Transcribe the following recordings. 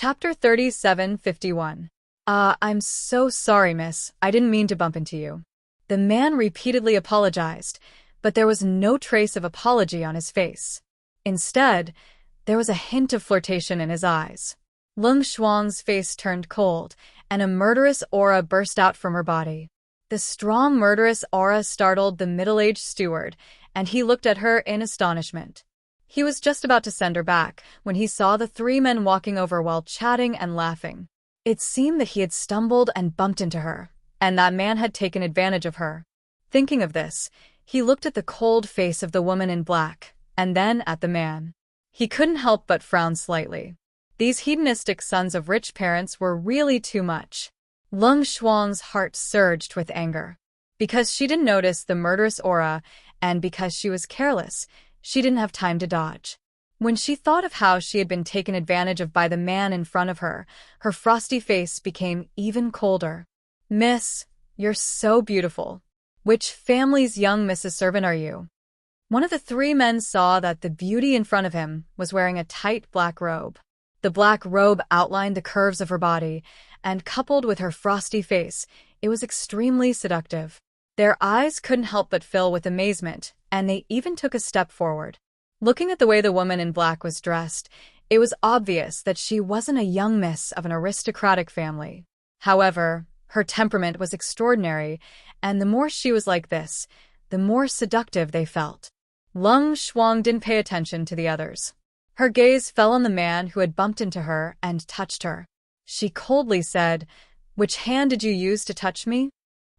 Chapter 37:51. I'm so sorry, miss. I didn't mean to bump into you. The man repeatedly apologized, but there was no trace of apology on his face. Instead, there was a hint of flirtation in his eyes. Lung Shuang's face turned cold, and a murderous aura burst out from her body. The strong murderous aura startled the middle-aged steward, and he looked at her in astonishment. He was just about to send her back when he saw the three men walking over while chatting and laughing. It seemed that he had stumbled and bumped into her, and that man had taken advantage of her. Thinking of this, he looked at the cold face of the woman in black, and then at the man. He couldn't help but frown slightly. These hedonistic sons of rich parents were really too much. Lung Shuang's heart surged with anger. Because she didn't notice the murderous aura, and because she was careless, she didn't have time to dodge. When she thought of how she had been taken advantage of by the man in front of her, her frosty face became even colder. "Miss, you're so beautiful. Which family's young Mrs. Servant are you?" One of the three men saw that the beauty in front of him was wearing a tight black robe. The black robe outlined the curves of her body, and coupled with her frosty face, it was extremely seductive. Their eyes couldn't help but fill with amazement, and they even took a step forward. Looking at the way the woman in black was dressed, it was obvious that she wasn't a young miss of an aristocratic family. However, her temperament was extraordinary, and the more she was like this, the more seductive they felt. Lung Shuang didn't pay attention to the others. Her gaze fell on the man who had bumped into her and touched her. She coldly said, "Which hand did you use to touch me?"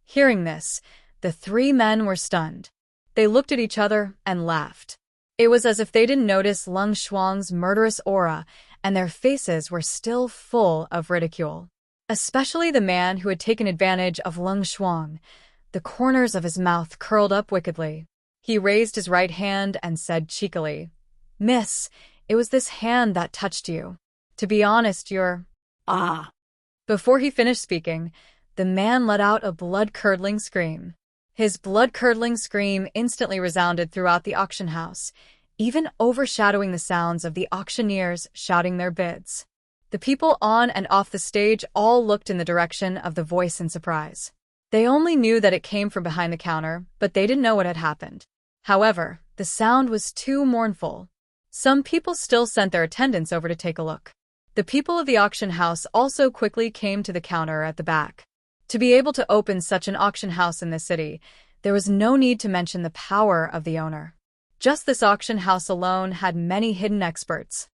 Hearing this, the three men were stunned. They looked at each other and laughed. It was as if they didn't notice Lung Shuang's murderous aura, and their faces were still full of ridicule. Especially the man who had taken advantage of Lung Shuang. The corners of his mouth curled up wickedly. He raised his right hand and said cheekily, "Miss, it was this hand that touched you. To be honest, you're—" "Ah!" Before he finished speaking, the man let out a blood-curdling scream. His blood-curdling scream instantly resounded throughout the auction house, even overshadowing the sounds of the auctioneers shouting their bids. The people on and off the stage all looked in the direction of the voice in surprise. They only knew that it came from behind the counter, but they didn't know what had happened. However, the sound was too mournful. Some people still sent their attendants over to take a look. The people of the auction house also quickly came to the counter at the back. To be able to open such an auction house in the city, there was no need to mention the power of the owner. Just this auction house alone had many hidden experts.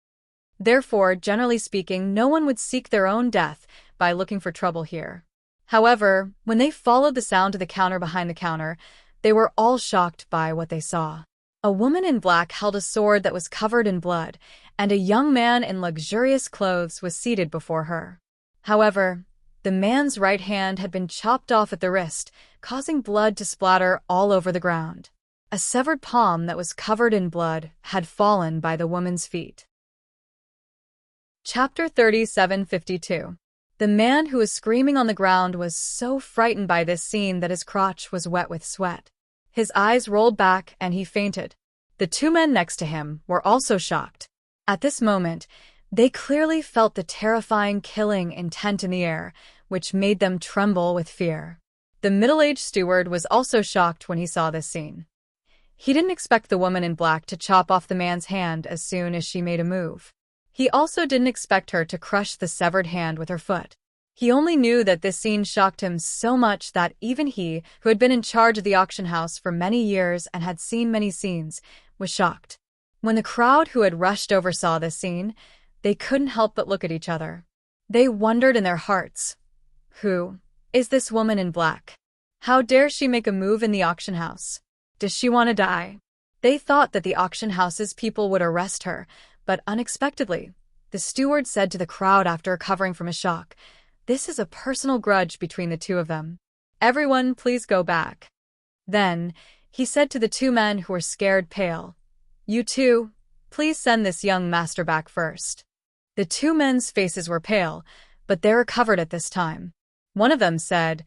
Therefore, generally speaking, no one would seek their own death by looking for trouble here. However, when they followed the sound to the counter behind the counter, they were all shocked by what they saw. A woman in black held a sword that was covered in blood, and a young man in luxurious clothes was seated before her. However, the man's right hand had been chopped off at the wrist, causing blood to splatter all over the ground. A severed palm that was covered in blood had fallen by the woman's feet. Chapter 37:52. The man who was screaming on the ground was so frightened by this scene that his crotch was wet with sweat. His eyes rolled back and he fainted. The two men next to him were also shocked. At this moment, they clearly felt the terrifying killing intent in the air, which made them tremble with fear. The middle-aged steward was also shocked when he saw this scene. He didn't expect the woman in black to chop off the man's hand as soon as she made a move. He also didn't expect her to crush the severed hand with her foot. He only knew that this scene shocked him so much that even he, who had been in charge of the auction house for many years and had seen many scenes, was shocked. When the crowd who had rushed over saw this scene, they couldn't help but look at each other. They wondered in their hearts, "Who is this woman in black? How dare she make a move in the auction house? Does she want to die?" They thought that the auction house's people would arrest her, but unexpectedly, the steward said to the crowd after recovering from a shock, "This is a personal grudge between the two of them. Everyone, please go back." Then, he said to the two men who were scared pale, "You two, please send this young master back first." The two men's faces were pale, but they recovered at this time. One of them said,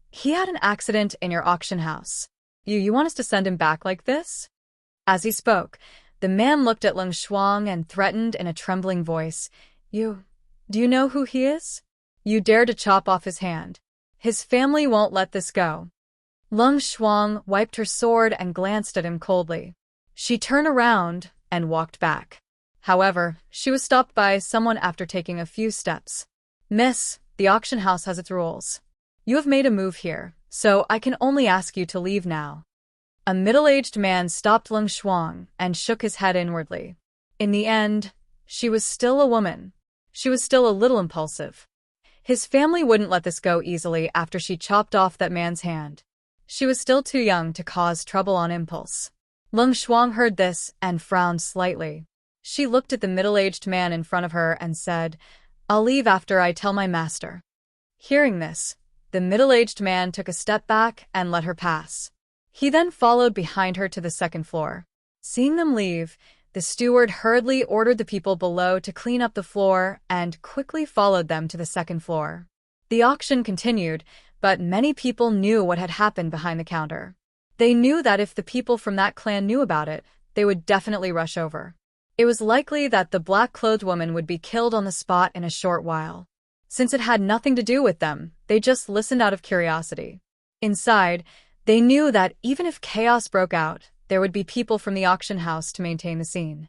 "He had an accident in your auction house. You want us to send him back like this?" As he spoke, the man looked at Lung Shuang and threatened in a trembling voice, You Do you know who he is? You dare to chop off his hand. His family won't let this go. Lung Shuang wiped her sword and glanced at him coldly. She turned around and walked back. However, she was stopped by someone after taking a few steps. Miss, the auction house has its rules. You have made a move here, so I can only ask you to leave now. A middle-aged man stopped Lung Shuang and shook his head inwardly. In the end, she was still a woman. She was still a little impulsive. His family wouldn't let this go easily after she chopped off that man's hand. She was still too young to cause trouble on impulse. Lung Shuang heard this and frowned slightly. She looked at the middle-aged man in front of her and said, "I'll leave after I tell my master." Hearing this, the middle-aged man took a step back and let her pass. He then followed behind her to the second floor. Seeing them leave, the steward hurriedly ordered the people below to clean up the floor and quickly followed them to the second floor. The auction continued, but many people knew what had happened behind the counter. They knew that if the people from that clan knew about it, they would definitely rush over. It was likely that the black-clothed woman would be killed on the spot in a short while. Since it had nothing to do with them, they just listened out of curiosity. Inside, they knew that even if chaos broke out, there would be people from the auction house to maintain the scene.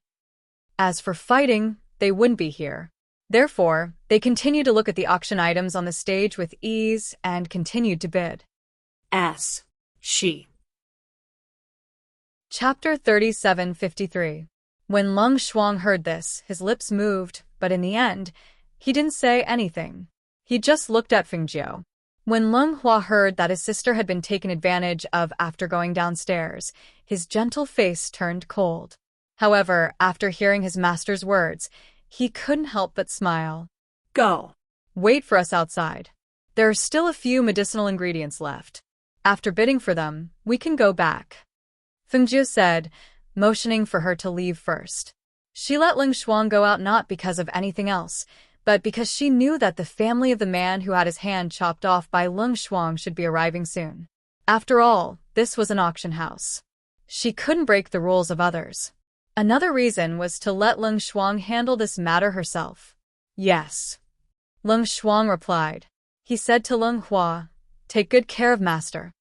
As for fighting, they wouldn't be here. Therefore, they continued to look at the auction items on the stage with ease and continued to bid. She. Chapter 3753. When Lung Shuang heard this, his lips moved, but in the end, he didn't say anything. He just looked at Fengjiu. When Lung Hua heard that his sister had been taken advantage of after going downstairs, his gentle face turned cold. However, after hearing his master's words, he couldn't help but smile. Go. Wait for us outside. There are still a few medicinal ingredients left. After bidding for them, we can go back. Fengjiu said, motioning for her to leave first. She let Lung Shuang go out not because of anything else, but because she knew that the family of the man who had his hand chopped off by Lung Shuang should be arriving soon. After all, this was an auction house. She couldn't break the rules of others. Another reason was to let Lung Shuang handle this matter herself. Yes. Lung Shuang replied. He said to Lung Hua, "Take good care of master."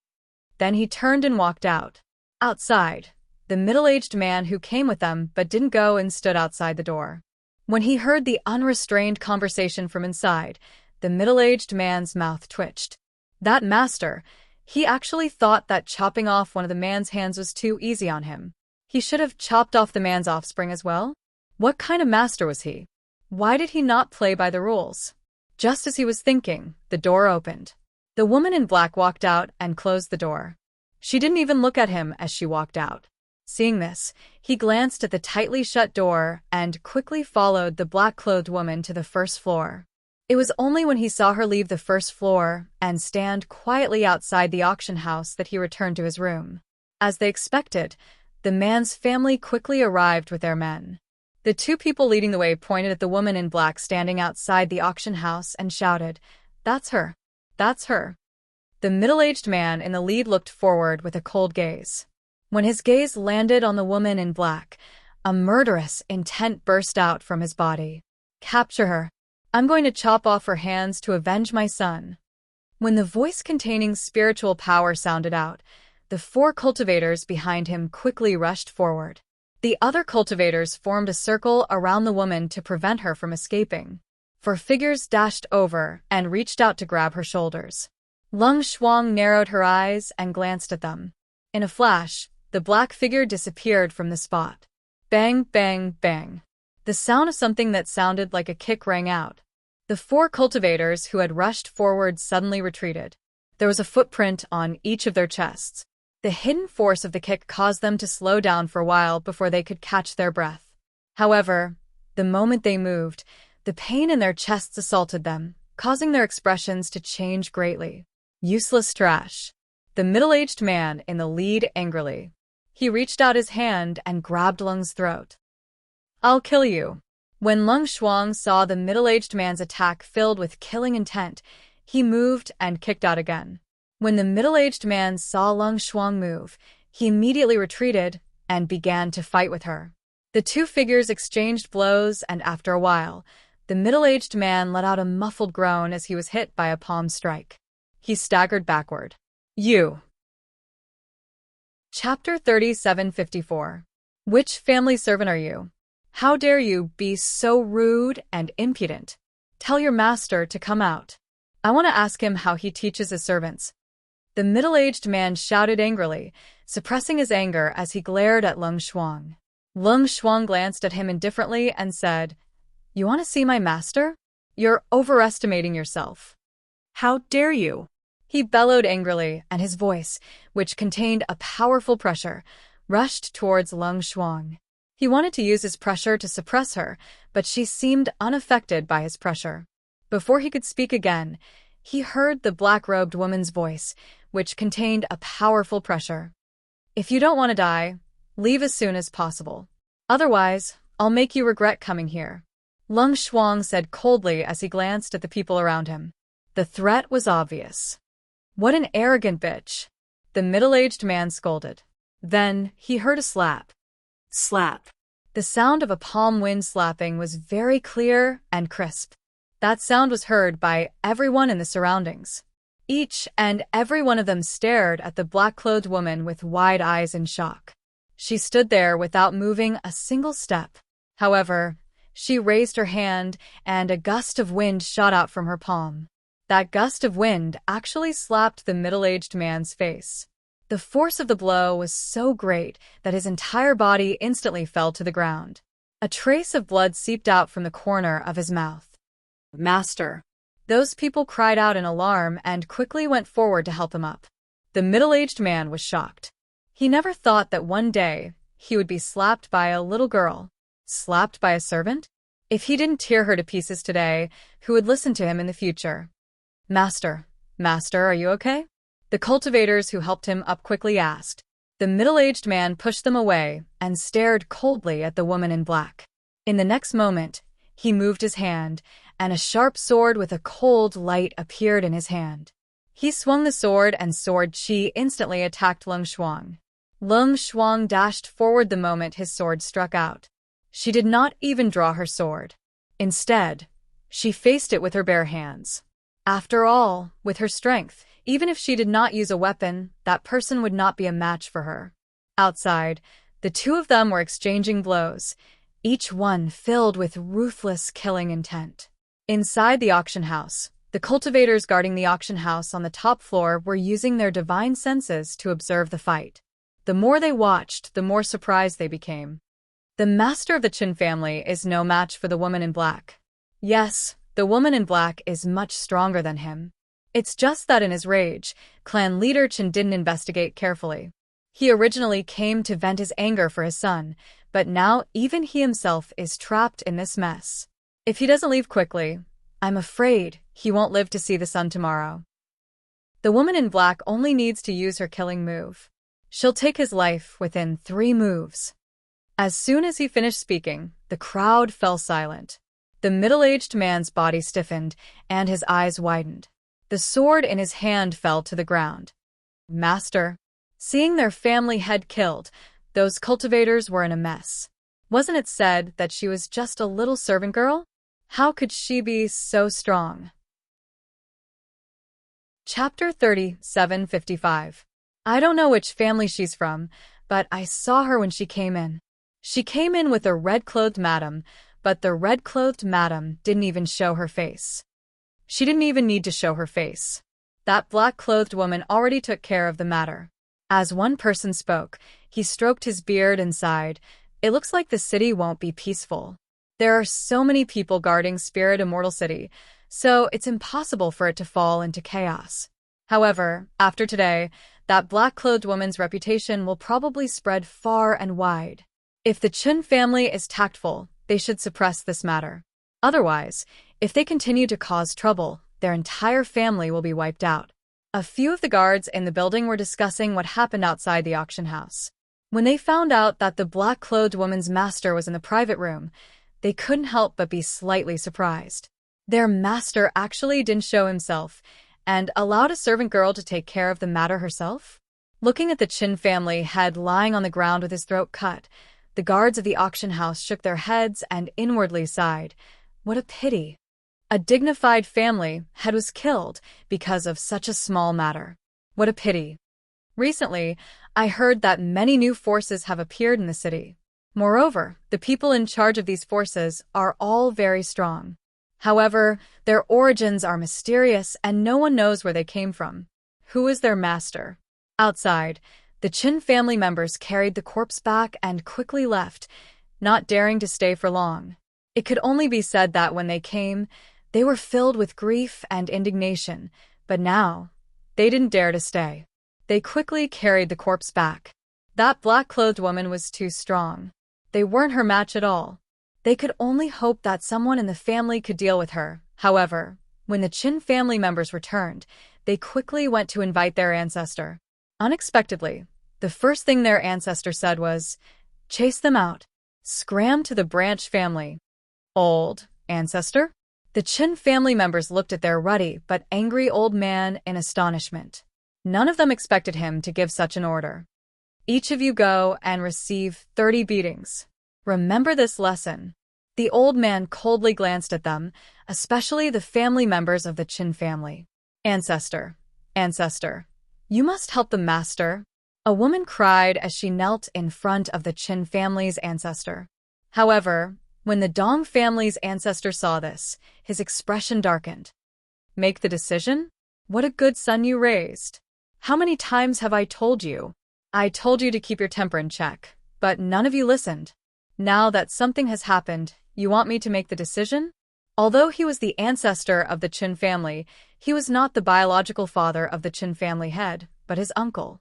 Then he turned and walked out. Outside, the middle-aged man who came with them but didn't go and stood outside the door. When he heard the unrestrained conversation from inside, the middle-aged man's mouth twitched. That master, he actually thought that chopping off one of the man's hands was too easy on him. He should have chopped off the man's offspring as well? What kind of master was he? Why did he not play by the rules? Just as he was thinking, the door opened. The woman in black walked out and closed the door. She didn't even look at him as she walked out. Seeing this, he glanced at the tightly shut door and quickly followed the black-clothed woman to the first floor. It was only when he saw her leave the first floor and stand quietly outside the auction house that he returned to his room. As they expected, the man's family quickly arrived with their men. The two people leading the way pointed at the woman in black standing outside the auction house and shouted, "That's her! That's her!" The middle-aged man in the lead looked forward with a cold gaze. When his gaze landed on the woman in black, a murderous intent burst out from his body. "Capture her! I'm going to chop off her hands to avenge my son." When the voice containing spiritual power sounded out, the 4 cultivators behind him quickly rushed forward. The other cultivators formed a circle around the woman to prevent her from escaping. 4 figures dashed over and reached out to grab her shoulders. Lung Shuang narrowed her eyes and glanced at them. In a flash, the black figure disappeared from the spot. Bang, bang, bang. The sound of something that sounded like a kick rang out. The 4 cultivators who had rushed forward suddenly retreated. There was a footprint on each of their chests. The hidden force of the kick caused them to slow down for a while before they could catch their breath. However, the moment they moved, the pain in their chests assaulted them, causing their expressions to change greatly. Useless trash. The middle-aged man in the lead angrily. He reached out his hand and grabbed Lung's throat. "I'll kill you." When Lung Shuang saw the middle-aged man's attack filled with killing intent, he moved and kicked out again. When the middle-aged man saw Lung Shuang move, he immediately retreated and began to fight with her. The 2 figures exchanged blows and after a while, the The middle-aged man let out a muffled groan as he was hit by a palm strike. He staggered backward. You. Chapter 3754. Which family servant are you? How dare you be so rude and impudent? Tell your master to come out. I want to ask him how he teaches his servants. The middle-aged man shouted angrily, suppressing his anger as he glared at Lung Shuang. Lung Shuang glanced at him indifferently and said, You want to see my master? You're overestimating yourself. How dare you? He bellowed angrily, and his voice, which contained a powerful pressure, rushed towards Lung Shuang. He wanted to use his pressure to suppress her, but she seemed unaffected by his pressure. Before he could speak again, he heard the black-robed woman's voice, which contained a powerful pressure. If you don't want to die, leave as soon as possible. Otherwise, I'll make you regret coming here. Lung Shuang said coldly as he glanced at the people around him. The threat was obvious. What an arrogant bitch, the middle-aged man scolded. Then he heard a slap. Slap. The sound of a palm wind slapping was very clear and crisp. That sound was heard by everyone in the surroundings. Each and every one of them stared at the black-clothed woman with wide eyes in shock. She stood there without moving a single step. However, she raised her hand, and a gust of wind shot out from her palm. That gust of wind actually slapped the middle-aged man's face. The force of the blow was so great that his entire body instantly fell to the ground. A trace of blood seeped out from the corner of his mouth. Master. Those people cried out in alarm and quickly went forward to help him up. The middle-aged man was shocked. He never thought that one day he would be slapped by a little girl. Slapped by a servant? If he didn't tear her to pieces today, who would listen to him in the future? Master, are you okay? The cultivators who helped him up quickly asked. The middle-aged man pushed them away and stared coldly at the woman in black. In the next moment, he moved his hand, and a sharp sword with a cold light appeared in his hand. He swung the sword, and sword chi instantly attacked Lung Shuang. Lung Shuang dashed forward the moment his sword struck out. She did not even draw her sword. Instead, she faced it with her bare hands. After all, with her strength, even if she did not use a weapon, that person would not be a match for her. Outside, the two of them were exchanging blows, each one filled with ruthless killing intent. Inside the auction house, the cultivators guarding the auction house on the top floor were using their divine senses to observe the fight. The more they watched, the more surprised they became. The master of the Chen family is no match for the woman in black. Yes, the woman in black is much stronger than him. It's just that in his rage, clan leader Chen didn't investigate carefully. He originally came to vent his anger for his son, but now even he himself is trapped in this mess. If he doesn't leave quickly, I'm afraid he won't live to see the sun tomorrow. The woman in black only needs to use her killing move. She'll take his life within 3 moves. As soon as he finished speaking, the crowd fell silent. The middle-aged man's body stiffened, and his eyes widened. The sword in his hand fell to the ground. Master. Seeing their family head killed, those cultivators were in a mess. Wasn't it said that she was just a little servant girl? How could she be so strong? Chapter 3755. I don't know which family she's from, but I saw her when she came in. She came in with a red-clothed madam, but the red-clothed madam didn't even show her face. She didn't even need to show her face. That black-clothed woman already took care of the matter. As one person spoke, he stroked his beard and sighed. It looks like the city won't be peaceful. There are so many people guarding Spirit Immortal City, so it's impossible for it to fall into chaos. However, after today, that black-clothed woman's reputation will probably spread far and wide. If the Chen family is tactful, they should suppress this matter. Otherwise, if they continue to cause trouble, their entire family will be wiped out. A few of the guards in the building were discussing what happened outside the auction house. When they found out that the black-clothed woman's master was in the private room, they couldn't help but be slightly surprised. Their master actually didn't show himself and allowed a servant girl to take care of the matter herself? Looking at the Chen family head lying on the ground with his throat cut, the guards of the auction house shook their heads and inwardly sighed. What a pity. A dignified family head was killed because of such a small matter. What a pity. Recently, I heard that many new forces have appeared in the city. Moreover, the people in charge of these forces are all very strong. However, their origins are mysterious and no one knows where they came from. Who is their master? Outside, the Qin family members carried the corpse back and quickly left, not daring to stay for long. It could only be said that when they came, they were filled with grief and indignation, but now, they didn't dare to stay. They quickly carried the corpse back. That black-clothed woman was too strong. They weren't her match at all. They could only hope that someone in the family could deal with her. However, when the Qin family members returned, they quickly went to invite their ancestor. Unexpectedly, the first thing their ancestor said was, "Chase them out. Scram to the branch family." Old ancestor? The Qin family members looked at their ruddy but angry old man in astonishment. None of them expected him to give such an order. Each of you go and receive 30 beatings. Remember this lesson. The old man coldly glanced at them, especially the family members of the Qin family. Ancestor, you must help the master. A woman cried as she knelt in front of the Qin family's ancestor. However, when the Dong family's ancestor saw this, his expression darkened. Make the decision? What a good son you raised. How many times have I told you? I told you to keep your temper in check, but none of you listened. Now that something has happened, you want me to make the decision? Although he was the ancestor of the Qin family, he was not the biological father of the Qin family head, but his uncle.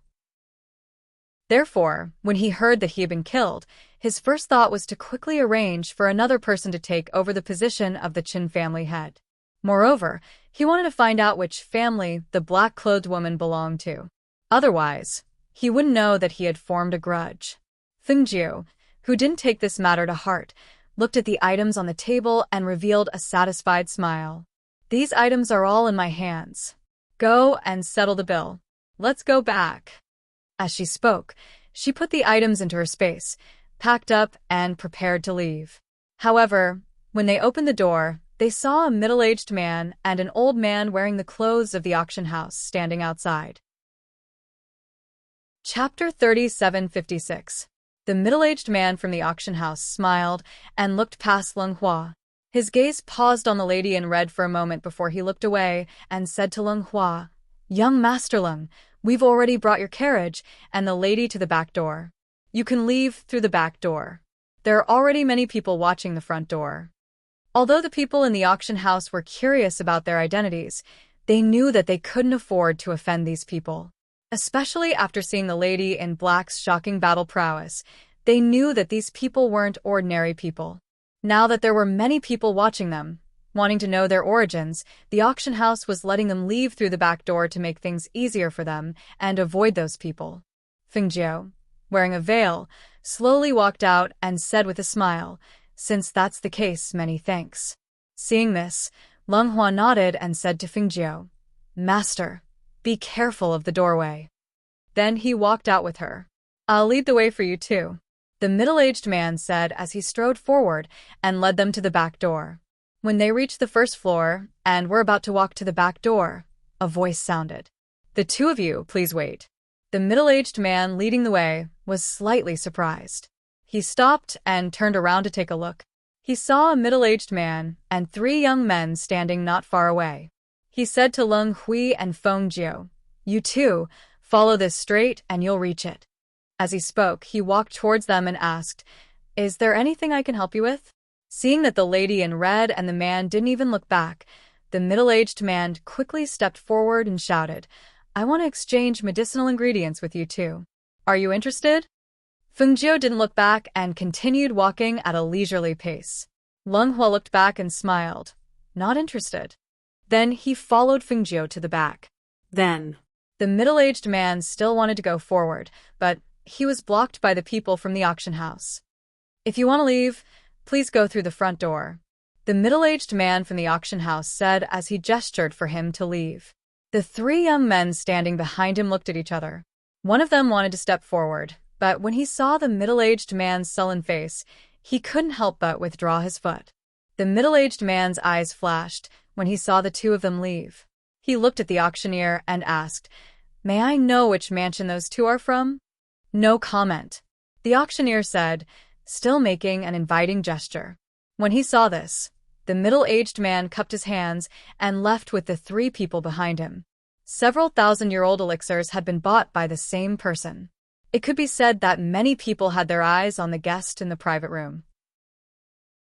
Therefore, when he heard that he had been killed, his first thought was to quickly arrange for another person to take over the position of the Qin family head. Moreover, he wanted to find out which family the black-clothed woman belonged to. Otherwise, he wouldn't know that he had formed a grudge. Fengjiu, who didn't take this matter to heart, looked at the items on the table and revealed a satisfied smile. These items are all in my hands. Go and settle the bill. Let's go back. As she spoke, she put the items into her space, packed up, and prepared to leave. However, when they opened the door, they saw a middle-aged man and an old man wearing the clothes of the auction house standing outside. Chapter 3756. The middle-aged man from the auction house smiled and looked past Leng Hua. His gaze paused on the lady in red for a moment before he looked away and said to Leng Hua, "Young Master Leng, we've already brought your carriage and the lady to the back door. You can leave through the back door. There are already many people watching the front door." Although the people in the auction house were curious about their identities, they knew that they couldn't afford to offend these people. Especially after seeing the lady in black's shocking battle prowess, they knew that these people weren't ordinary people. Now that there were many people watching them, wanting to know their origins, the auction house was letting them leave through the back door to make things easier for them and avoid those people. Fengjiu, wearing a veil, slowly walked out and said with a smile, "Since that's the case, many thanks." Seeing this, Leng Hua nodded and said to Fengjiu, "Master, be careful of the doorway." Then he walked out with her. "I'll lead the way for you too," the middle-aged man said as he strode forward and led them to the back door. When they reached the first floor and were about to walk to the back door, a voice sounded. "The two of you, please wait." The middle-aged man leading the way was slightly surprised. He stopped and turned around to take a look. He saw a middle-aged man and 3 young men standing not far away. He said to Leng Hui and Fengjiu, "You two, follow this straight and you'll reach it." As he spoke, he walked towards them and asked, "Is there anything I can help you with?" Seeing that the lady in red and the man didn't even look back, the middle-aged man quickly stepped forward and shouted, "I want to exchange medicinal ingredients with you two. Are you interested?" Fengjiu didn't look back and continued walking at a leisurely pace. Leng Hua looked back and smiled. Not interested. Then he followed Fengjiu to the back. The middle-aged man still wanted to go forward, but he was blocked by the people from the auction house. "If you want to leave, please go through the front door," the middle-aged man from the auction house said as he gestured for him to leave. The 3 young men standing behind him looked at each other. One of them wanted to step forward, but when he saw the middle-aged man's sullen face, he couldn't help but withdraw his foot. The middle-aged man's eyes flashed when he saw the two of them leave. He looked at the auctioneer and asked, "May I know which mansion those two are from?" No comment. The auctioneer said, still making an inviting gesture. When he saw this, the middle-aged man cupped his hands and left with the three people behind him. Several thousand-year-old elixirs had been bought by the same person. It could be said that many people had their eyes on the guest in the private room.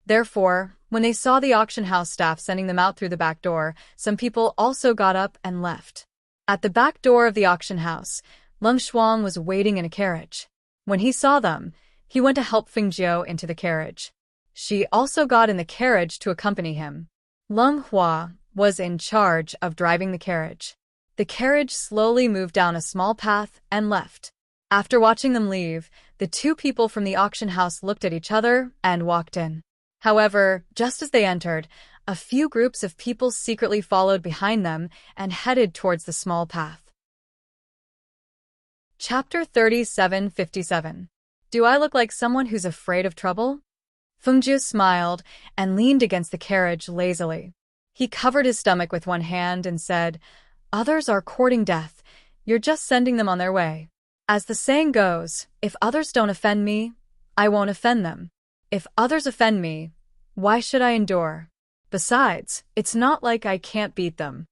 Therefore, when they saw the auction house staff sending them out through the back door, some people also got up and left. At the back door of the auction house, Leng Shuang was waiting in a carriage. When he saw them, he went to help Feng Jiu into the carriage. She also got in the carriage to accompany him. Leng Hua was in charge of driving the carriage. The carriage slowly moved down a small path and left. After watching them leave, the two people from the auction house looked at each other and walked in. However, just as they entered, a few groups of people secretly followed behind them and headed towards the small path. Chapter 37:57. Do I look like someone who's afraid of trouble? Feng Jiu smiled and leaned against the carriage lazily. He covered his stomach with one hand and said, "Others are courting death. You're just sending them on their way. As the saying goes, if others don't offend me, I won't offend them. If others offend me, why should I endure? Besides, it's not like I can't beat them."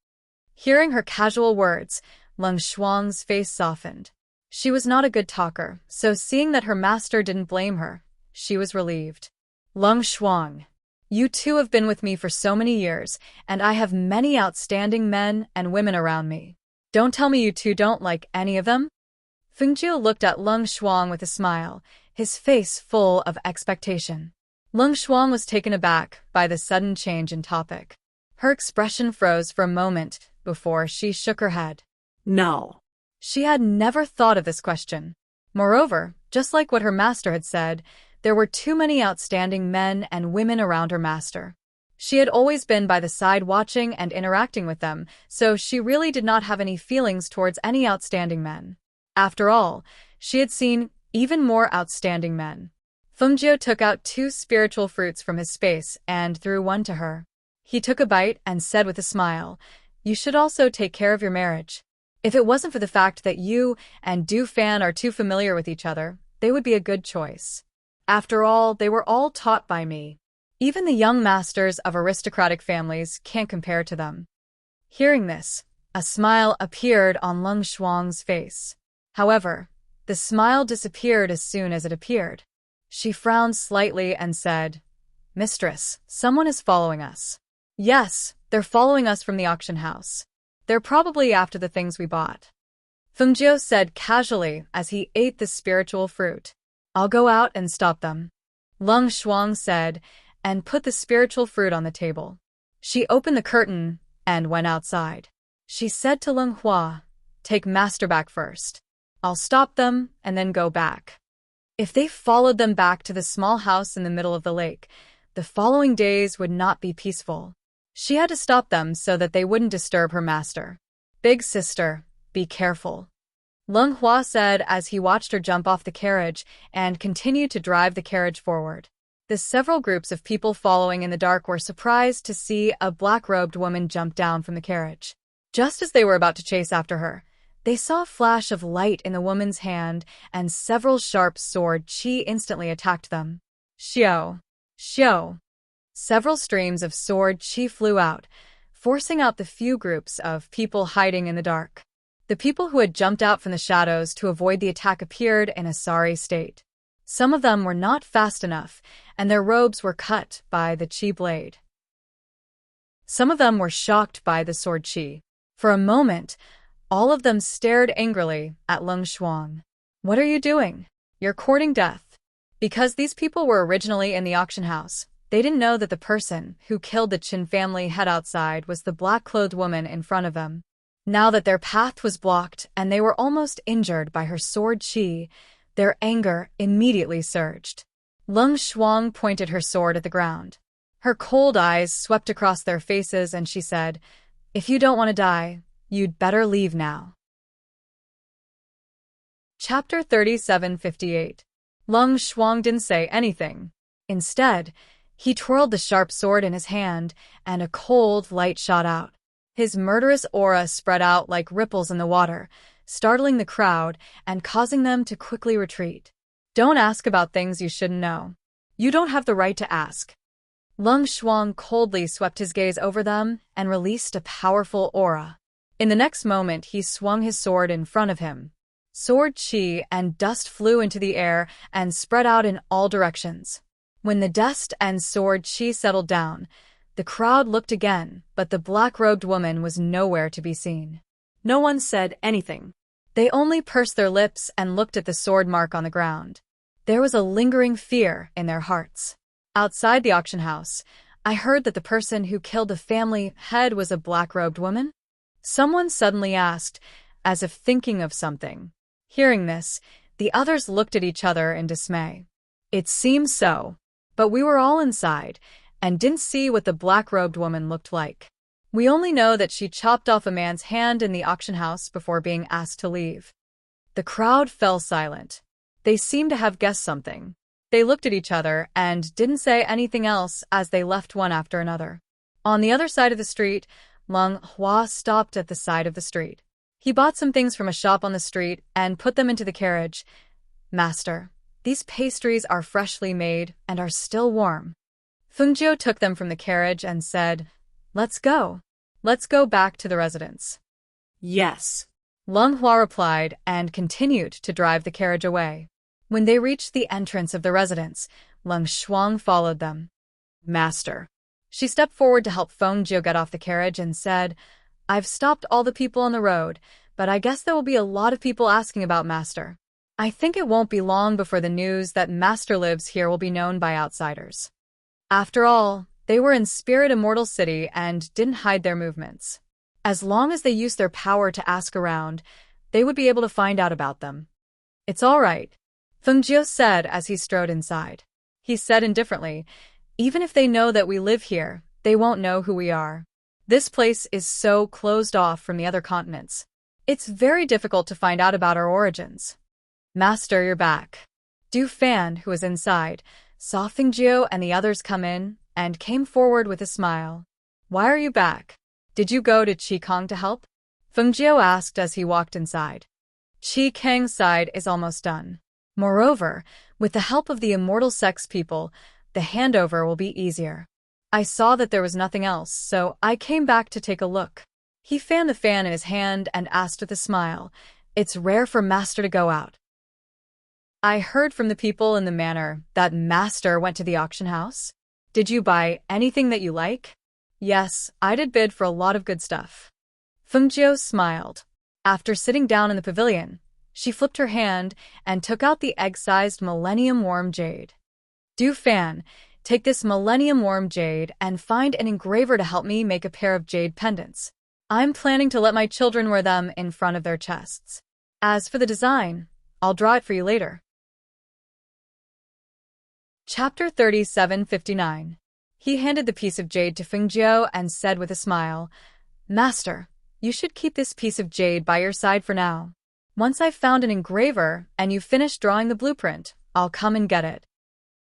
Hearing her casual words, Leng Shuang's face softened. She was not a good talker, so seeing that her master didn't blame her, she was relieved. "Leng Shuang, you two have been with me for so many years, and I have many outstanding men and women around me. Don't tell me you two don't like any of them?" Feng Jiu looked at Leng Shuang with a smile, his face full of expectation. Leng Shuang was taken aback by the sudden change in topic. Her expression froze for a moment before she shook her head. No. She had never thought of this question. Moreover, just like what her master had said, there were too many outstanding men and women around her master. She had always been by the side watching and interacting with them, so she really did not have any feelings towards any outstanding men. After all, she had seen even more outstanding men. Feng Jiu took out 2 spiritual fruits from his space and threw one to her. He took a bite and said with a smile, "You should also take care of your marriage. If it wasn't for the fact that you and Du Fan are too familiar with each other, they would be a good choice. After all, they were all taught by me. Even the young masters of aristocratic families can't compare to them." Hearing this, a smile appeared on Leng Shuang's face. However, the smile disappeared as soon as it appeared. She frowned slightly and said, "Mistress, someone is following us." "Yes, they're following us from the auction house. They're probably after the things we bought," Feng Jiu said casually as he ate the spiritual fruit. "I'll go out and stop them," Leng Shuang said, and put the spiritual fruit on the table. She opened the curtain and went outside. She said to Leng Hua, "Take master back first. I'll stop them and then go back." If they followed them back to the small house in the middle of the lake, the following days would not be peaceful. She had to stop them so that they wouldn't disturb her master. "Big sister, be careful," Leng Hua said as he watched her jump off the carriage and continued to drive the carriage forward. The several groups of people following in the dark were surprised to see a black-robed woman jump down from the carriage. Just as they were about to chase after her, they saw a flash of light in the woman's hand, and several sharp sword qi instantly attacked them. Xiao! Xiao! Several streams of sword qi flew out, forcing out the few groups of people hiding in the dark. The people who had jumped out from the shadows to avoid the attack appeared in a sorry state. Some of them were not fast enough, and their robes were cut by the qi blade. Some of them were shocked by the sword qi. For a moment, all of them stared angrily at Leng Shuang. "What are you doing? You're courting death." Because these people were originally in the auction house, they didn't know that the person who killed the Qin family head outside was the black-clothed woman in front of them. Now that their path was blocked and they were almost injured by her sword qi, their anger immediately surged. Leng Shuang pointed her sword at the ground. Her cold eyes swept across their faces and she said, "If you don't want to die, you'd better leave now." Chapter 37:58. Leng Shuang didn't say anything. Instead, He twirled the sharp sword in his hand, and a cold light shot out. His murderous aura spread out like ripples in the water, startling the crowd and causing them to quickly retreat. Don't ask about things you shouldn't know. You don't have the right to ask. Lung Shuang coldly swept his gaze over them and released a powerful aura. In the next moment, he swung his sword in front of him. Sword chi and dust flew into the air and spread out in all directions. When the dust and sword chi settled down, the crowd looked again, but the black-robed woman was nowhere to be seen. No one said anything. They only pursed their lips and looked at the sword mark on the ground. There was a lingering fear in their hearts. Outside the auction house, I heard that the person who killed the family head was a black-robed woman. Someone suddenly asked, as if thinking of something. Hearing this, the others looked at each other in dismay. It seemed so, but we were all inside and didn't see what the black-robed woman looked like. We only know that she chopped off a man's hand in the auction house before being asked to leave. The crowd fell silent. They seemed to have guessed something. They looked at each other and didn't say anything else as they left one after another. On the other side of the street, Lung Hua stopped at the side of the street. He bought some things from a shop on the street and put them into the carriage. Master, these pastries are freshly made and are still warm. Fengjiu took them from the carriage and said, Let's go. Let's go back to the residence. Yes. Lung Hua replied and continued to drive the carriage away. When they reached the entrance of the residence, Lung Shuang followed them. Master. She stepped forward to help Fengjiu get off the carriage and said, I've stopped all the people on the road, but I guess there will be a lot of people asking about Master. I think it won't be long before the news that Master lives here will be known by outsiders. After all, they were in Spirit Immortal City and didn't hide their movements. As long as they used their power to ask around, they would be able to find out about them. It's all right, Fengjiu said as he strode inside. He said indifferently, even if they know that we live here, they won't know who we are. This place is so closed off from the other continents. It's very difficult to find out about our origins. Master, you're back. Du Fan, who was inside, saw Fengjiu and the others come in and came forward with a smile. Why are you back? Did you go to Qikang to help? Fengjiu asked as he walked inside. Qikang's side is almost done. Moreover, with the help of the immortal sex people, the handover will be easier. I saw that there was nothing else, so I came back to take a look. He fanned the fan in his hand and asked with a smile, It's rare for Master to go out. I heard from the people in the manor that Master went to the auction house. Did you buy anything that you like? Yes, I did bid for a lot of good stuff. Fengjiu smiled. After sitting down in the pavilion, she flipped her hand and took out the egg-sized Millennium Worm Jade. Du Fan, take this Millennium Worm Jade and find an engraver to help me make a pair of jade pendants. I'm planning to let my children wear them in front of their chests. As for the design, I'll draw it for you later. Chapter 3759. He handed the piece of jade to Fengjiu and said with a smile, Master, you should keep this piece of jade by your side for now. Once I've found an engraver and you've finished drawing the blueprint, I'll come and get it.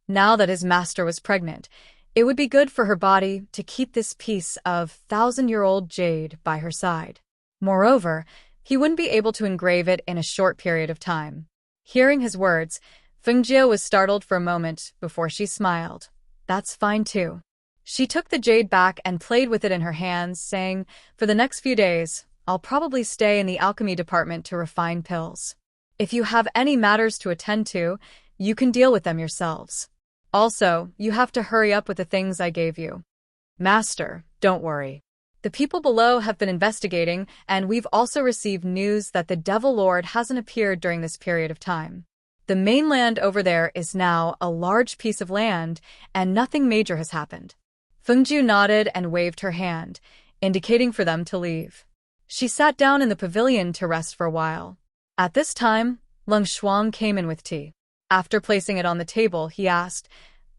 Now that his master was pregnant, it would be good for her body to keep this piece of 1,000-year-old jade by her side. Moreover, he wouldn't be able to engrave it in a short period of time. Hearing his words, Fengjiu was startled for a moment before she smiled. That's fine too. She took the jade back and played with it in her hands, saying, For the next few days, I'll probably stay in the alchemy department to refine pills. If you have any matters to attend to, you can deal with them yourselves. Also, you have to hurry up with the things I gave you. Master, don't worry. The people below have been investigating, and we've also received news that the Devil Lord hasn't appeared during this period of time. The mainland over there is now a large piece of land, and nothing major has happened. Fengjiu nodded and waved her hand, indicating for them to leave. She sat down in the pavilion to rest for a while. At this time, Lung Shuang came in with tea. After placing it on the table, he asked,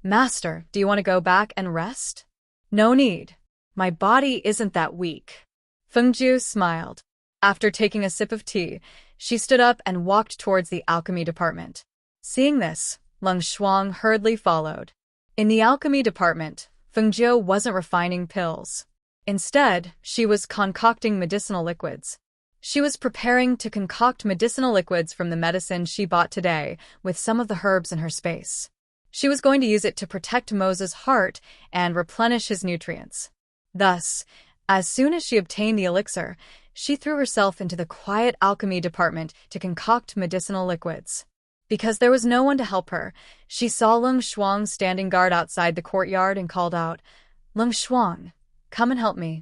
Master, do you want to go back and rest? No need. My body isn't that weak. Fengjiu smiled. After taking a sip of tea, she stood up and walked towards the alchemy department. Seeing this, Lung Shuang hurriedly followed. In the alchemy department, Fengjiu wasn't refining pills. Instead, she was concocting medicinal liquids. She was preparing to concoct medicinal liquids from the medicine she bought today with some of the herbs in her space. She was going to use it to protect Moses' heart and replenish his nutrients. Thus, as soon as she obtained the elixir, she threw herself into the quiet alchemy department to concoct medicinal liquids. Because there was no one to help her, she saw Lung Shuang standing guard outside the courtyard and called out, "Lung Shuang, come and help me."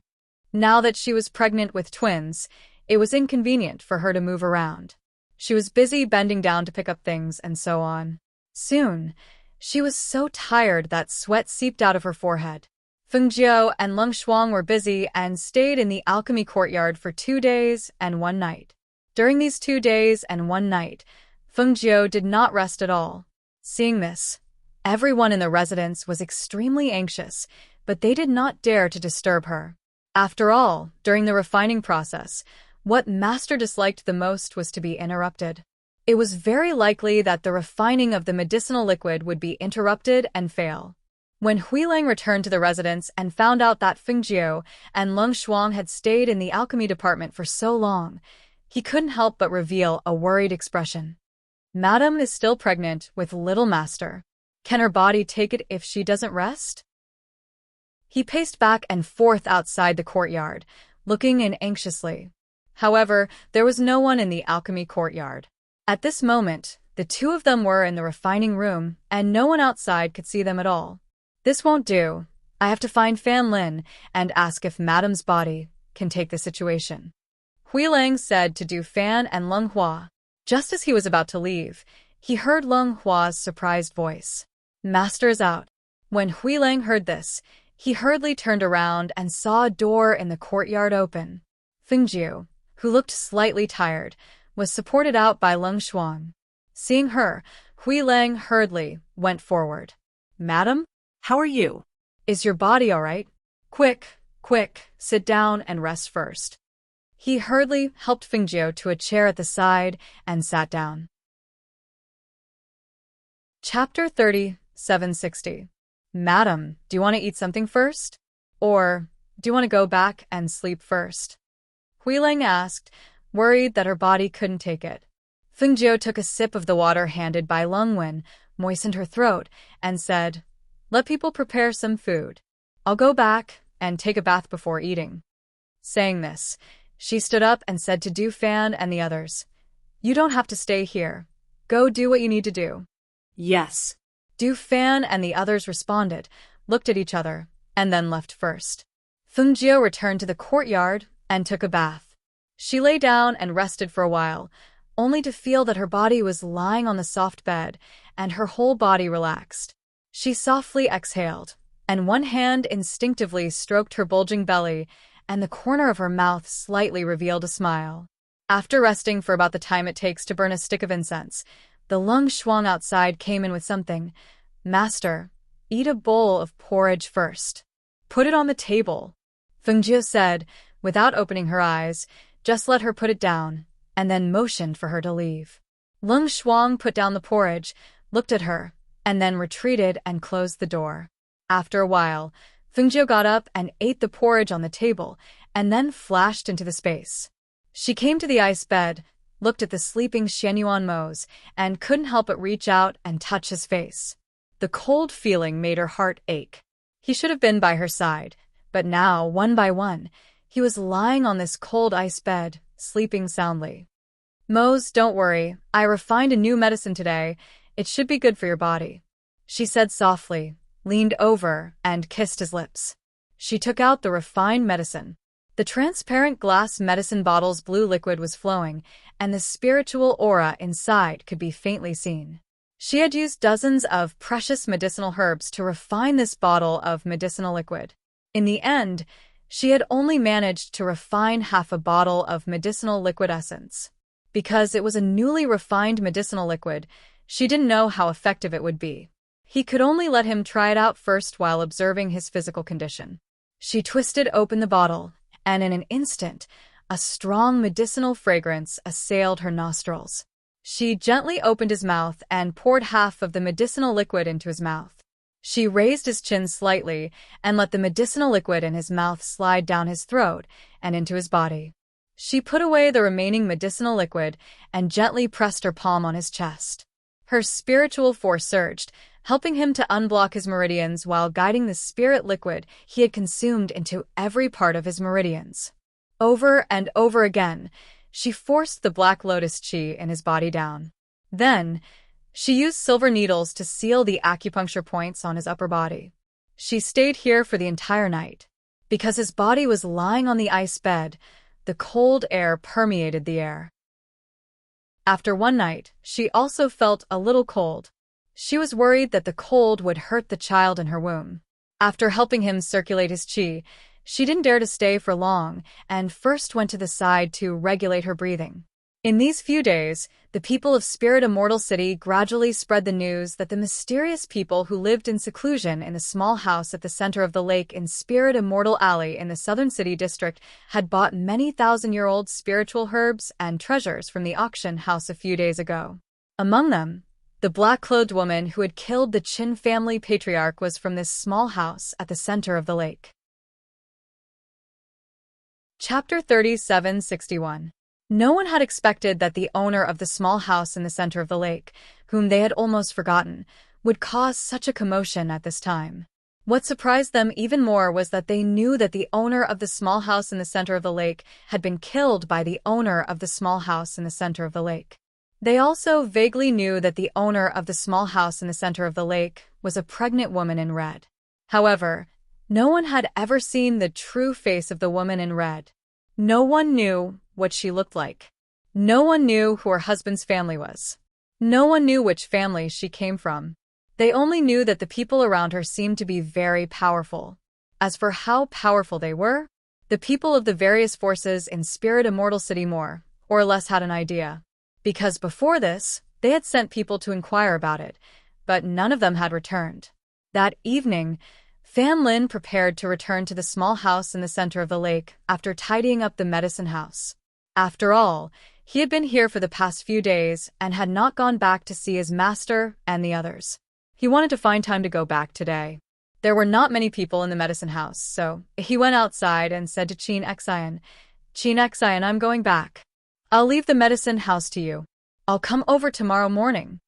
Now that she was pregnant with twins, it was inconvenient for her to move around. She was busy bending down to pick up things and so on. Soon, she was so tired that sweat seeped out of her forehead. Fengjiu and Lung Shuang were busy and stayed in the alchemy courtyard for 2 days and 1 night. During these 2 days and 1 night, Fengjiu did not rest at all. Seeing this, everyone in the residence was extremely anxious, but they did not dare to disturb her. After all, during the refining process, what Master disliked the most was to be interrupted. It was very likely that the refining of the medicinal liquid would be interrupted and fail. When Huilang returned to the residence and found out that Fengjiu and Lung Shuang had stayed in the alchemy department for so long, he couldn't help but reveal a worried expression. Madam is still pregnant with little Master. Can her body take it if she doesn't rest? He paced back and forth outside the courtyard, looking in anxiously. However, there was no one in the alchemy courtyard. At this moment, the two of them were in the refining room, and no one outside could see them at all. This won't do. I have to find Fan Lin and ask if Madam's body can take the situation. Huilang said to Du Fan and Lung Hua. Just as he was about to leave, he heard Lung Hua's surprised voice. Master is out. When Huilang heard this, he hurriedly turned around and saw a door in the courtyard open. Fengjiu, who looked slightly tired, was supported out by Lung Shuang. Seeing her, Huilang hurriedly went forward. Madam? How are you? Is your body all right? Quick, sit down and rest first. He hurriedly helped Fengjiu to a chair at the side and sat down. Chapter 30, 760. Madam, do you want to eat something first? Or do you want to go back and sleep first? Huilang asked, worried that her body couldn't take it. Fengjiu took a sip of the water handed by Lung Wen, moistened her throat, and said, "Let people prepare some food. I'll go back and take a bath before eating." Saying this, she stood up and said to Du Fan and the others, "You don't have to stay here. Go do what you need to do." Yes. Du Fan and the others responded, looked at each other, and then left first. Fengjiu returned to the courtyard and took a bath. She lay down and rested for a while, only to feel that her body was lying on the soft bed and her whole body relaxed. She softly exhaled, and one hand instinctively stroked her bulging belly, and the corner of her mouth slightly revealed a smile. After resting for about the time it takes to burn a stick of incense, the Lung Shuang outside came in with something. "Master, eat a bowl of porridge first. Put it on the table," Fengjiu said, without opening her eyes, just let her put it down, and then motioned for her to leave. Lung Shuang put down the porridge, looked at her, and then retreated and closed the door. After a while, Fengjiu got up and ate the porridge on the table, and then flashed into the space. She came to the ice bed, looked at the sleeping Xianyuan Mose, and couldn't help but reach out and touch his face. The cold feeling made her heart ache. He should have been by her side, but now, one by one, he was lying on this cold ice bed, sleeping soundly. "Mose, don't worry. I refined a new medicine today. It should be good for your body," she said softly, leaned over, and kissed his lips. She took out the refined medicine. The transparent glass medicine bottle's blue liquid was flowing, and the spiritual aura inside could be faintly seen. She had used dozens of precious medicinal herbs to refine this bottle of medicinal liquid. In the end, she had only managed to refine half a bottle of medicinal liquid essence. Because it was a newly refined medicinal liquid, she didn't know how effective it would be. He could only let him try it out first while observing his physical condition. She twisted open the bottle, and in an instant, a strong medicinal fragrance assailed her nostrils. She gently opened his mouth and poured half of the medicinal liquid into his mouth. She raised his chin slightly and let the medicinal liquid in his mouth slide down his throat and into his body. She put away the remaining medicinal liquid and gently pressed her palm on his chest. Her spiritual force surged, helping him to unblock his meridians while guiding the spirit liquid he had consumed into every part of his meridians. Over and over again, she forced the black lotus chi in his body down. Then, she used silver needles to seal the acupuncture points on his upper body. She stayed here for the entire night. Because his body was lying on the ice bed, the cold air permeated the air. After one night, she also felt a little cold. She was worried that the cold would hurt the child in her womb. After helping him circulate his chi, she didn't dare to stay for long and first went to the side to regulate her breathing. In these few days, the people of Spirit Immortal City gradually spread the news that the mysterious people who lived in seclusion in the small house at the center of the lake in Spirit Immortal Alley in the Southern City District had bought many thousand-year-old spiritual herbs and treasures from the auction house a few days ago. Among them, the black-clothed woman who had killed the Chin family patriarch was from this small house at the center of the lake. Chapter 3761. No one had expected that the owner of the small house in the center of the lake, whom they had almost forgotten, would cause such a commotion at this time. What surprised them even more was that they knew that the owner of the small house in the center of the lake had been killed by the owner of the small house in the center of the lake. They also vaguely knew that the owner of the small house in the center of the lake was a pregnant woman in red. However, no one had ever seen the true face of the woman in red. No one knew what she looked like. No one knew who her husband's family was. No one knew which family she came from. They only knew that the people around her seemed to be very powerful. As for how powerful they were, the people of the various forces in Spirit Immortal City more or less had an idea. Because before this, they had sent people to inquire about it, but none of them had returned. That evening, Fan Lin prepared to return to the small house in the center of the lake after tidying up the medicine house. After all, he had been here for the past few days and had not gone back to see his master and the others. He wanted to find time to go back today. There were not many people in the medicine house, so he went outside and said to Qin Xian, "Qin Xian, I'm going back. I'll leave the medicine house to you. I'll come over tomorrow morning."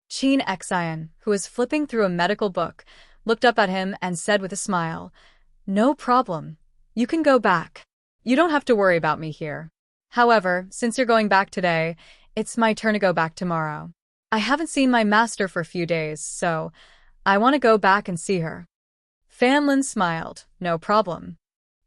Qin Xian, who was flipping through a medical book, looked up at him and said with a smile, "No problem. You can go back. You don't have to worry about me here. However, since you're going back today, it's my turn to go back tomorrow. I haven't seen my master for a few days, so I want to go back and see her." Fan Lin smiled. "No problem."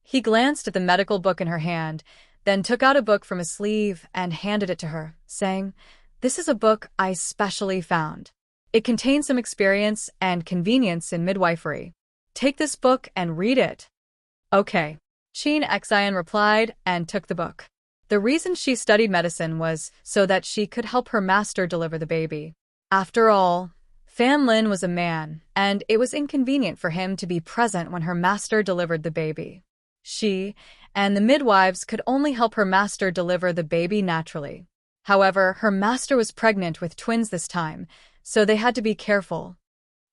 He glanced at the medical book in her hand, then took out a book from a sleeve and handed it to her, saying, "This is a book I specially found. It contains some experience and convenience in midwifery. Take this book and read it." "Okay," Qin Xian replied and took the book. The reason she studied medicine was so that she could help her master deliver the baby. After all, Fan Lin was a man, and it was inconvenient for him to be present when her master delivered the baby. She and the midwives could only help her master deliver the baby naturally. However, her master was pregnant with twins this time, so they had to be careful.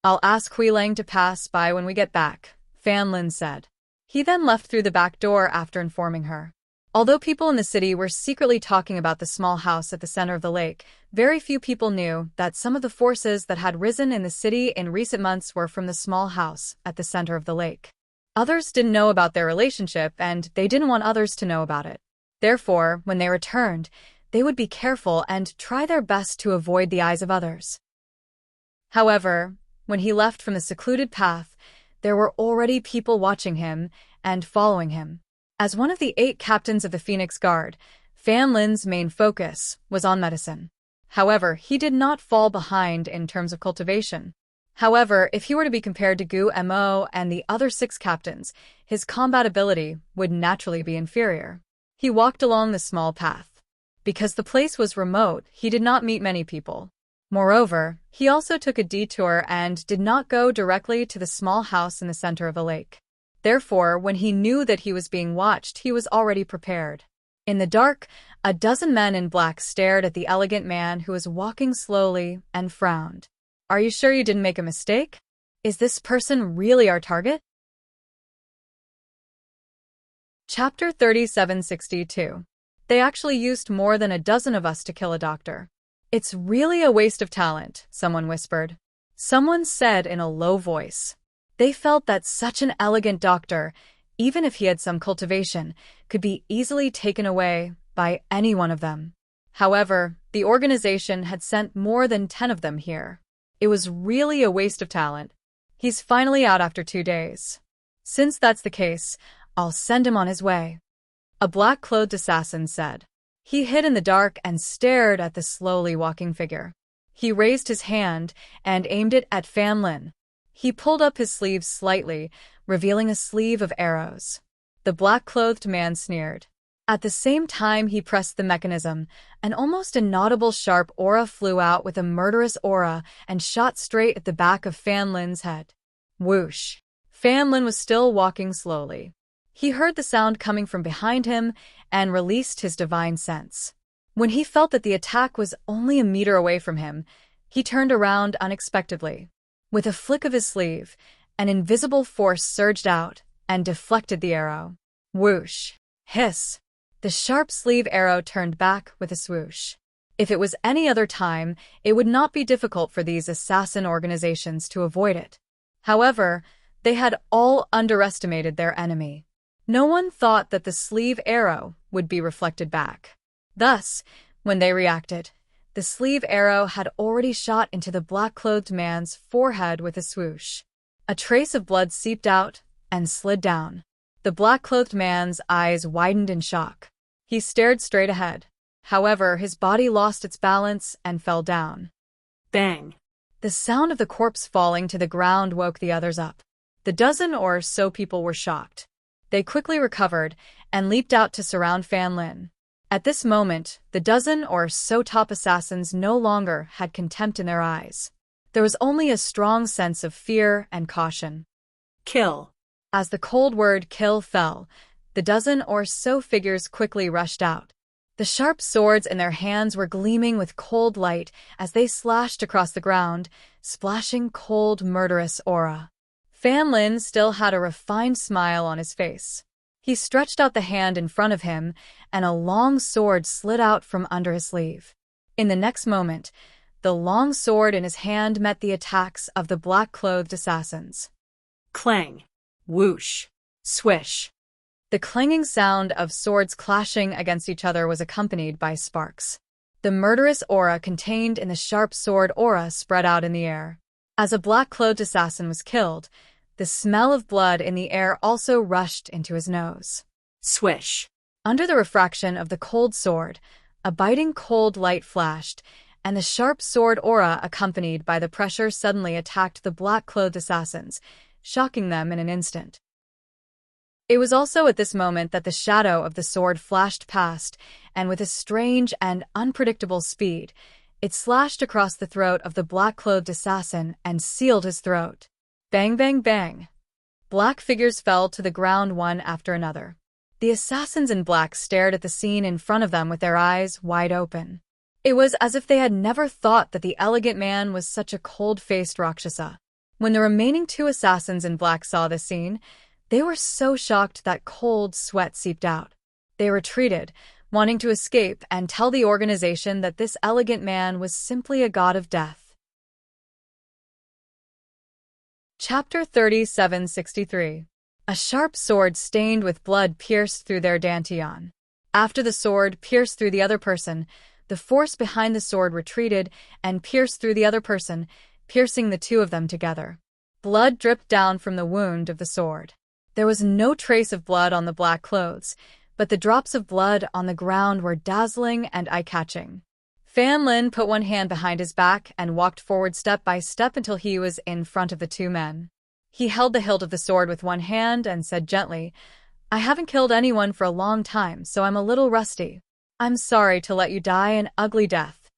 "I'll ask Hui Lang to pass by when we get back," Fan Lin said. He then left through the back door after informing her. Although people in the city were secretly talking about the small house at the center of the lake, very few people knew that some of the forces that had risen in the city in recent months were from the small house at the center of the lake. Others didn't know about their relationship, and they didn't want others to know about it. Therefore, when they returned, they would be careful and try their best to avoid the eyes of others. However, when he left from the secluded path, there were already people watching him and following him. As one of the 8 captains of the Phoenix Guard, Fan Lin's main focus was on medicine. However, he did not fall behind in terms of cultivation. However, if he were to be compared to Gu Mo and the other 6 captains, his combat ability would naturally be inferior. He walked along the small path. Because the place was remote, he did not meet many people. Moreover, he also took a detour and did not go directly to the small house in the center of the lake. Therefore, when he knew that he was being watched, he was already prepared. In the dark, a dozen men in black stared at the elegant man who was walking slowly and frowned. "Are you sure you didn't make a mistake? Is this person really our target? Chapter 3762. They actually used more than a dozen of us to kill a doctor. It's really a waste of talent, someone whispered. Someone said in a low voice. They felt that such an elegant doctor, even if he had some cultivation, could be easily taken away by any one of them. However, the organization had sent more than 10 of them here. It was really a waste of talent. He's finally out after 2 days. Since that's the case, I'll send him on his way. A black-clothed assassin said. He hid in the dark and stared at the slowly walking figure. He raised his hand and aimed it at Fan Lin. He pulled up his sleeves slightly, revealing a sleeve of arrows. The black-clothed man sneered. At the same time he pressed the mechanism, an almost inaudible sharp aura flew out with a murderous aura and shot straight at the back of Fan Lin's head. Whoosh! Fan Lin was still walking slowly. He heard the sound coming from behind him and released his divine sense. When he felt that the attack was only a meter away from him, he turned around unexpectedly. With a flick of his sleeve, an invisible force surged out and deflected the arrow. Whoosh! Hiss! The sharp sleeve arrow turned back with a swoosh. If it was any other time, it would not be difficult for these assassin organizations to avoid it. However, they had all underestimated their enemy. No one thought that the sleeve arrow would be reflected back. Thus, when they reacted, the sleeve arrow had already shot into the black-clothed man's forehead with a swoosh. A trace of blood seeped out and slid down. The black-clothed man's eyes widened in shock. He stared straight ahead. However, his body lost its balance and fell down. Bang! The sound of the corpse falling to the ground woke the others up. The dozen or so people were shocked. They quickly recovered and leaped out to surround Fan Lin. At this moment, the dozen or so top assassins no longer had contempt in their eyes. There was only a strong sense of fear and caution. Kill! As the cold word kill fell, the dozen or so figures quickly rushed out. The sharp swords in their hands were gleaming with cold light as they slashed across the ground, splashing cold, murderous aura. Fan Lin still had a refined smile on his face. He stretched out the hand in front of him, and a long sword slid out from under his sleeve. In the next moment, the long sword in his hand met the attacks of the black-clothed assassins. Clang! Whoosh! Swish! The clanging sound of swords clashing against each other was accompanied by sparks. The murderous aura contained in the sharp sword aura spread out in the air. As a black-clothed assassin was killed, the smell of blood in the air also rushed into his nose. Swish! Under the refraction of the cold sword, a biting cold light flashed, and the sharp sword aura accompanied by the pressure suddenly attacked the black-clothed assassins, shocking them in an instant. It was also at this moment that the shadow of the sword flashed past, and with a strange and unpredictable speed, it slashed across the throat of the black-clothed assassin and sealed his throat. Bang, bang, bang. Black figures fell to the ground one after another. The assassins in black stared at the scene in front of them with their eyes wide open. It was as if they had never thought that the elegant man was such a cold-faced Rakshasa. When the remaining 2 assassins in black saw this scene, they were so shocked that cold sweat seeped out. They retreated, wanting to escape and tell the organization that this elegant man was simply a god of death. Chapter 3763. A sharp sword stained with blood pierced through their dantian. After the sword pierced through the other person, the force behind the sword retreated and pierced through the other person, piercing the 2 of them together. Blood dripped down from the wound of the sword. There was no trace of blood on the black clothes, but the drops of blood on the ground were dazzling and eye-catching. Fan Lin put one hand behind his back and walked forward step by step until he was in front of the 2 men. He held the hilt of the sword with one hand and said gently, "I haven't killed anyone for a long time, so I'm a little rusty. I'm sorry to let you die an ugly death."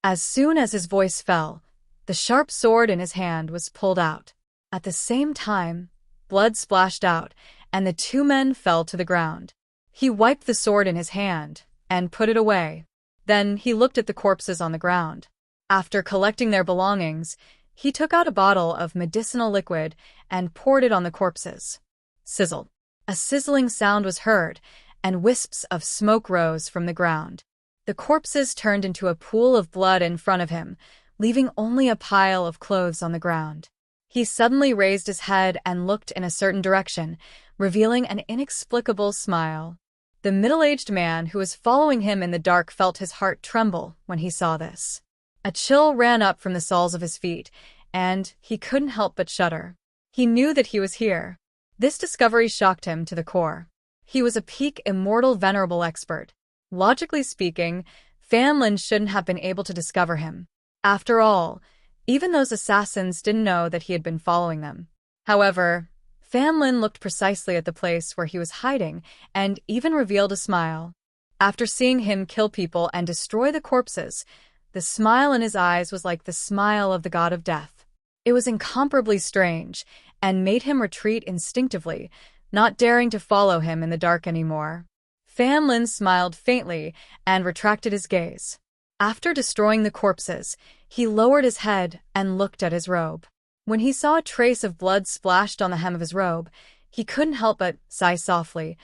As soon as his voice fell, the sharp sword in his hand was pulled out. At the same time, blood splashed out, and the 2 men fell to the ground. He wiped the sword in his hand and put it away. Then he looked at the corpses on the ground. After collecting their belongings, He took out a bottle of medicinal liquid and poured it on the corpses. Sizzle. A sizzling sound was heard, and wisps of smoke rose from the ground. The corpses turned into a pool of blood in front of him, leaving only a pile of clothes on the ground. He suddenly raised his head and looked in a certain direction, revealing an inexplicable smile. The middle-aged man who was following him in the dark felt his heart tremble when he saw this. A chill ran up from the soles of his feet, and he couldn't help but shudder. He knew that he was here. This discovery shocked him to the core. He was a peak immortal venerable expert. Logically speaking, Fan Lin shouldn't have been able to discover him. After all, even those assassins didn't know that he had been following them. However, Fan Lin looked precisely at the place where he was hiding and even revealed a smile. After seeing him kill people and destroy the corpses, the smile in his eyes was like the smile of the god of death. It was incomparably strange and made him retreat instinctively, not daring to follow him in the dark anymore. Fan Lin smiled faintly and retracted his gaze. After destroying the corpses, he lowered his head and looked at his robe. When he saw a trace of blood splashed on the hem of his robe, he couldn't help but sigh softly.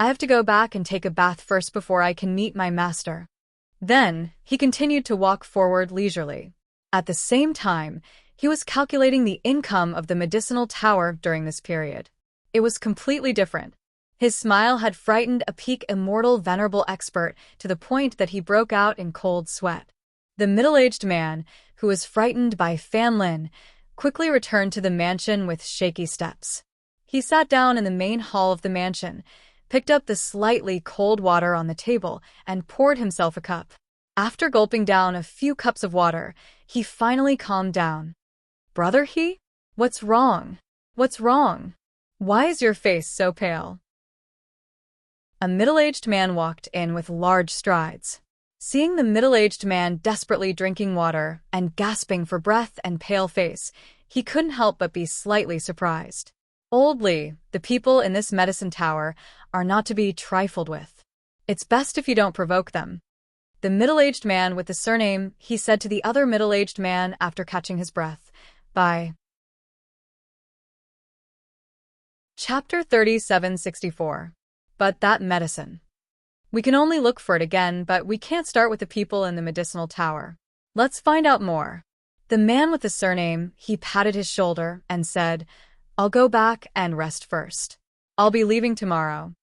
I have to go back and take a bath first before I can meet my master. Then, he continued to walk forward leisurely. At the same time, he was calculating the income of the medicinal tower during this period. It was completely different. His smile had frightened a peak immortal venerable expert to the point that he broke out in cold sweat. The middle-aged man, who was frightened by Fan Lin, quickly returned to the mansion with shaky steps. He sat down in the main hall of the mansion, picked up the slightly cold water on the table, and poured himself a cup. After gulping down a few cups of water, he finally calmed down. "Brother He? What's wrong? What's wrong? Why is your face so pale?" A middle-aged man walked in with large strides. Seeing the middle-aged man desperately drinking water and gasping for breath and pale face, he couldn't help but be slightly surprised. "Old Li, the people in this medicine tower are not to be trifled with. It's best if you don't provoke them." The middle-aged man with the surname, he said to the other middle-aged man after catching his breath. By Chapter 3764. But that medicine. We can only look for it again, but we can't start with the people in the medicinal tower. Let's find out more. The man with the surname, he patted his shoulder and said, "I'll go back and rest first. I'll be leaving tomorrow."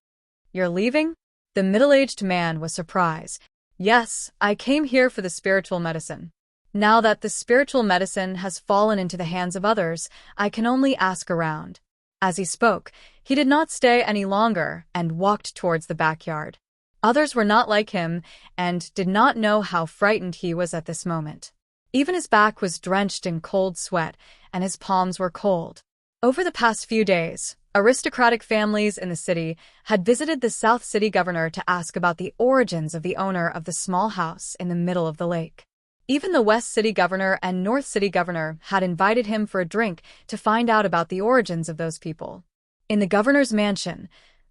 "You're leaving?" The middle-aged man was surprised. "Yes, I came here for the spiritual medicine. Now that the spiritual medicine has fallen into the hands of others, I can only ask around." As he spoke, he did not stay any longer and walked towards the backyard. Others were not like him and did not know how frightened he was at this moment. Even his back was drenched in cold sweat and his palms were cold. Over the past few days, aristocratic families in the city had visited the South City governor to ask about the origins of the owner of the small house in the middle of the lake. Even the West City governor and North City governor had invited him for a drink to find out about the origins of those people. In the governor's mansion,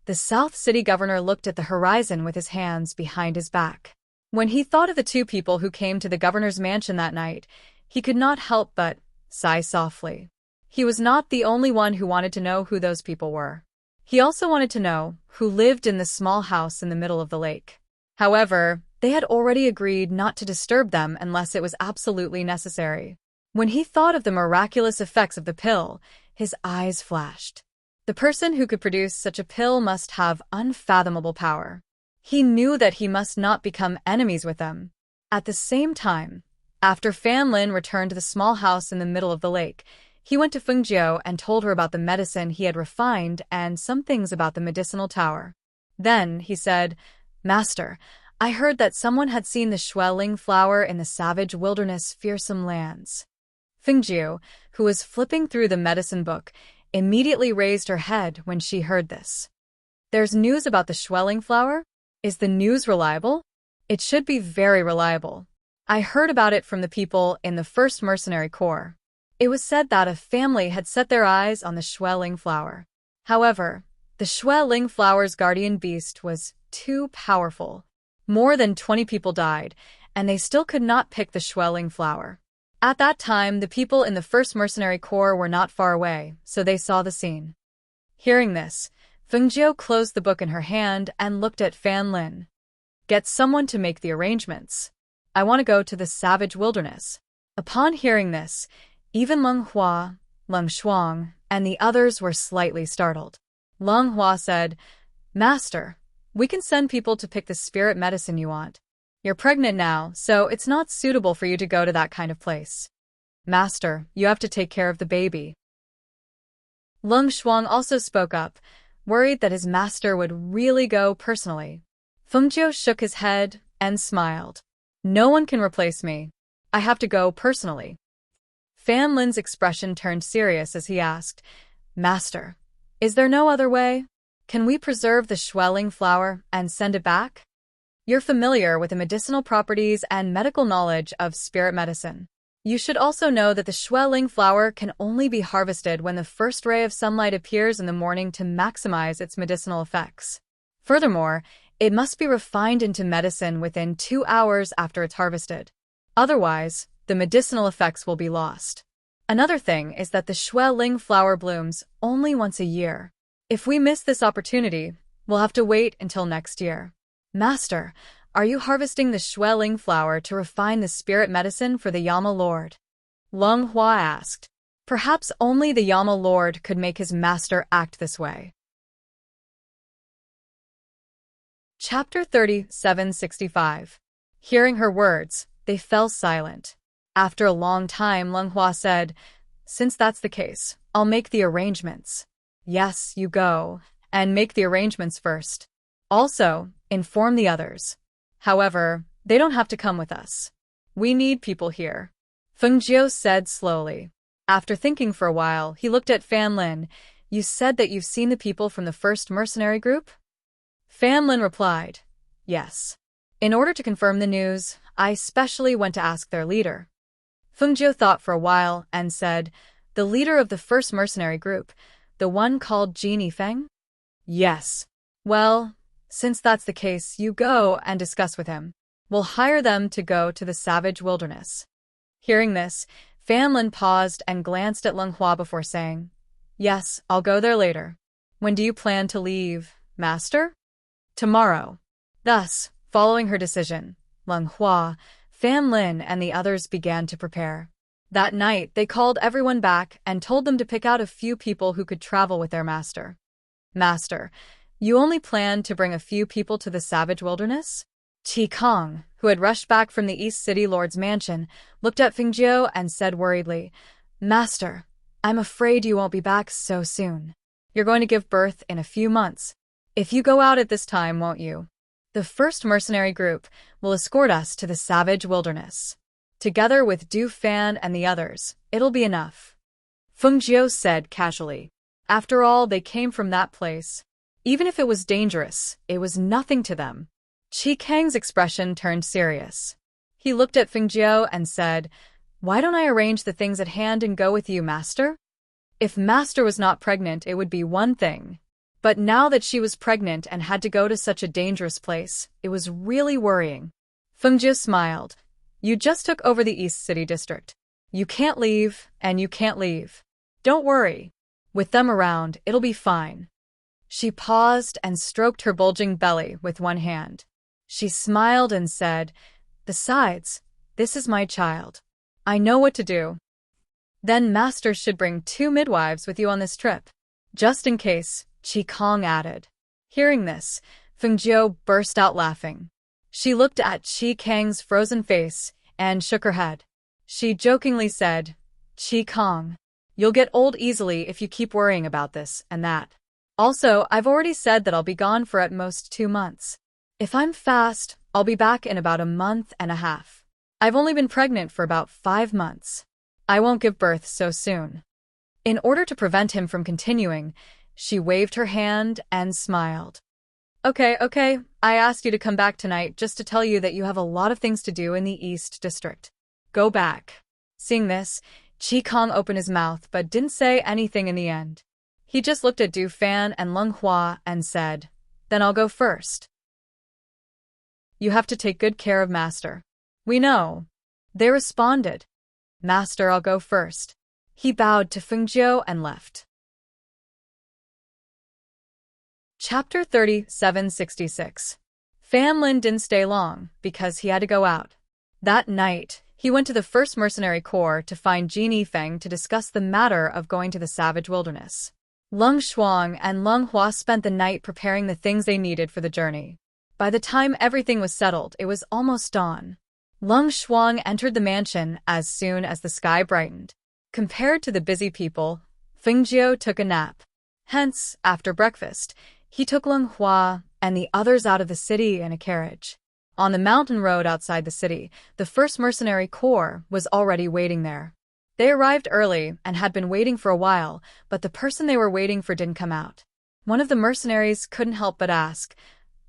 the South City governor looked at the horizon with his hands behind his back. When he thought of the two people who came to the governor's mansion that night, he could not help but sigh softly. He was not the only one who wanted to know who those people were. He also wanted to know who lived in the small house in the middle of the lake. However, they had already agreed not to disturb them unless it was absolutely necessary. When he thought of the miraculous effects of the pill, his eyes flashed. The person who could produce such a pill must have unfathomable power. He knew that he must not become enemies with them. At the same time, after Fan Lin returned to the small house in the middle of the lake, he went to Fengjiu and told her about the medicine he had refined and some things about the medicinal tower. Then he said, "Master, I heard that someone had seen the Xueling flower in the savage wilderness fearsome lands." Fengjiu, who was flipping through the medicine book, immediately raised her head when she heard this. "There's news about the Xueling flower? Is the news reliable?" "It should be very reliable. I heard about it from the people in the 1st Mercenary Corps. It was said that a family had set their eyes on the Xueling flower. However, the Xueling flower's guardian beast was too powerful. More than 20 people died, and they still could not pick the Xueling flower. At that time, the people in the first mercenary corps were not far away, so they saw the scene. Hearing this, Fengjiu closed the book in her hand and looked at Fan Lin. Get someone to make the arrangements. I want to go to the savage wilderness. Upon hearing this, even Leng Hua, Leng Shuang, and the others were slightly startled. Leng Hua said, Master, we can send people to pick the spirit medicine you want. You're pregnant now, so it's not suitable for you to go to that kind of place. Master, you have to take care of the baby. Leng Shuang also spoke up, worried that his master would really go personally. Fengjiu shook his head and smiled. No one can replace me. I have to go personally. Fan Lin's expression turned serious as he asked, Master, is there no other way? Can we preserve the Schwelling flower and send it back? You're familiar with the medicinal properties and medical knowledge of spirit medicine. You should also know that the Schwelling flower can only be harvested when the first ray of sunlight appears in the morning to maximize its medicinal effects. Furthermore, it must be refined into medicine within 2 hours after it's harvested. Otherwise, the medicinal effects will be lost. Another thing is that the Schwelling flower blooms only once a year. If we miss this opportunity, we'll have to wait until next year. Master, are you harvesting the Schwelling flower to refine the spirit medicine for the Yama Lord? Leng Hua asked. Perhaps only the Yama Lord could make his master act this way. Chapter 3765. Hearing her words, they fell silent. After a long time, Leng Hua said, Since that's the case, I'll make the arrangements. Yes, you go, and make the arrangements first. Also, inform the others. However, they don't have to come with us. We need people here. Fengjiu said slowly. After thinking for a while, he looked at Fan Lin. You said that you've seen the people from the first mercenary group? Fan Lin replied, Yes. In order to confirm the news, I specially went to ask their leader. Fengjiu thought for a while and said, The leader of the first mercenary group, the one called Genie Feng? Yes. Well, since that's the case, you go and discuss with him. We'll hire them to go to the savage wilderness. Hearing this, Fan Lin paused and glanced at Leng Hua before saying, Yes, I'll go there later. When do you plan to leave, Master? Tomorrow. Thus, following her decision, Leng Hua, Fan Lin, and the others began to prepare. That night, they called everyone back and told them to pick out a few people who could travel with their master. Master, you only planned to bring a few people to the savage wilderness? Qi Kong, who had rushed back from the East City Lord's mansion, looked at Fengjiu and said worriedly, Master, I'm afraid you won't be back so soon. You're going to give birth in a few months. If you go out at this time, won't you? The first mercenary group will escort us to the savage wilderness. Together with Du Fan and the others, it'll be enough. Fengjiu said casually. After all, they came from that place. Even if it was dangerous, it was nothing to them. Qi Kang's expression turned serious. He looked at Fengjiu and said, Why don't I arrange the things at hand and go with you, Master? If Master was not pregnant, it would be one thing. But now that she was pregnant and had to go to such a dangerous place, it was really worrying. Fengjiu smiled. You just took over the East City District. You can't leave, and you can't leave. Don't worry. With them around, it'll be fine. She paused and stroked her bulging belly with one hand. She smiled and said, Besides, this is my child. I know what to do. Then Master should bring 2 midwives with you on this trip. Just in case, Qi Kong added. Hearing this, Fengjiu burst out laughing. She looked at Qi Kang's frozen face and shook her head. She jokingly said, Qi Kong, you'll get old easily if you keep worrying about this and that. Also, I've already said that I'll be gone for at most 2 months. If I'm fast, I'll be back in about a month and a half. I've only been pregnant for about 5 months. I won't give birth so soon. In order to prevent him from continuing, she waved her hand and smiled. Okay, I asked you to come back tonight just to tell you that you have a lot of things to do in the East District. Go back. Seeing this, Qi Kong opened his mouth but didn't say anything in the end. He just looked at Du Fan and Leng Hua and said, Then I'll go first. You have to take good care of Master. We know. They responded. Master, I'll go first. He bowed to Fengjiu and left. Chapter 3766. Fan Lin didn't stay long, because he had to go out. That night, he went to the 1st Mercenary Corps to find Jin Yifeng to discuss the matter of going to the savage wilderness. Leng Shuang and Leng Hua spent the night preparing the things they needed for the journey. By the time everything was settled, it was almost dawn. Leng Shuang entered the mansion as soon as the sky brightened. Compared to the busy people, Fengjiu took a nap. Hence, after breakfast, he took Leng Hua and the others out of the city in a carriage. On the mountain road outside the city, the 1st Mercenary Corps was already waiting there. They arrived early and had been waiting for a while, but the person they were waiting for didn't come out. One of the mercenaries couldn't help but ask,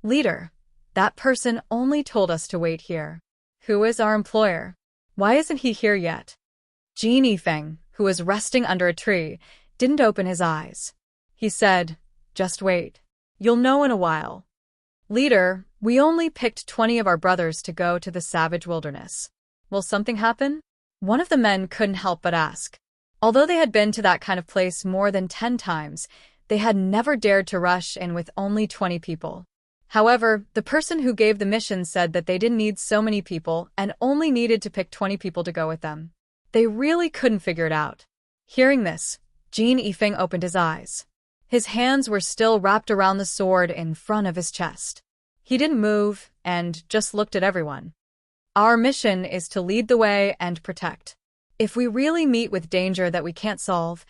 "Leader, that person only told us to wait here. Who is our employer? Why isn't he here yet?" Jin Yifeng, who was resting under a tree, didn't open his eyes. He said, "Just wait. You'll know in a while." "Leader, we only picked 20 of our brothers to go to the savage wilderness. Will something happen?" One of the men couldn't help but ask. Although they had been to that kind of place more than 10 times, they had never dared to rush in with only 20 people. However, the person who gave the mission said that they didn't need so many people and only needed to pick 20 people to go with them. They really couldn't figure it out. Hearing this, Jin Yifeng opened his eyes. His hands were still wrapped around the sword in front of his chest. He didn't move and just looked at everyone. "Our mission is to lead the way and protect. If we really meet with danger that we can't solve,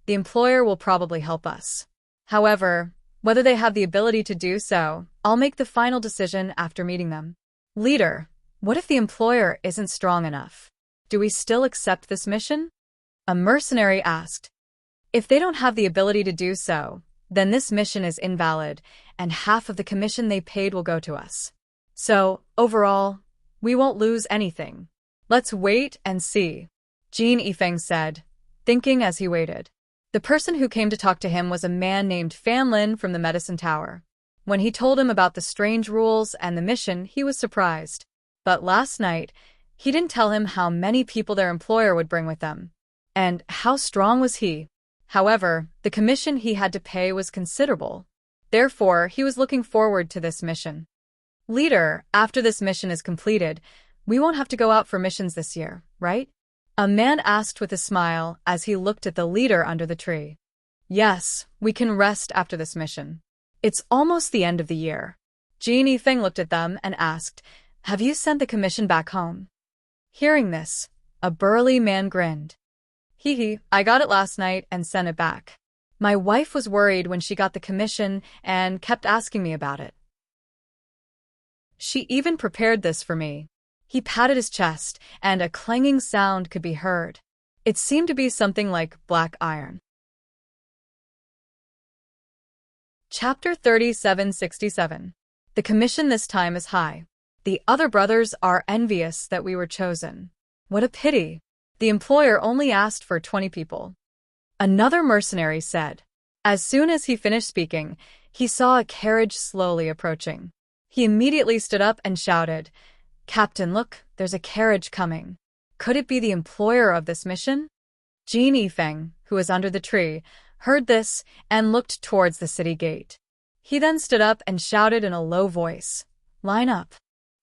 the employer will probably help us. However, whether they have the ability to do so, I'll make the final decision after meeting them." "Leader, what if the employer isn't strong enough? Do we still accept this mission?" a mercenary asked. "If they don't have the ability to do so, then this mission is invalid, and half of the commission they paid will go to us. So, overall, we won't lose anything. Let's wait and see," Jin Yifeng said, thinking as he waited. The person who came to talk to him was a man named Fan Lin from the Medicine Tower. When he told him about the strange rules and the mission, he was surprised. But last night, he didn't tell him how many people their employer would bring with them. And how strong was he? However, the commission he had to pay was considerable. Therefore, he was looking forward to this mission. "Leader, after this mission is completed, we won't have to go out for missions this year, right?" a man asked with a smile as he looked at the leader under the tree. "Yes, we can rest after this mission. It's almost the end of the year." Jin Yifeng looked at them and asked, "Have you sent the commission back home?" Hearing this, a burly man grinned. "Hee, I got it last night and sent it back. My wife was worried when she got the commission and kept asking me about it. She even prepared this for me." He patted his chest, and a clanging sound could be heard. It seemed to be something like black iron. Chapter 3767. The commission this time is high. The other brothers are envious that we were chosen. What a pity. The employer only asked for 20 people. Another mercenary said. As soon as he finished speaking, he saw a carriage slowly approaching. He immediately stood up and shouted, "Captain, look, there's a carriage coming. Could it be the employer of this mission?" Jin Yifeng, who was under the tree, heard this and looked towards the city gate. He then stood up and shouted in a low voice, "Line up."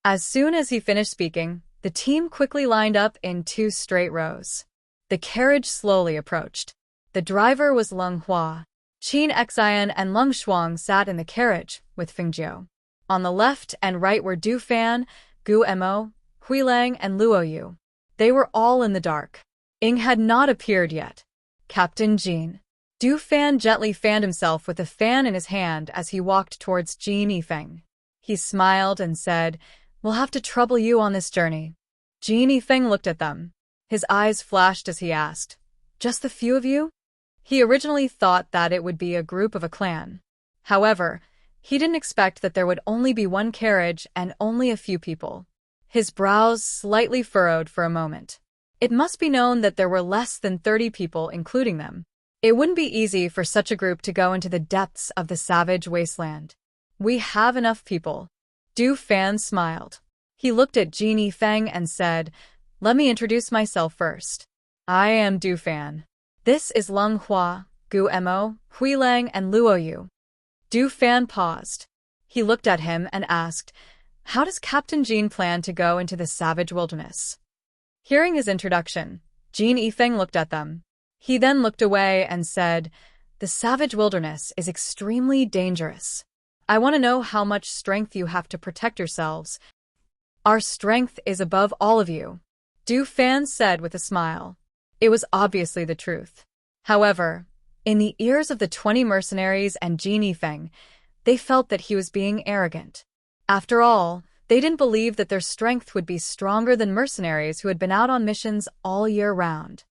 As soon as he finished speaking, the team quickly lined up in 2 straight rows. The carriage slowly approached. The driver was Leng Hua. Qin Xian and Leng Shuang sat in the carriage with Fengjiu. On the left and right were Du Fan, Gu Mo, Huilang, and Luo Yu. They were all in the dark. Ying had not appeared yet. "Captain Jin." Du Fan gently fanned himself with a fan in his hand as he walked towards Jin Yifeng. He smiled and said, "We'll have to trouble you on this journey." Jin Yifeng looked at them. His eyes flashed as he asked, "Just the few of you?" He originally thought that it would be a group of a clan. However, he didn't expect that there would only be 1 carriage and only a few people. His brows slightly furrowed for a moment. It must be known that there were less than 30 people, including them. It wouldn't be easy for such a group to go into the depths of the savage wasteland. "We have enough people." Du Fan smiled. He looked at Jin Yifeng and said, "Let me introduce myself first. I am Du Fan. This is Lung Hua, Gu Mo, Hui Lang, and Luo Yu. Du Fan paused. He looked at him and asked, "How does Captain Jean plan to go into the savage wilderness?" Hearing his introduction, Jean Yifeng looked at them. He then looked away and said, "The savage wilderness is extremely dangerous. I want to know how much strength you have to protect yourselves." "Our strength is above all of you," Du Fan said with a smile. It was obviously the truth. However, in the ears of the 20 mercenaries and Jean Yifeng, they felt that he was being arrogant. After all, they didn't believe that their strength would be stronger than mercenaries who had been out on missions all year round.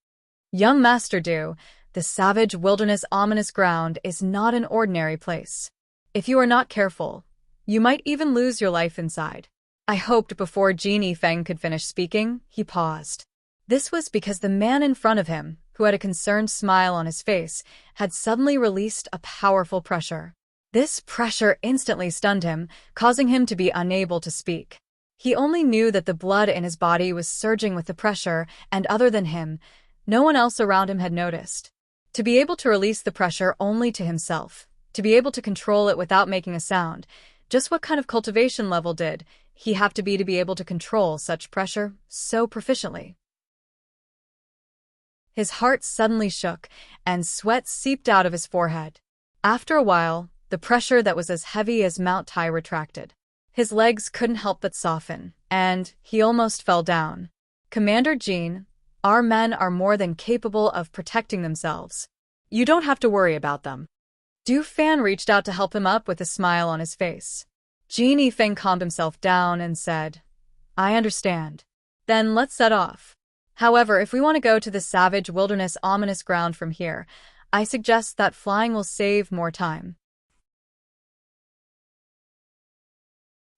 "Young Master Du, the savage wilderness ominous ground is not an ordinary place. If you are not careful, you might even lose your life inside." I hoped before Jean Yifeng could finish speaking, he paused. This was because the man in front of him, who had a concerned smile on his face, had suddenly released a powerful pressure. This pressure instantly stunned him, causing him to be unable to speak. He only knew that the blood in his body was surging with the pressure, and other than him, no one else around him had noticed. To be able to release the pressure only to himself, to be able to control it without making a sound, just what kind of cultivation level did he have to be able to control such pressure so proficiently? His heart suddenly shook, and sweat seeped out of his forehead. After a while, the pressure that was as heavy as Mount Tai retracted. His legs couldn't help but soften, and he almost fell down. "Commander Jean, our men are more than capable of protecting themselves. You don't have to worry about them." Du Fan reached out to help him up with a smile on his face. Jean Yifeng calmed himself down and said, "I understand. Then let's set off. However, if we want to go to the savage wilderness ominous ground from here, I suggest that flying will save more time."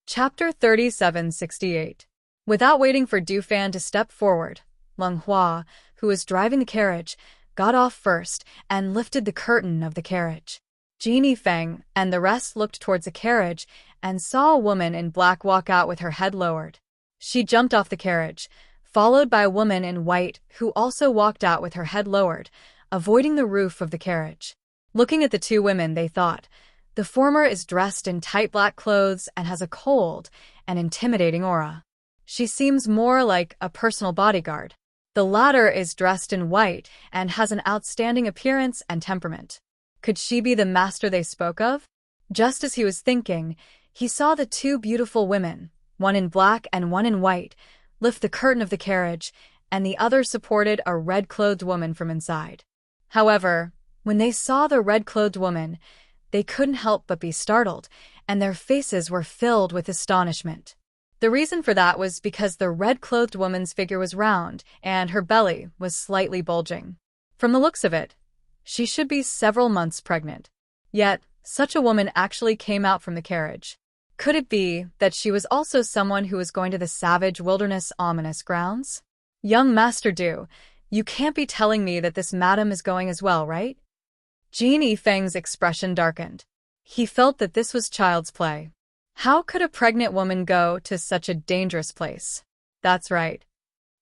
Chapter 3768. Without waiting for Du Fan to step forward, Lung Hua, who was driving the carriage, got off first and lifted the curtain of the carriage. Jean Yifeng and the rest looked towards the carriage and saw a woman in black walk out with her head lowered. She jumped off the carriage, followed by a woman in white who also walked out with her head lowered, avoiding the roof of the carriage. Looking at the two women, they thought, the former is dressed in tight black clothes and has a cold and intimidating aura. She seems more like a personal bodyguard. The latter is dressed in white and has an outstanding appearance and temperament. Could she be the master they spoke of? Just as he was thinking, he saw the two beautiful women, one in black and one in white, lift the curtain of the carriage, and the other supported a red-clothed woman from inside. However, when they saw the red-clothed woman, they couldn't help but be startled, and their faces were filled with astonishment. The reason for that was because the red-clothed woman's figure was round, and her belly was slightly bulging. From the looks of it, she should be several months pregnant. Yet, such a woman actually came out from the carriage. Could it be that she was also someone who was going to the savage wilderness ominous grounds? "Young Master Du, you can't be telling me that this madam is going as well, right?" Jean Yifeng's expression darkened. He felt that this was child's play. How could a pregnant woman go to such a dangerous place? "That's right."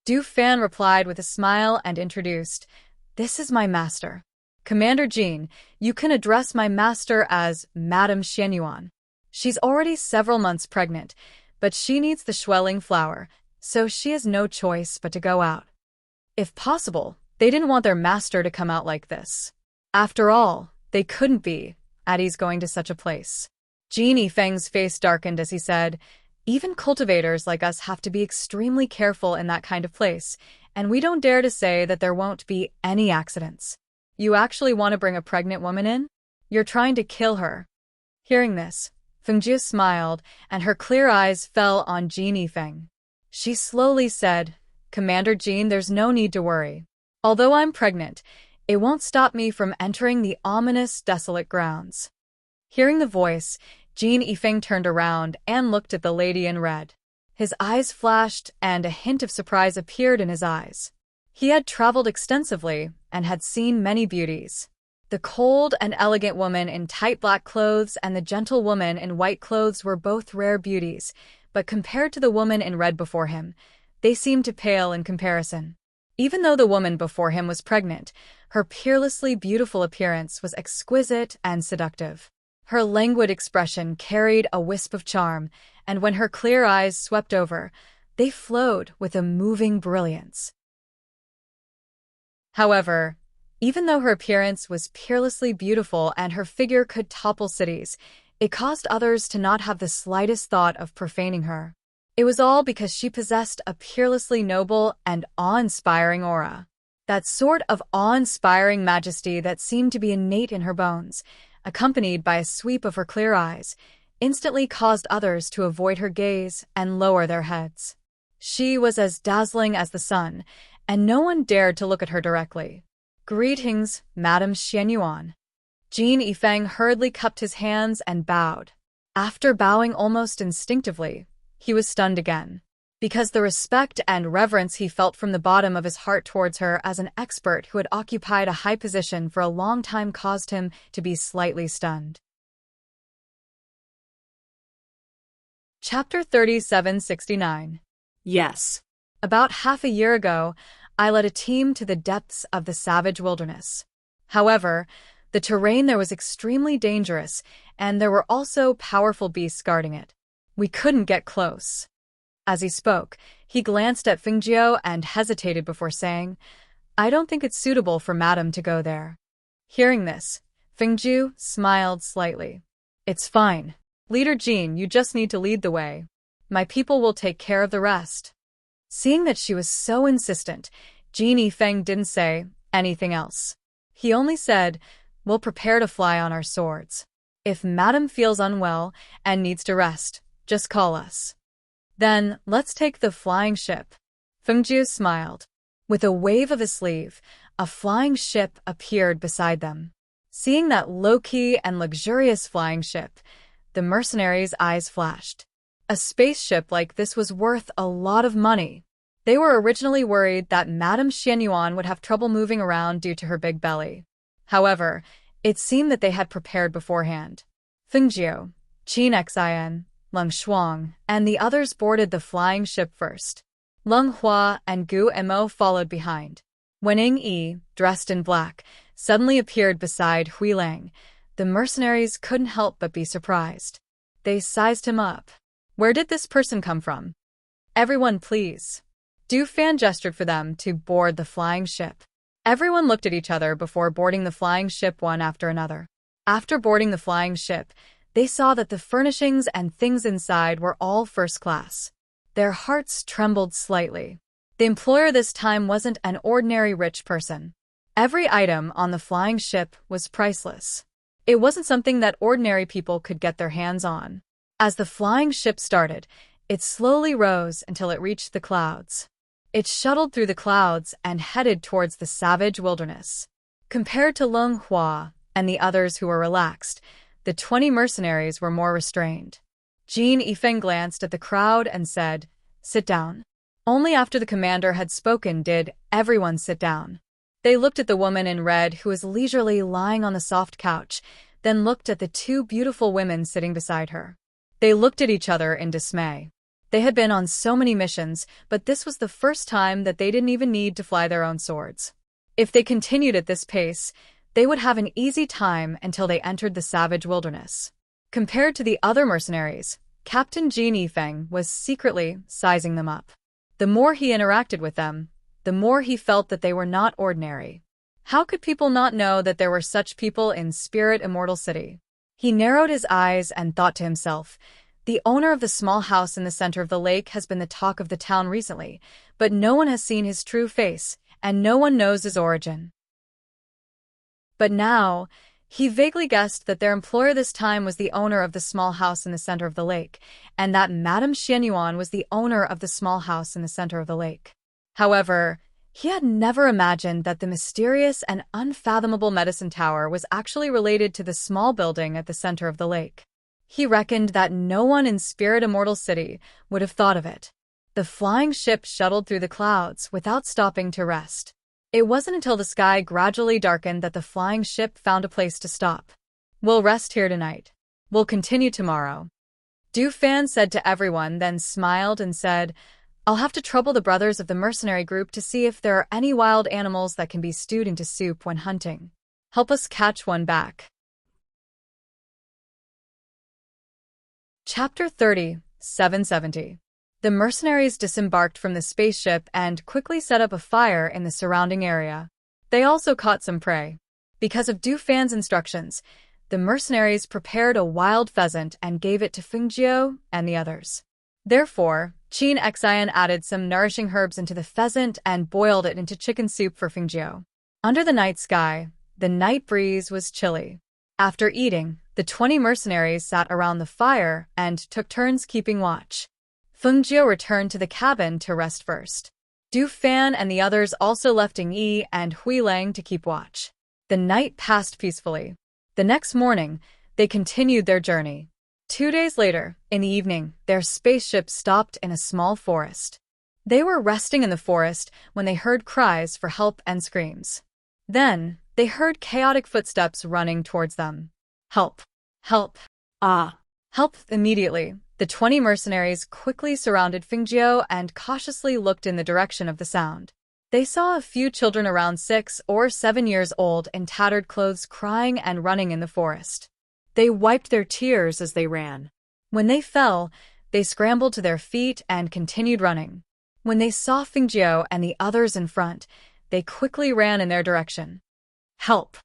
Du Fan replied with a smile and introduced, "This is my master. Commander Jean, you can address my master as Madame Xianyuan. She's already several months pregnant, but she needs the Schwelling flower, so she has no choice but to go out." If possible, they didn't want their master to come out like this. After all, they couldn't be at ease going to such a place. Jean Yifeng's face darkened as he said, "Even cultivators like us have to be extremely careful in that kind of place, and we don't dare to say that there won't be any accidents. You actually want to bring a pregnant woman in? You're trying to kill her." Hearing this, Fengjie smiled, and her clear eyes fell on Jean Yifeng. She slowly said, "Commander Jean, there's no need to worry. Although I'm pregnant, it won't stop me from entering the ominous, desolate grounds." Hearing the voice, Jean Yifeng turned around and looked at the lady in red. His eyes flashed, and a hint of surprise appeared in his eyes. He had traveled extensively and had seen many beauties. The cold and elegant woman in tight black clothes and the gentle woman in white clothes were both rare beauties, but compared to the woman in red before him, they seemed to pale in comparison. Even though the woman before him was pregnant, her peerlessly beautiful appearance was exquisite and seductive. Her languid expression carried a wisp of charm, and when her clear eyes swept over, they flowed with a moving brilliance. However, even though her appearance was peerlessly beautiful and her figure could topple cities, it caused others to not have the slightest thought of profaning her. It was all because she possessed a peerlessly noble and awe-inspiring aura. That sort of awe-inspiring majesty that seemed to be innate in her bones, accompanied by a sweep of her clear eyes, instantly caused others to avoid her gaze and lower their heads. She was as dazzling as the sun, and no one dared to look at her directly. "Greetings, Madame Xianyuan." Jin Yifeng hurriedly cupped his hands and bowed. After bowing almost instinctively, he was stunned again, because the respect and reverence he felt from the bottom of his heart towards her as an expert who had occupied a high position for a long time caused him to be slightly stunned. Chapter 3769. Yes. About half a year ago, I led a team to the depths of the savage wilderness. However, the terrain there was extremely dangerous, and there were also powerful beasts guarding it. We couldn't get close. As he spoke, he glanced at Fengjiu and hesitated before saying, "I don't think it's suitable for Madame to go there." Hearing this, Fengjiu smiled slightly. "It's fine. Leader Jin, you just need to lead the way. My people will take care of the rest." Seeing that she was so insistent, Jin Yifeng didn't say anything else. He only said, "We'll prepare to fly on our swords. If Madame feels unwell and needs to rest, just call us. Then, let's take the flying ship." Fengjiu smiled. With a wave of his sleeve, a flying ship appeared beside them. Seeing that low-key and luxurious flying ship, the mercenaries' eyes flashed. A spaceship like this was worth a lot of money. They were originally worried that Madame Xianyuan would have trouble moving around due to her big belly. However, it seemed that they had prepared beforehand. Fengjiu, Qin Xin, Leng Shuang, and the others boarded the flying ship first. Leng Hua and Gu Mo followed behind. When Ying Yi, dressed in black, suddenly appeared beside Hui Lang, the mercenaries couldn't help but be surprised. They sized him up. "Where did this person come from? Everyone, please." Du Fan gestured for them to board the flying ship. Everyone looked at each other before boarding the flying ship one after another. After boarding the flying ship, they saw that the furnishings and things inside were all first class. Their hearts trembled slightly. The employer this time wasn't an ordinary rich person. Every item on the flying ship was priceless. It wasn't something that ordinary people could get their hands on. As the flying ship started, it slowly rose until it reached the clouds. It shuttled through the clouds and headed towards the savage wilderness. Compared to Leng Hua and the others who were relaxed, the 20 mercenaries were more restrained. Jin Yifeng glanced at the crowd and said, "Sit down." Only after the commander had spoken did everyone sit down. They looked at the woman in red who was leisurely lying on the soft couch, then looked at the two beautiful women sitting beside her. They looked at each other in dismay. They had been on so many missions, but this was the first time that they didn't even need to fly their own swords. If they continued at this pace, they would have an easy time until they entered the savage wilderness. Compared to the other mercenaries, Captain Jin Yifeng was secretly sizing them up. The more he interacted with them, the more he felt that they were not ordinary. How could people not know that there were such people in Spirit Immortal City? He narrowed his eyes and thought to himself, "The owner of the small house in the center of the lake has been the talk of the town recently, but no one has seen his true face, and no one knows his origin." But now, he vaguely guessed that their employer this time was the owner of the small house in the center of the lake, and that Madame Xianyuan was the owner of the small house in the center of the lake. However, he had never imagined that the mysterious and unfathomable medicine tower was actually related to the small building at the center of the lake. He reckoned that no one in Spirit Immortal City would have thought of it. The flying ship shuttled through the clouds without stopping to rest. It wasn't until the sky gradually darkened that the flying ship found a place to stop. "We'll rest here tonight. We'll continue tomorrow." Du Fan said to everyone, then smiled and said, I'll have to trouble the brothers of the mercenary group to see if there are any wild animals that can be stewed into soup when hunting. Help us catch one back. Chapter 30, 770. The mercenaries disembarked from the spaceship and quickly set up a fire in the surrounding area. They also caught some prey. Because of Du Fan's instructions, the mercenaries prepared a wild pheasant and gave it to Fengjiu and the others. Therefore, Qin Xian added some nourishing herbs into the pheasant and boiled it into chicken soup for Fengjiu. Under the night sky, the night breeze was chilly. After eating, the 20 mercenaries sat around the fire and took turns keeping watch. Fengjiu returned to the cabin to rest first. Du Fan and the others also left Ing Yi and Hui Lang to keep watch. The night passed peacefully. The next morning, they continued their journey. 2 days later, in the evening, their spaceship stopped in a small forest. They were resting in the forest when they heard cries for help and screams. Then, they heard chaotic footsteps running towards them. Help! Help! Ah! Help! Immediately, the 20 mercenaries quickly surrounded Fengjiu and cautiously looked in the direction of the sound. They saw a few children around 6 or 7 years old in tattered clothes crying and running in the forest. They wiped their tears as they ran. When they fell, they scrambled to their feet and continued running. When they saw Fengjiu and the others in front, they quickly ran in their direction. Help!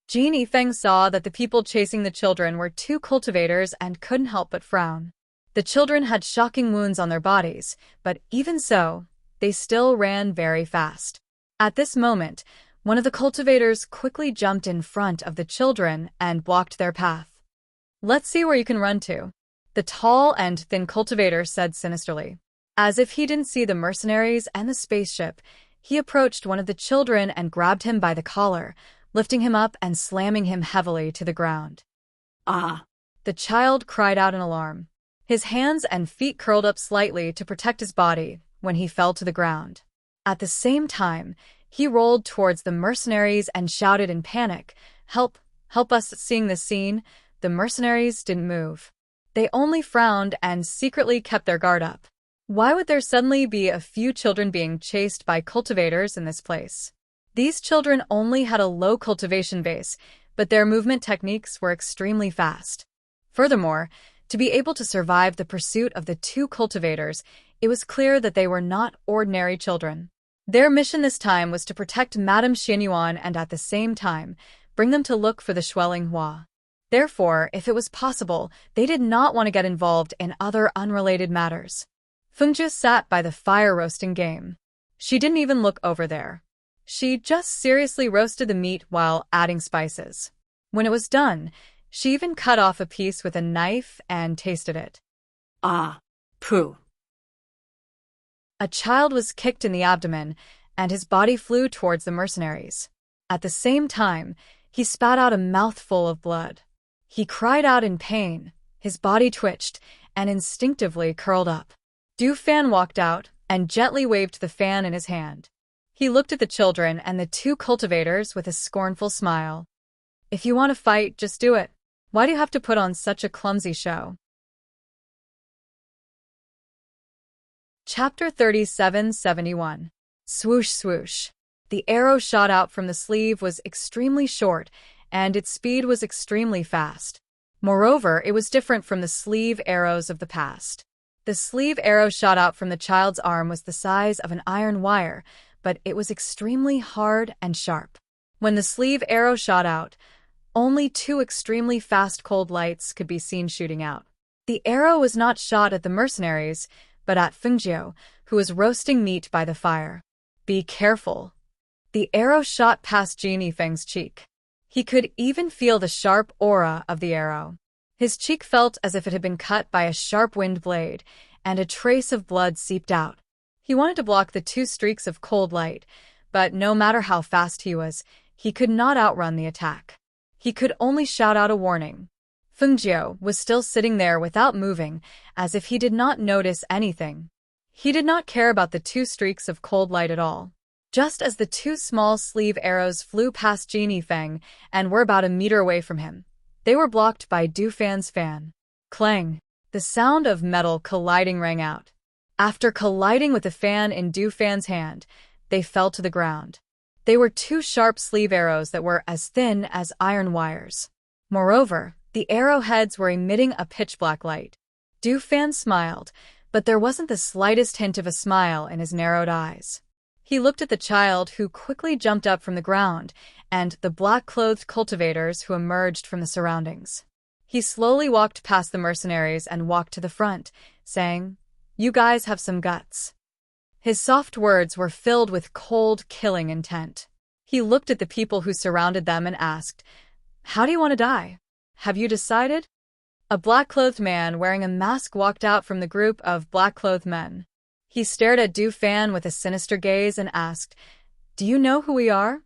Jin Yifeng saw that the people chasing the children were 2 cultivators and couldn't help but frown. The children had shocking wounds on their bodies, but even so, they still ran very fast. At this moment, one of the cultivators quickly jumped in front of the children and blocked their path. Let's see where you can run to, the tall and thin cultivator said sinisterly. As if he didn't see the mercenaries and the spaceship, he approached one of the children and grabbed him by the collar, lifting him up and slamming him heavily to the ground. Ah! The child cried out in alarm. His hands and feet curled up slightly to protect his body when he fell to the ground. At the same time, he rolled towards the mercenaries and shouted in panic, "Help! Help us!" Seeing this scene, the mercenaries didn't move. They only frowned and secretly kept their guard up. Why would there suddenly be a few children being chased by cultivators in this place? These children only had a low cultivation base, but their movement techniques were extremely fast. Furthermore, to be able to survive the pursuit of the 2 cultivators, it was clear that they were not ordinary children. Their mission this time was to protect Madame Xianyuan and at the same time, bring them to look for the Xueling Hua. Therefore, if it was possible, they did not want to get involved in other unrelated matters. Fengjiu sat by the fire roasting game. She didn't even look over there. She just seriously roasted the meat while adding spices. When it was done, she even cut off a piece with a knife and tasted it. Ah! Pooh! A child was kicked in the abdomen, and his body flew towards the mercenaries. At the same time, he spat out a mouthful of blood. He cried out in pain, his body twitched, and instinctively curled up. Du Fan walked out and gently waved the fan in his hand. He looked at the children and the 2 cultivators with a scornful smile. If you want to fight, just do it. Why do you have to put on such a clumsy show? Chapter 3771. Swoosh swoosh. The arrow shot out from the sleeve was extremely short, and its speed was extremely fast. Moreover, it was different from the sleeve arrows of the past. The sleeve arrow shot out from the child's arm was the size of an iron wire, but it was extremely hard and sharp. When the sleeve arrow shot out, only 2 extremely fast cold lights could be seen shooting out. The arrow was not shot at the mercenaries, but at Fengjiu, who was roasting meat by the fire. Be careful. The arrow shot past Jin Yifeng's cheek. He could even feel the sharp aura of the arrow. His cheek felt as if it had been cut by a sharp wind blade, and a trace of blood seeped out. He wanted to block the 2 streaks of cold light, but no matter how fast he was, he could not outrun the attack. He could only shout out a warning. Fengjiu was still sitting there without moving, as if he did not notice anything. He did not care about the 2 streaks of cold light at all. Just as the 2 small sleeve arrows flew past Jin Yifeng and were about a meter away from him, they were blocked by Du Fan's fan. Clang! The sound of metal colliding rang out. After colliding with the fan in Du Fan's hand, they fell to the ground. They were two sharp sleeve arrows that were as thin as iron wires. Moreover, the arrowheads were emitting a pitch-black light. Du Fan smiled, but there wasn't the slightest hint of a smile in his narrowed eyes. He looked at the child, who quickly jumped up from the ground, and the black-clothed cultivators who emerged from the surroundings. He slowly walked past the mercenaries and walked to the front, saying, "You guys have some guts." His soft words were filled with cold, killing intent. He looked at the people who surrounded them and asked, "How do you want to die? Have you decided?" A black-clothed man wearing a mask walked out from the group of black-clothed men. He stared at Du Fan with a sinister gaze and asked, "Do you know who we are?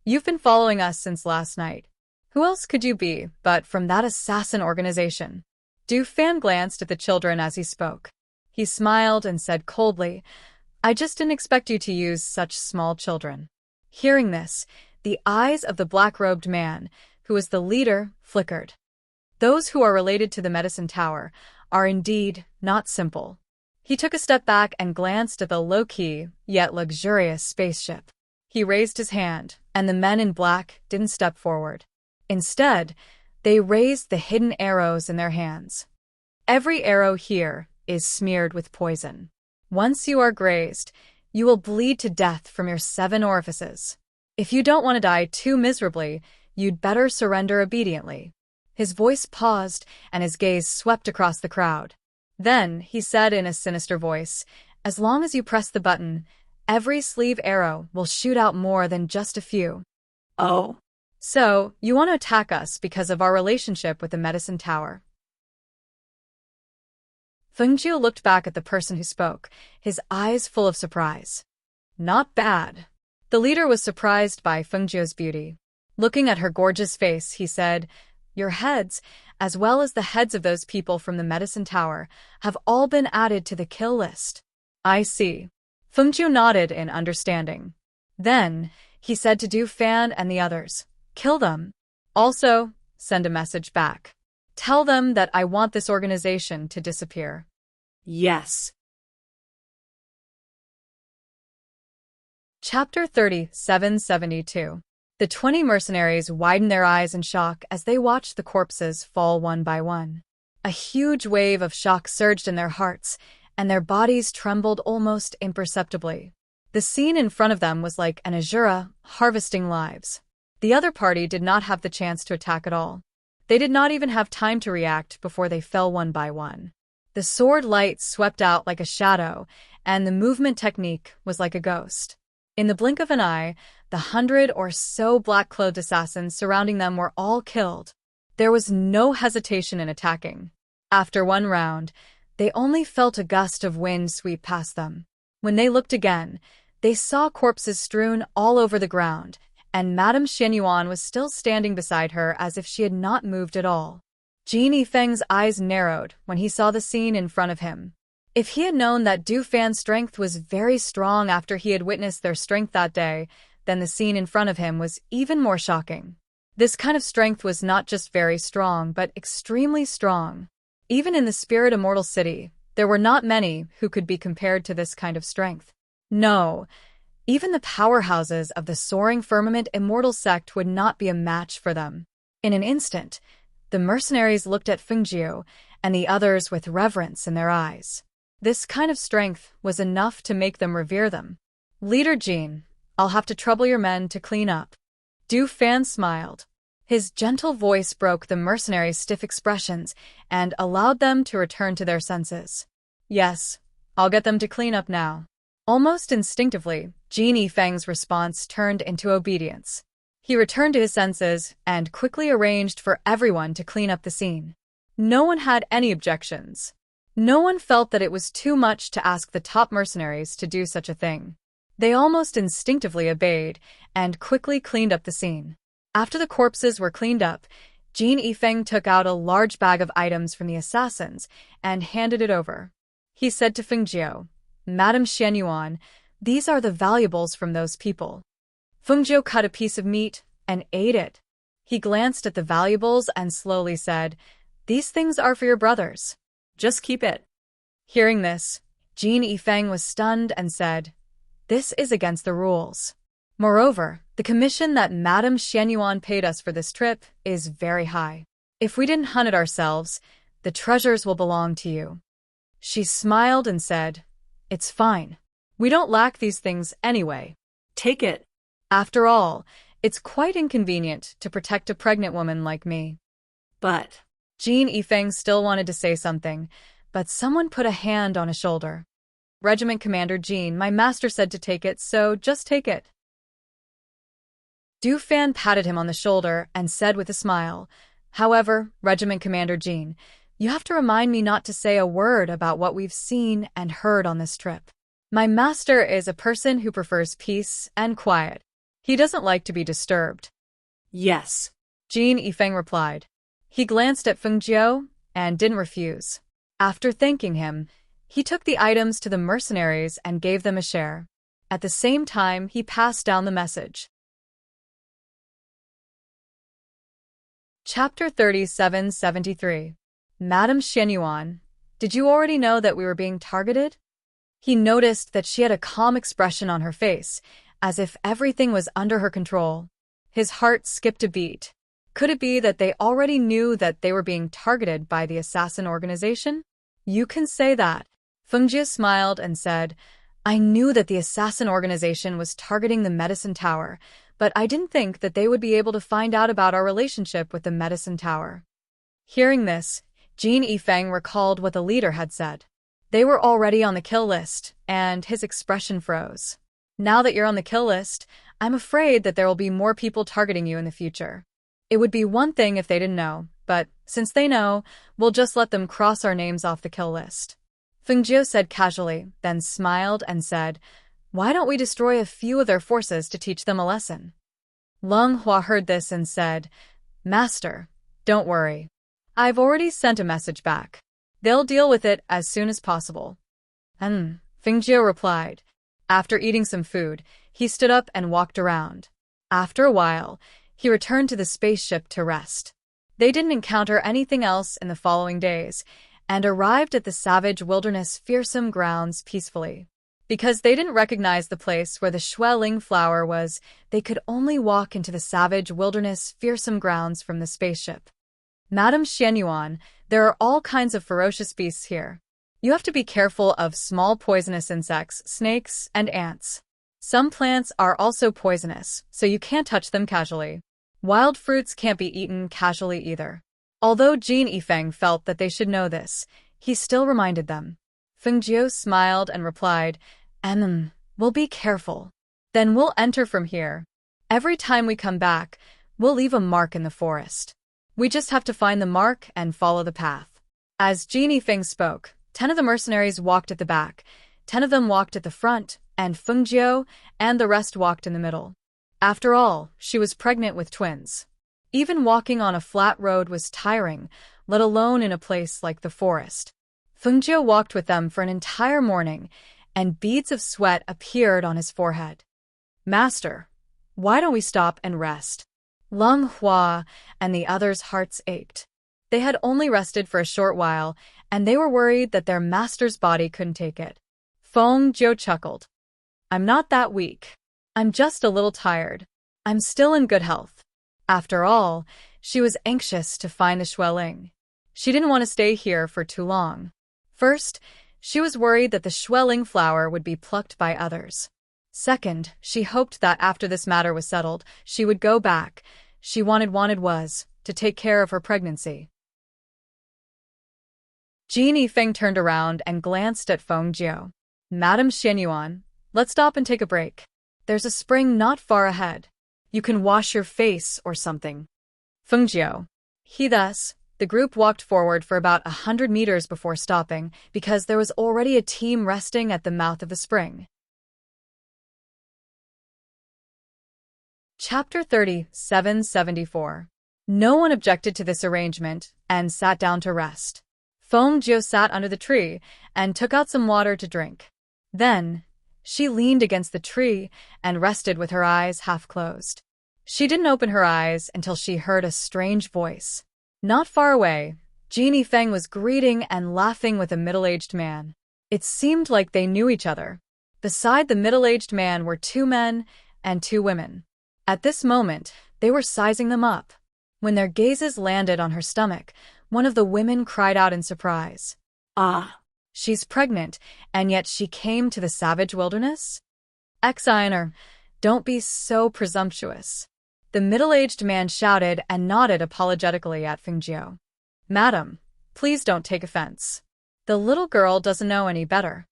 You've been following us since last night. Who else could you be but from that assassin organization?" Du Fan glanced at the children as he spoke. He smiled and said coldly, "I just didn't expect you to use such small children." Hearing this, the eyes of the black-robed man, who was the leader, flickered. Those who are related to the Medicine Tower are indeed not simple. He took a step back and glanced at the low-key, yet luxurious spaceship. He raised his hand, and the men in black didn't step forward. Instead, they raised the hidden arrows in their hands. Every arrow here is smeared with poison. Once you are grazed, you will bleed to death from your 7 orifices. If you don't want to die too miserably, you'd better surrender obediently. His voice paused, and his gaze swept across the crowd. Then, he said in a sinister voice, "As long as you press the button, every sleeve arrow will shoot out more than just a few." Oh. "So, you want to attack us because of our relationship with the Medicine Tower?" Fengjiu looked back at the person who spoke, his eyes full of surprise. "Not bad." The leader was surprised by Fengjiu's beauty. Looking at her gorgeous face, he said, "Your heads, as well as the heads of those people from the Medicine Tower, have all been added to the kill list." "I see." Fengjiu nodded in understanding. Then, he said to Du Fan and the others, "Kill them. Also, send a message back. Tell them that I want this organization to disappear." Yes. Chapter 3772. The 20 mercenaries widened their eyes in shock as they watched the corpses fall one by one. A huge wave of shock surged in their hearts, and their bodies trembled almost imperceptibly. The scene in front of them was like an Azura harvesting lives. The other party did not have the chance to attack at all. They did not even have time to react before they fell one by one. The sword light swept out like a shadow, and the movement technique was like a ghost. In the blink of an eye, the 100 or so black-clothed assassins surrounding them were all killed. There was no hesitation in attacking. After one round, they only felt a gust of wind sweep past them. When they looked again, they saw corpses strewn all over the ground, and Madame Xianyuan was still standing beside her as if she had not moved at all. Jin Yifeng's eyes narrowed when he saw the scene in front of him. If he had known that Du Fan's strength was very strong after he had witnessed their strength that day, then the scene in front of him was even more shocking. This kind of strength was not just very strong, but extremely strong. Even in the Spirit Immortal City, there were not many who could be compared to this kind of strength. No, even the powerhouses of the Soaring Firmament Immortal Sect would not be a match for them. In an instant, the mercenaries looked at Fengjiu and the others with reverence in their eyes. This kind of strength was enough to make them revere them. "Leader Jin, I'll have to trouble your men to clean up." Du Fan smiled. His gentle voice broke the mercenaries' stiff expressions and allowed them to return to their senses. "Yes, I'll get them to clean up now." Almost instinctively, Jin Yifeng's response turned into obedience. He returned to his senses and quickly arranged for everyone to clean up the scene. No one had any objections. No one felt that it was too much to ask the top mercenaries to do such a thing. They almost instinctively obeyed and quickly cleaned up the scene. After the corpses were cleaned up, Jin Yifeng took out a large bag of items from the assassins and handed it over. He said to Fengjiu, "Madame Xianyuan, these are the valuables from those people." Fengjiu cut a piece of meat and ate it. He glanced at the valuables and slowly said, "These things are for your brothers. Just keep it." Hearing this, Jin Yifeng was stunned and said, "This is against the rules. Moreover, the commission that Madame Xianyuan paid us for this trip is very high. If we didn't hunt it ourselves, the treasures will belong to you." She smiled and said, "It's fine. We don't lack these things anyway. Take it. After all, it's quite inconvenient to protect a pregnant woman like me." But Jin Yifeng still wanted to say something, but someone put a hand on his shoulder. "Regiment Commander Jin, my master said to take it, so just take it." Du Fan patted him on the shoulder and said with a smile, "However, Regiment Commander Jin, you have to remind me not to say a word about what we've seen and heard on this trip. My master is a person who prefers peace and quiet. He doesn't like to be disturbed." yes. Jin Yifeng replied. He glanced at Feng Jiu and didn't refuse. After thanking him, he took the items to the mercenaries and gave them a share. At the same time, he passed down the message. Chapter 3773. Madame Xianyuan, did you already know that we were being targeted? He noticed that she had a calm expression on her face, as if everything was under her control. His heart skipped a beat. Could it be that they already knew that they were being targeted by the assassin organization? You can say that. Feng Jie smiled and said, "I knew that the assassin organization was targeting the medicine tower, but I didn't think that they would be able to find out about our relationship with the medicine tower." Hearing this, Jin Yifeng recalled what the leader had said. They were already on the kill list, and his expression froze. "Now that you're on the kill list, I'm afraid that there will be more people targeting you in the future. It would be one thing if they didn't know, but since they know, we'll just let them cross our names off the kill list." Feng Jiu said casually, then smiled and said, "Why don't we destroy a few of their forces to teach them a lesson?" Leng Hua heard this and said, "Master, don't worry. I've already sent a message back. They'll deal with it as soon as possible." Feng Jiu replied. After eating some food, he stood up and walked around. After a while, he returned to the spaceship to rest. They didn't encounter anything else in the following days, and arrived at the savage wilderness fearsome grounds peacefully. Because they didn't recognize the place where the Xueling flower was, they could only walk into the savage wilderness fearsome grounds from the spaceship. "Madame Xianyuan, there are all kinds of ferocious beasts here. You have to be careful of small poisonous insects, snakes, and ants. Some plants are also poisonous, so you can't touch them casually. Wild fruits can't be eaten casually either." Although Jin Yifeng felt that they should know this, he still reminded them. Feng Jiu smiled and replied, "We'll be careful. Then we'll enter from here. Every time we come back, we'll leave a mark in the forest. We just have to find the mark and follow the path." As Jin Yifeng spoke, 10 of the mercenaries walked at the back, 10 of them walked at the front, and Feng Jiu and the rest walked in the middle. After all, she was pregnant with twins. Even walking on a flat road was tiring, let alone in a place like the forest. Feng Jiu walked with them for an entire morning, and beads of sweat appeared on his forehead. "Master, why don't we stop and rest?" Leng Hua and the others' hearts ached. They had only rested for a short while, and they were worried that their master's body couldn't take it. Feng Jiu chuckled. "I'm not that weak. I'm just a little tired. I'm still in good health." After all, she was anxious to find the Xueling. She didn't want to stay here for too long. First, she was worried that the Xueling flower would be plucked by others. Second, she hoped that after this matter was settled, she would go back. She wanted was to take care of her pregnancy. Jin Yifeng turned around and glanced at Feng Jiu. "Madame Xianyuan, let's stop and take a break. There's a spring not far ahead. You can wash your face or something." Feng Jiu. The group walked forward for about 100 meters before stopping, because there was already a team resting at the mouth of the spring. Chapter 3774. No one objected to this arrangement and sat down to rest. Feng Jiu sat under the tree and took out some water to drink. Then, she leaned against the tree and rested with her eyes half closed. She didn't open her eyes until she heard a strange voice. Not far away, Jin Yifeng was greeting and laughing with a middle-aged man. It seemed like they knew each other. Beside the middle-aged man were 2 men and 2 women. At this moment, they were sizing them up. When their gazes landed on her stomach, one of the women cried out in surprise. Ah, She's pregnant, and yet she came to the savage wilderness? Exiner, don't be so presumptuous. The middle-aged man shouted and nodded apologetically at Fengjiu. Madam, please don't take offense. The little girl doesn't know any better.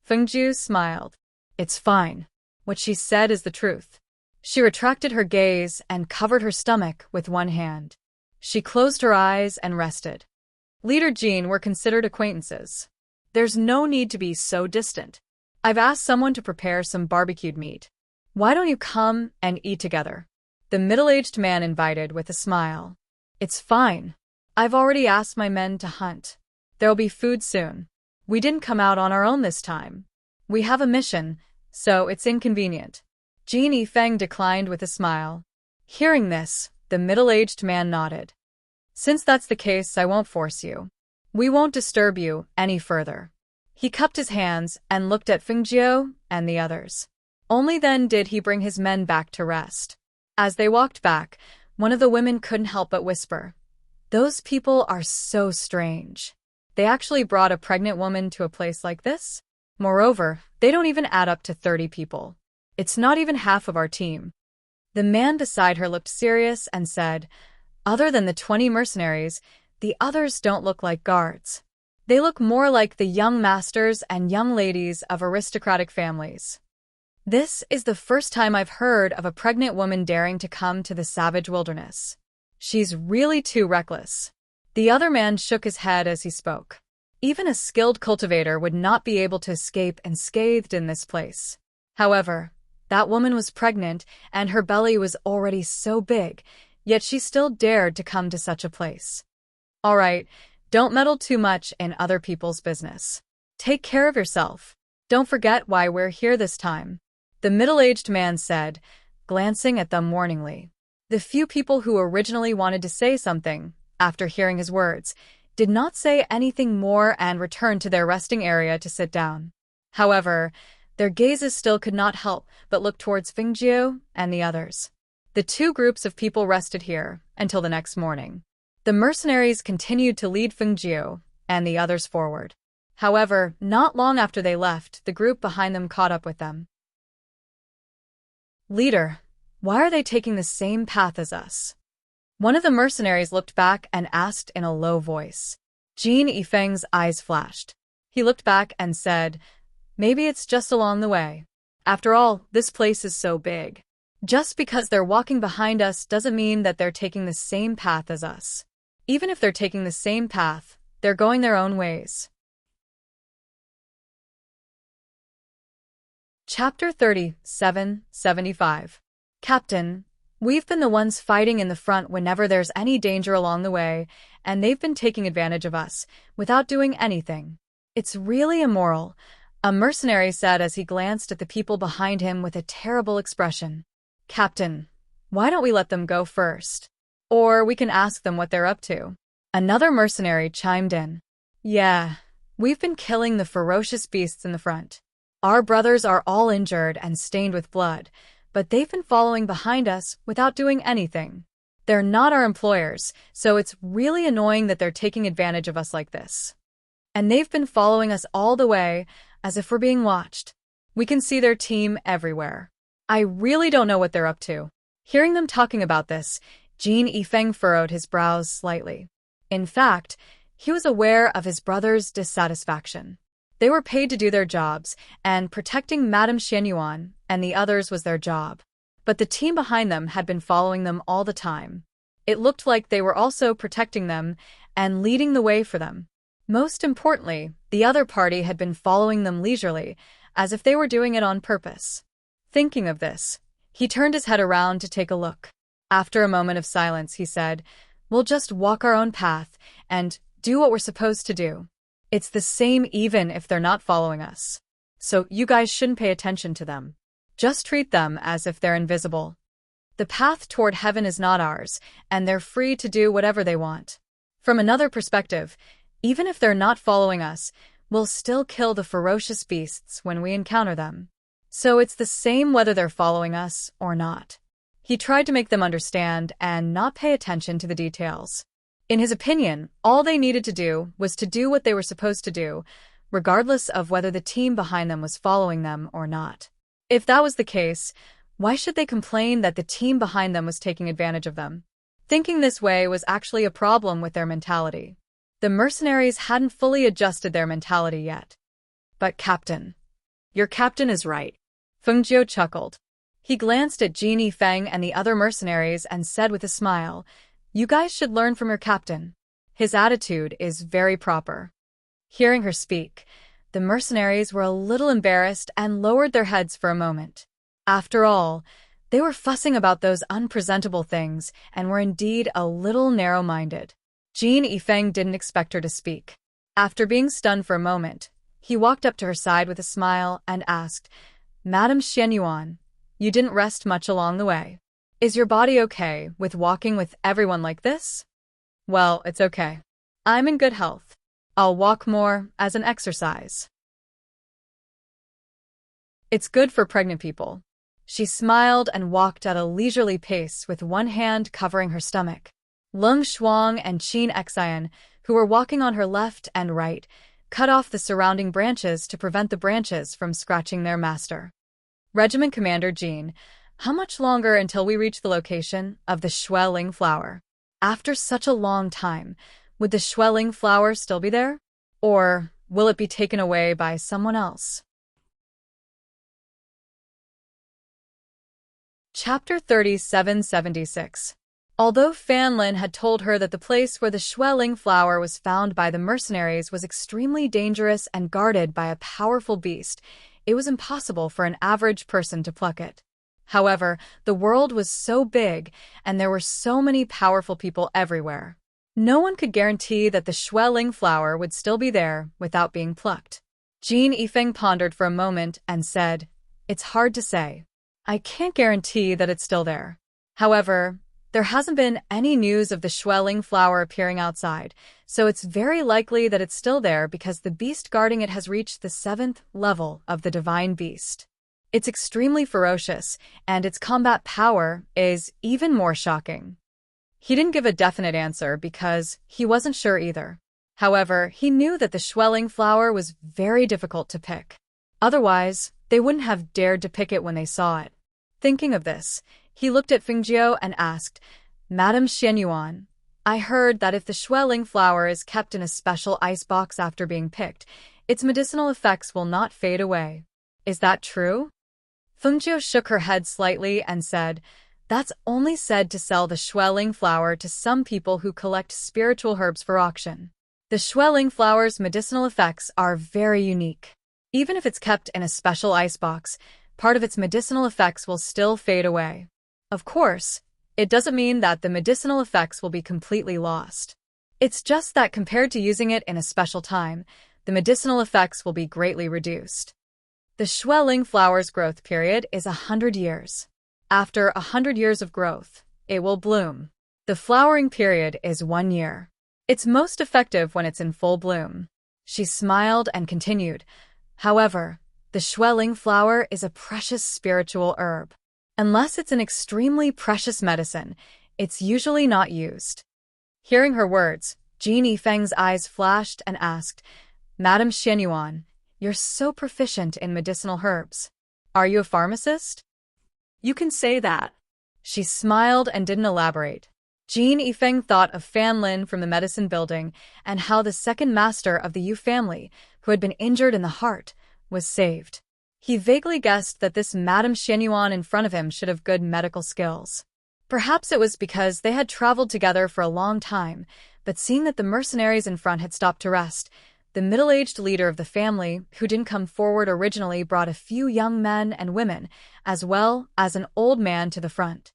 Fengjiu smiled. It's fine. What she said is the truth. She retracted her gaze and covered her stomach with one hand. She closed her eyes and rested. Leader Jean were considered acquaintances. There's no need to be so distant. I've asked someone to prepare some barbecued meat. Why don't you come and eat together? The middle-aged man invited with a smile. It's fine. I've already asked my men to hunt. There'll be food soon. We didn't come out on our own this time. We have a mission, so it's inconvenient. Jean Yifeng declined with a smile. Hearing this, the middle-aged man nodded. Since that's the case, I won't force you. We won't disturb you any further. He cupped his hands and looked at Fengjiu and the others. Only then did he bring his men back to rest. As they walked back, one of the women couldn't help but whisper, "Those people are so strange. They actually brought a pregnant woman to a place like this? Moreover, they don't even add up to 30 people. It's not even half of our team." The man beside her looked serious and said, "Other than the 20 mercenaries, the others don't look like guards. They look more like the young masters and young ladies of aristocratic families. This is the first time I've heard of a pregnant woman daring to come to the savage wilderness. She's really too reckless." The other man shook his head as he spoke. Even a skilled cultivator would not be able to escape unscathed in this place. However, that woman was pregnant and her belly was already so big, yet she still dared to come to such a place. All right, don't meddle too much in other people's business. Take care of yourself. Don't forget why we're here this time, the middle-aged man said, glancing at them warningly. The few people who originally wanted to say something, after hearing his words, did not say anything more and returned to their resting area to sit down. However, their gazes still could not help but look towards Fengjiu and the others. The 2 groups of people rested here until the next morning. The mercenaries continued to lead Fengjiu and the others forward. However, not long after they left, the group behind them caught up with them. Leader, why are they taking the same path as us? One of the mercenaries looked back and asked in a low voice. Jean Yifeng's eyes flashed. He looked back and said, "Maybe it's just along the way. After all, this place is so big. Just because they're walking behind us doesn't mean that they're taking the same path as us. Even if they're taking the same path, they're going their own ways." Chapter 37:75. Captain, we've been the ones fighting in the front whenever there's any danger along the way, and they've been taking advantage of us, without doing anything. It's really immoral, a mercenary said as he glanced at the people behind him with a terrible expression. Captain, why don't we let them go first? Or we can ask them what they're up to. Another mercenary chimed in. Yeah, we've been killing the ferocious beasts in the front. Our brothers are all injured and stained with blood, but they've been following behind us without doing anything. They're not our employers, so it's really annoying that they're taking advantage of us like this. And they've been following us all the way, as if we're being watched. We can see their team everywhere. I really don't know what they're up to. Hearing them talking about this, Jean Yifeng furrowed his brows slightly. In fact, he was aware of his brother's dissatisfaction. They were paid to do their jobs, and protecting Madame Xianyuan and the others was their job. But the team behind them had been following them all the time. It looked like they were also protecting them and leading the way for them. Most importantly, the other party had been following them leisurely, as if they were doing it on purpose. Thinking of this, he turned his head around to take a look. After a moment of silence, he said, "We'll just walk our own path and do what we're supposed to do. It's the same even if they're not following us. So you guys shouldn't pay attention to them. Just treat them as if they're invisible. The path toward heaven is not ours, and they're free to do whatever they want. From another perspective, even if they're not following us, we'll still kill the ferocious beasts when we encounter them. So it's the same whether they're following us or not. He tried to make them understand and not pay attention to the details. In his opinion, all they needed to do was to do what they were supposed to do, regardless of whether the team behind them was following them or not. If that was the case, why should they complain that the team behind them was taking advantage of them? Thinking this way was actually a problem with their mentality. The mercenaries hadn't fully adjusted their mentality yet. But Captain. Your captain is right. Feng Jiu chuckled. He glanced at Jin Yifeng and the other mercenaries and said with a smile, "You guys should learn from your captain. His attitude is very proper." Hearing her speak, the mercenaries were a little embarrassed and lowered their heads for a moment. After all, they were fussing about those unpresentable things and were indeed a little narrow-minded. Jin Yifeng didn't expect her to speak. After being stunned for a moment, he walked up to her side with a smile and asked, "Madam Xianyuan, you didn't rest much along the way. Is your body okay with walking with everyone like this?" "Well, it's okay. I'm in good health. I'll walk more as an exercise. It's good for pregnant people." She smiled and walked at a leisurely pace with one hand covering her stomach. Lung Shuang and Qin Xian, who were walking on her left and right, cut off the surrounding branches to prevent the branches from scratching their master. Regiment Commander Jin, how much longer until we reach the location of the Xueling flower? After such a long time, would the Xueling flower still be there? Or will it be taken away by someone else? Chapter 3776. Although Fan Lin had told her that the place where the Xueling flower was found by the mercenaries was extremely dangerous and guarded by a powerful beast, it was impossible for an average person to pluck it. However, the world was so big, and there were so many powerful people everywhere. No one could guarantee that the Xueling flower would still be there without being plucked. Jin Yifeng pondered for a moment and said, "It's hard to say. I can't guarantee that it's still there. However, there hasn't been any news of the Xueling flower appearing outside, so it's very likely that it's still there because the beast guarding it has reached the 7th level of the divine beast. It's extremely ferocious, and its combat power is even more shocking." He didn't give a definite answer because he wasn't sure either. However, he knew that the Xueling flower was very difficult to pick. Otherwise, they wouldn't have dared to pick it when they saw it. Thinking of this, he looked at Fengjiu and asked, "Madam Xianyuan, I heard that if the Xueling flower is kept in a special ice box after being picked, its medicinal effects will not fade away. Is that true?" Fengjiu shook her head slightly and said, "That's only said to sell the Xueling flower to some people who collect spiritual herbs for auction. The Xueling flower's medicinal effects are very unique. Even if it's kept in a special icebox, part of its medicinal effects will still fade away. Of course, it doesn't mean that the medicinal effects will be completely lost. It's just that compared to using it in a special time, the medicinal effects will be greatly reduced. The Xueling flower's growth period is 100 years. After 100 years of growth, it will bloom. The flowering period is 1 year. It's most effective when it's in full bloom." She smiled and continued, "However, the Xueling flower is a precious spiritual herb. Unless it's an extremely precious medicine, it's usually not used." Hearing her words, Jin Yifeng's eyes flashed and asked, "Madam Xianyuan, you're so proficient in medicinal herbs. Are you a pharmacist?" You can say that. She smiled and didn't elaborate. Jin Yifeng thought of Fan Lin from the medicine building and how the second master of the Yu family, who had been injured in the heart, was saved. He vaguely guessed that this Madame Xianyuan in front of him should have good medical skills. Perhaps it was because they had traveled together for a long time, but seeing that the mercenaries in front had stopped to rest, the middle-aged leader of the family, who didn't come forward originally, brought a few young men and women, as well as an old man to the front.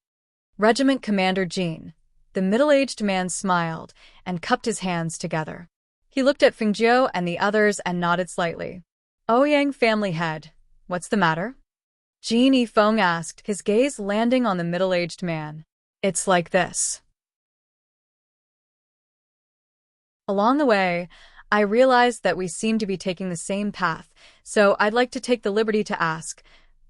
Regiment Commander Jin. The middle-aged man smiled and cupped his hands together. He looked at Fengjiu and the others and nodded slightly. "Ouyang family head, what's the matter?" Jin Yifeng asked, his gaze landing on the middle-aged man. "It's like this. Along the way, I realized that we seem to be taking the same path, so I'd like to take the liberty to ask,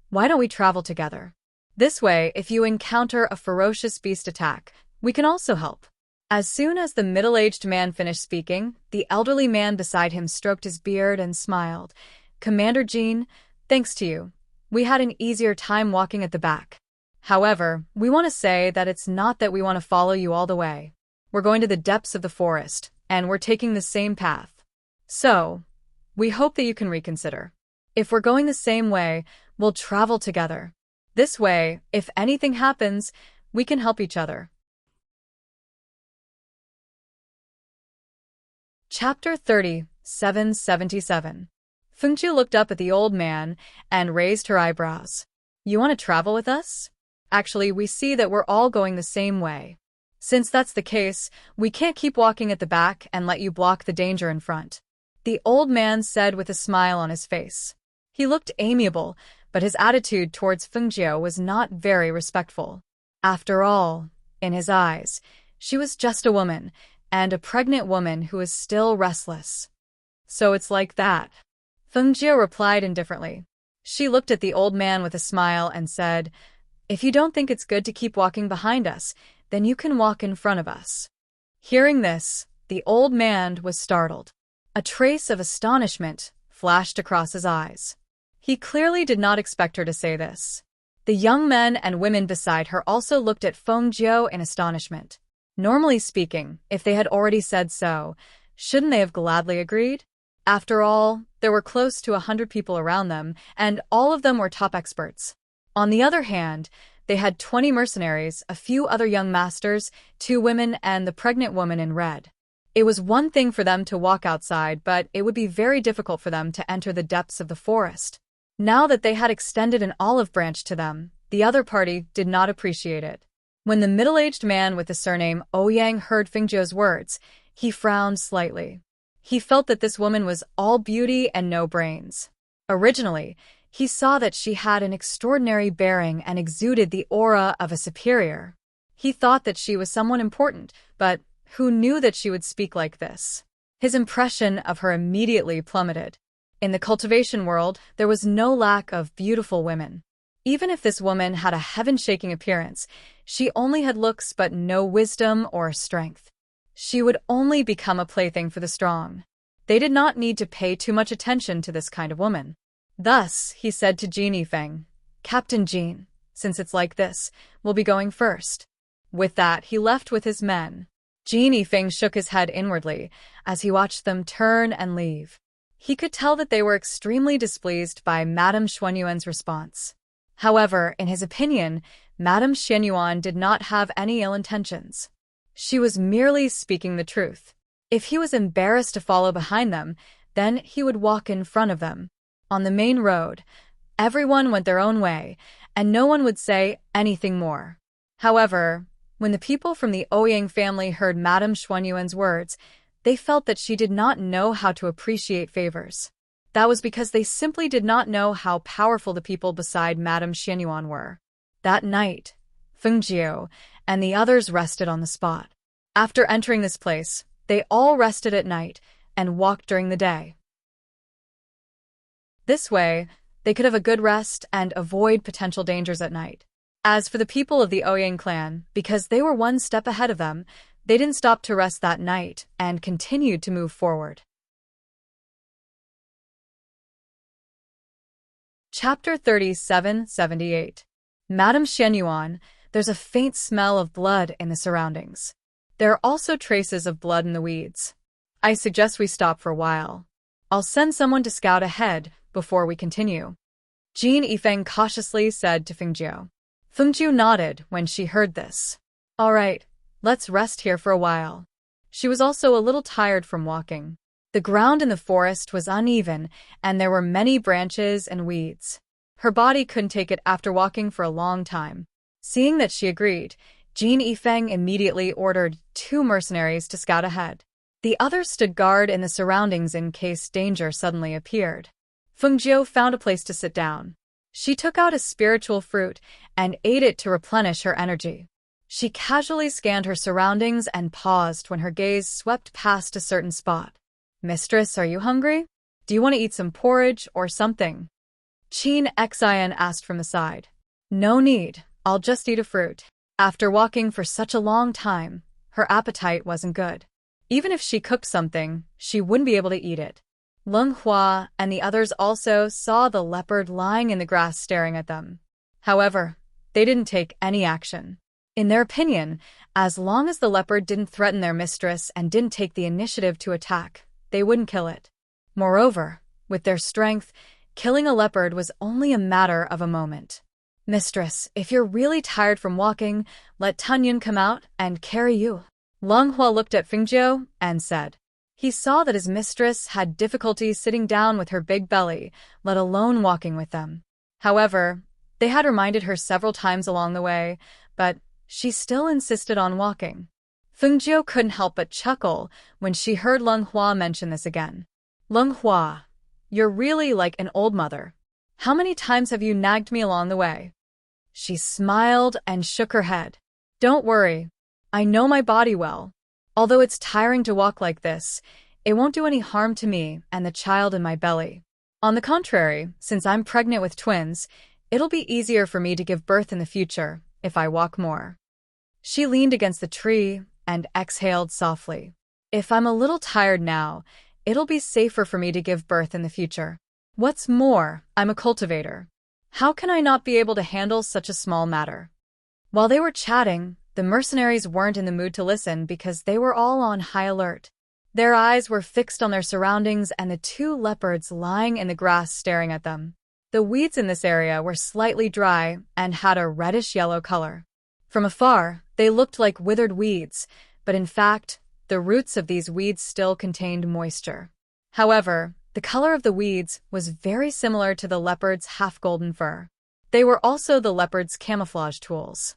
why don't we travel together? This way, if you encounter a ferocious beast attack, we can also help. As soon as the middle-aged man finished speaking, the elderly man beside him stroked his beard and smiled. Commander Jean, thanks to you, we had an easier time walking at the back. However, we want to say that it's not that we want to follow you all the way. We're going to the depths of the forest, and we're taking the same path. So, we hope that you can reconsider. If we're going the same way, we'll travel together. This way, if anything happens, we can help each other. Chapter 30, 777. Fengjiu looked up at the old man and raised her eyebrows. You want to travel with us? Actually, we see that we're all going the same way. Since that's the case, we can't keep walking at the back and let you block the danger in front. The old man said with a smile on his face. He looked amiable, but his attitude towards Fengjiu was not very respectful. After all, in his eyes, she was just a woman, and a pregnant woman who is still restless. So it's like that. Fengjiu replied indifferently. She looked at the old man with a smile and said, if you don't think it's good to keep walking behind us, then you can walk in front of us. Hearing this, the old man was startled. A trace of astonishment flashed across his eyes. He clearly did not expect her to say this. The young men and women beside her also looked at Fengjiu in astonishment. Normally speaking, if they had already said so, shouldn't they have gladly agreed? After all, there were close to 100 people around them, and all of them were top experts. On the other hand, they had 20 mercenaries, a few other young masters, 2 women, and the pregnant woman in red. It was one thing for them to walk outside, but it would be very difficult for them to enter the depths of the forest. Now that they had extended an olive branch to them, the other party did not appreciate it. When the middle-aged man with the surname Ouyang heard Fengjiu's words, he frowned slightly. He felt that this woman was all beauty and no brains. Originally, he saw that she had an extraordinary bearing and exuded the aura of a superior. He thought that she was someone important, but who knew that she would speak like this? His impression of her immediately plummeted. In the cultivation world, there was no lack of beautiful women. Even if this woman had a heaven-shaking appearance, she only had looks but no wisdom or strength. She would only become a plaything for the strong. They did not need to pay too much attention to this kind of woman. Thus, he said to Jean Yifeng, Captain Jean, since it's like this, we'll be going first. With that, he left with his men. Jean Yifeng shook his head inwardly as he watched them turn and leave. He could tell that they were extremely displeased by Madame Xuanyuan's response. However, in his opinion, Madame Xuanyuan did not have any ill intentions. She was merely speaking the truth. If he was embarrassed to follow behind them, then he would walk in front of them. On the main road, everyone went their own way, and no one would say anything more. However, when the people from the Ouyang family heard Madame Xuanyuan's words, they felt that she did not know how to appreciate favors. That was because they simply did not know how powerful the people beside Madame Xuanyuan were. That night, Fengjiu and the others rested on the spot. After entering this place, they all rested at night and walked during the day. This way, they could have a good rest and avoid potential dangers at night. As for the people of the Ouyang clan, because they were one step ahead of them, they didn't stop to rest that night and continued to move forward. Chapter 37-78. Madame Xuanyuan, there's a faint smell of blood in the surroundings. There are also traces of blood in the weeds. I suggest we stop for a while. I'll send someone to scout ahead before we continue. Jean Yifeng cautiously said to Fengjiu. Fengjiu nodded when she heard this. All right, let's rest here for a while. She was also a little tired from walking. The ground in the forest was uneven, and there were many branches and weeds. Her body couldn't take it after walking for a long time. Seeing that she agreed, Jean Yifeng immediately ordered 2 mercenaries to scout ahead. The others stood guard in the surroundings in case danger suddenly appeared. Fengjiu found a place to sit down. She took out a spiritual fruit and ate it to replenish her energy. She casually scanned her surroundings and paused when her gaze swept past a certain spot. Mistress, are you hungry? Do you want to eat some porridge or something? Chin Xian asked from the side. No need, I'll just eat a fruit. After walking for such a long time, her appetite wasn't good. Even if she cooked something, she wouldn't be able to eat it. Leng Hua and the others also saw the leopard lying in the grass staring at them. However, they didn't take any action. In their opinion, as long as the leopard didn't threaten their mistress and didn't take the initiative to attack, they wouldn't kill it. Moreover, with their strength, killing a leopard was only a matter of a moment. Mistress, if you're really tired from walking, let Tunyan come out and carry you. Leng Hua looked at Fengjiu and said. He saw that his mistress had difficulty sitting down with her big belly, let alone walking with them. However, they had reminded her several times along the way, but she still insisted on walking. Fengjiu couldn't help but chuckle when she heard Leng Hua mention this again. Leng Hua, you're really like an old mother. How many times have you nagged me along the way? She smiled and shook her head. Don't worry, I know my body well. Although it's tiring to walk like this, it won't do any harm to me and the child in my belly. On the contrary, since I'm pregnant with twins, it'll be easier for me to give birth in the future if I walk more. She leaned against the tree and exhaled softly. If I'm a little tired now, it'll be safer for me to give birth in the future. What's more, I'm a cultivator. How can I not be able to handle such a small matter? While they were chatting, the mercenaries weren't in the mood to listen because they were all on high alert. Their eyes were fixed on their surroundings and the two leopards lying in the grass staring at them. The weeds in this area were slightly dry and had a reddish-yellow color. From afar, they looked like withered weeds, but in fact, the roots of these weeds still contained moisture. However, the color of the weeds was very similar to the leopard's half-golden fur. They were also the leopard's camouflage tools.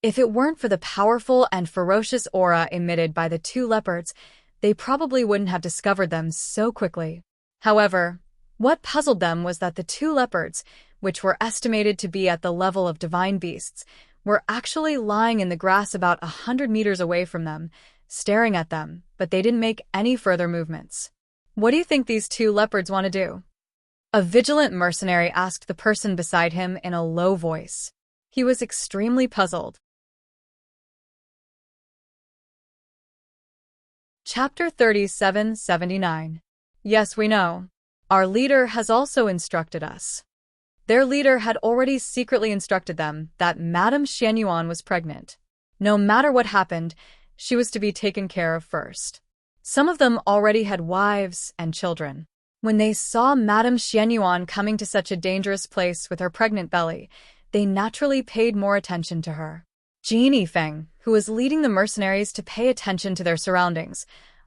If it weren't for the powerful and ferocious aura emitted by the two leopards, they probably wouldn't have discovered them so quickly. However, what puzzled them was that the two leopards, which were estimated to be at the level of divine beasts, were actually lying in the grass about 100 meters away from them, staring at them, but they didn't make any further movements. What do you think these two leopards want to do? A vigilant mercenary asked the person beside him in a low voice. He was extremely puzzled. Chapter 3779. Yes, we know. Our leader has also instructed us. Their leader had already secretly instructed them that Madame Xianyuan was pregnant. No matter what happened, she was to be taken care of first. Some of them already had wives and children. When they saw Madame Xianyuan coming to such a dangerous place with her pregnant belly, they naturally paid more attention to her. Jin Feng, who was leading the mercenaries to pay attention to their surroundings,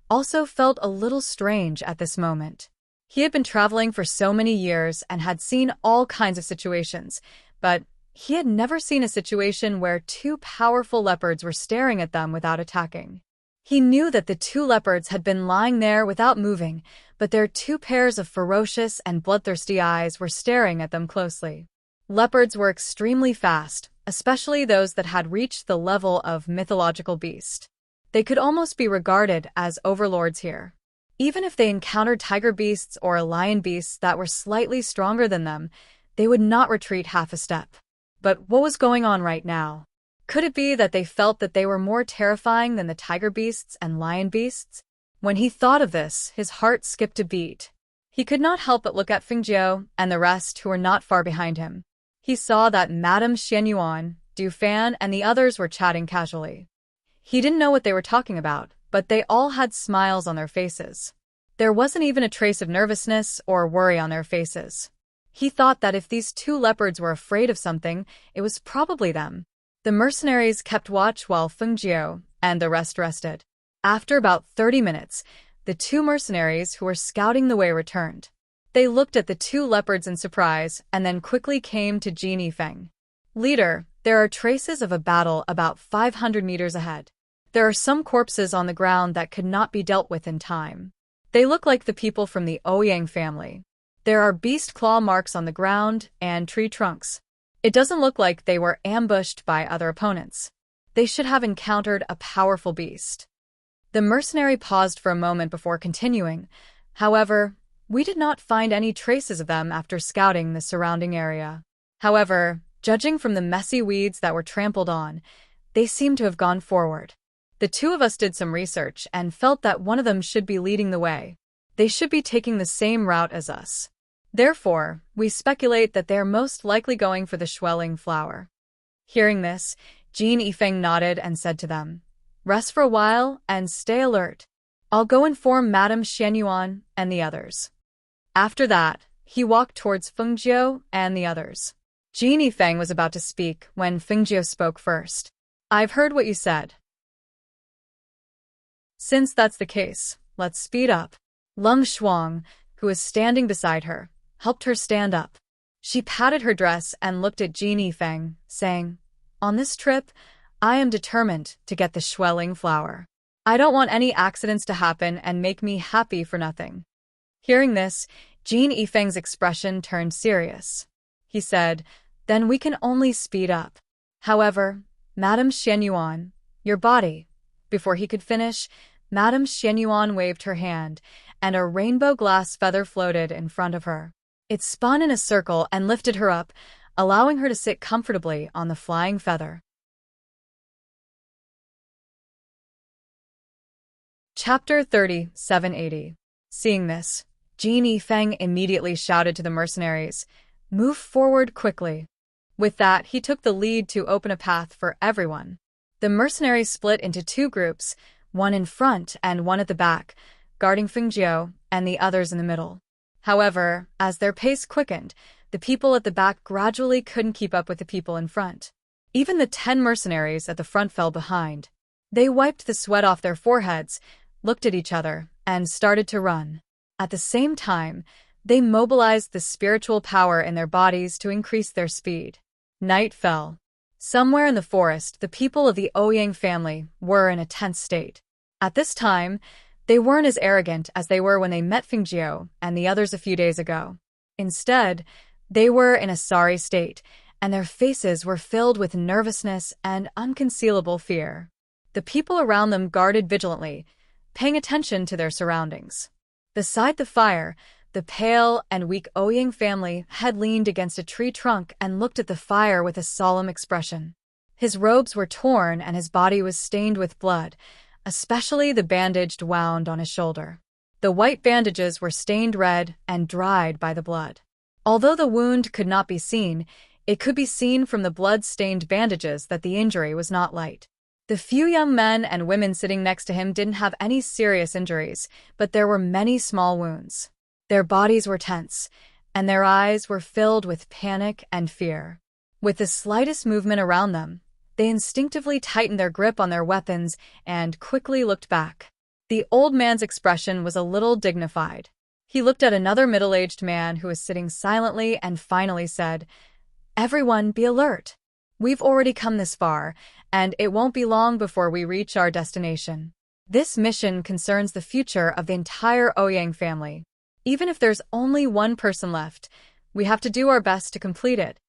also felt a little strange at this moment. He had been traveling for so many years and had seen all kinds of situations, but he had never seen a situation where two powerful leopards were staring at them without attacking. He knew that the two leopards had been lying there without moving, but their two pairs of ferocious and bloodthirsty eyes were staring at them closely. Leopards were extremely fast, especially those that had reached the level of mythological beast. They could almost be regarded as overlords here. Even if they encountered tiger beasts or lion beasts that were slightly stronger than them, they would not retreat half a step. But what was going on right now? Could it be that they felt that they were more terrifying than the tiger beasts and lion beasts? When he thought of this, his heart skipped a beat. He could not help but look at Fengjiu and the rest who were not far behind him. He saw that Madame Xianyuan, Du Fan, and the others were chatting casually. He didn't know what they were talking about, but they all had smiles on their faces. There wasn't even a trace of nervousness or worry on their faces. He thought that if these two leopards were afraid of something, it was probably them. The mercenaries kept watch while Fengjiu and the rest rested. After about 30 minutes, the two mercenaries who were scouting the way returned. They looked at the two leopards in surprise and then quickly came to Jin Feng. Leader, there are traces of a battle about 500 meters ahead. There are some corpses on the ground that could not be dealt with in time. They look like the people from the Ouyang family. There are beast claw marks on the ground and tree trunks. It doesn't look like they were ambushed by other opponents. They should have encountered a powerful beast. The mercenary paused for a moment before continuing. However, we did not find any traces of them after scouting the surrounding area. However, judging from the messy weeds that were trampled on, they seemed to have gone forward. The two of us did some research and felt that one of them should be leading the way. They should be taking the same route as us. Therefore, we speculate that they are most likely going for the Schwelling flower. Hearing this, Jean Yifeng nodded and said to them, "Rest for a while and stay alert. I'll go inform Madame Xianyuan and the others." After that, he walked towards Fengjiu and the others. Jean Yifeng was about to speak when Fengjiu spoke first. "I've heard what you said. Since that's the case, let's speed up." Leng Shuang, who was standing beside her, helped her stand up. She patted her dress and looked at Jean Yifeng, saying, "On this trip, I am determined to get the Schwelling flower. I don't want any accidents to happen and make me happy for nothing." Hearing this, Jean Yifeng's expression turned serious. He said, "Then we can only speed up. However, Madame Xianyuan, your body." Before he could finish, Madame Xianyuan waved her hand, and a rainbow glass feather floated in front of her. It spun in a circle and lifted her up, allowing her to sit comfortably on the flying feather. Chapter 3780. Seeing this, Jean Yifeng immediately shouted to the mercenaries, "Move forward quickly." With that, he took the lead to open a path for everyone. The mercenaries split into two groups, one in front and one at the back, guarding Fengjiu and the others in the middle. However, as their pace quickened, the people at the back gradually couldn't keep up with the people in front. Even the 10 mercenaries at the front fell behind. They wiped the sweat off their foreheads, looked at each other, and started to run. At the same time, they mobilized the spiritual power in their bodies to increase their speed. Night fell. Somewhere in the forest, the people of the Ouyang family were in a tense state. At this time, they weren't as arrogant as they were when they met Fengjiu and the others a few days ago. Instead, they were in a sorry state, and their faces were filled with nervousness and unconcealable fear. The people around them guarded vigilantly, paying attention to their surroundings. Beside the fire, the pale and weak Ouyang family had leaned against a tree trunk and looked at the fire with a solemn expression. His robes were torn and his body was stained with blood, especially the bandage wound on his shoulder. The white bandages were stained red and dried by the blood. Although the wound could not be seen, it could be seen from the blood-stained bandages that the injury was not light. The few young men and women sitting next to him didn't have any serious injuries, but there were many small wounds. Their bodies were tense, and their eyes were filled with panic and fear. With the slightest movement around them, they instinctively tightened their grip on their weapons and quickly looked back. The old man's expression was a little dignified. He looked at another middle-aged man who was sitting silently and finally said, "Everyone be alert. We've already come this far, and it won't be long before we reach our destination. This mission concerns the future of the entire Ouyang family. Even if there's only one person left, we have to do our best to complete it."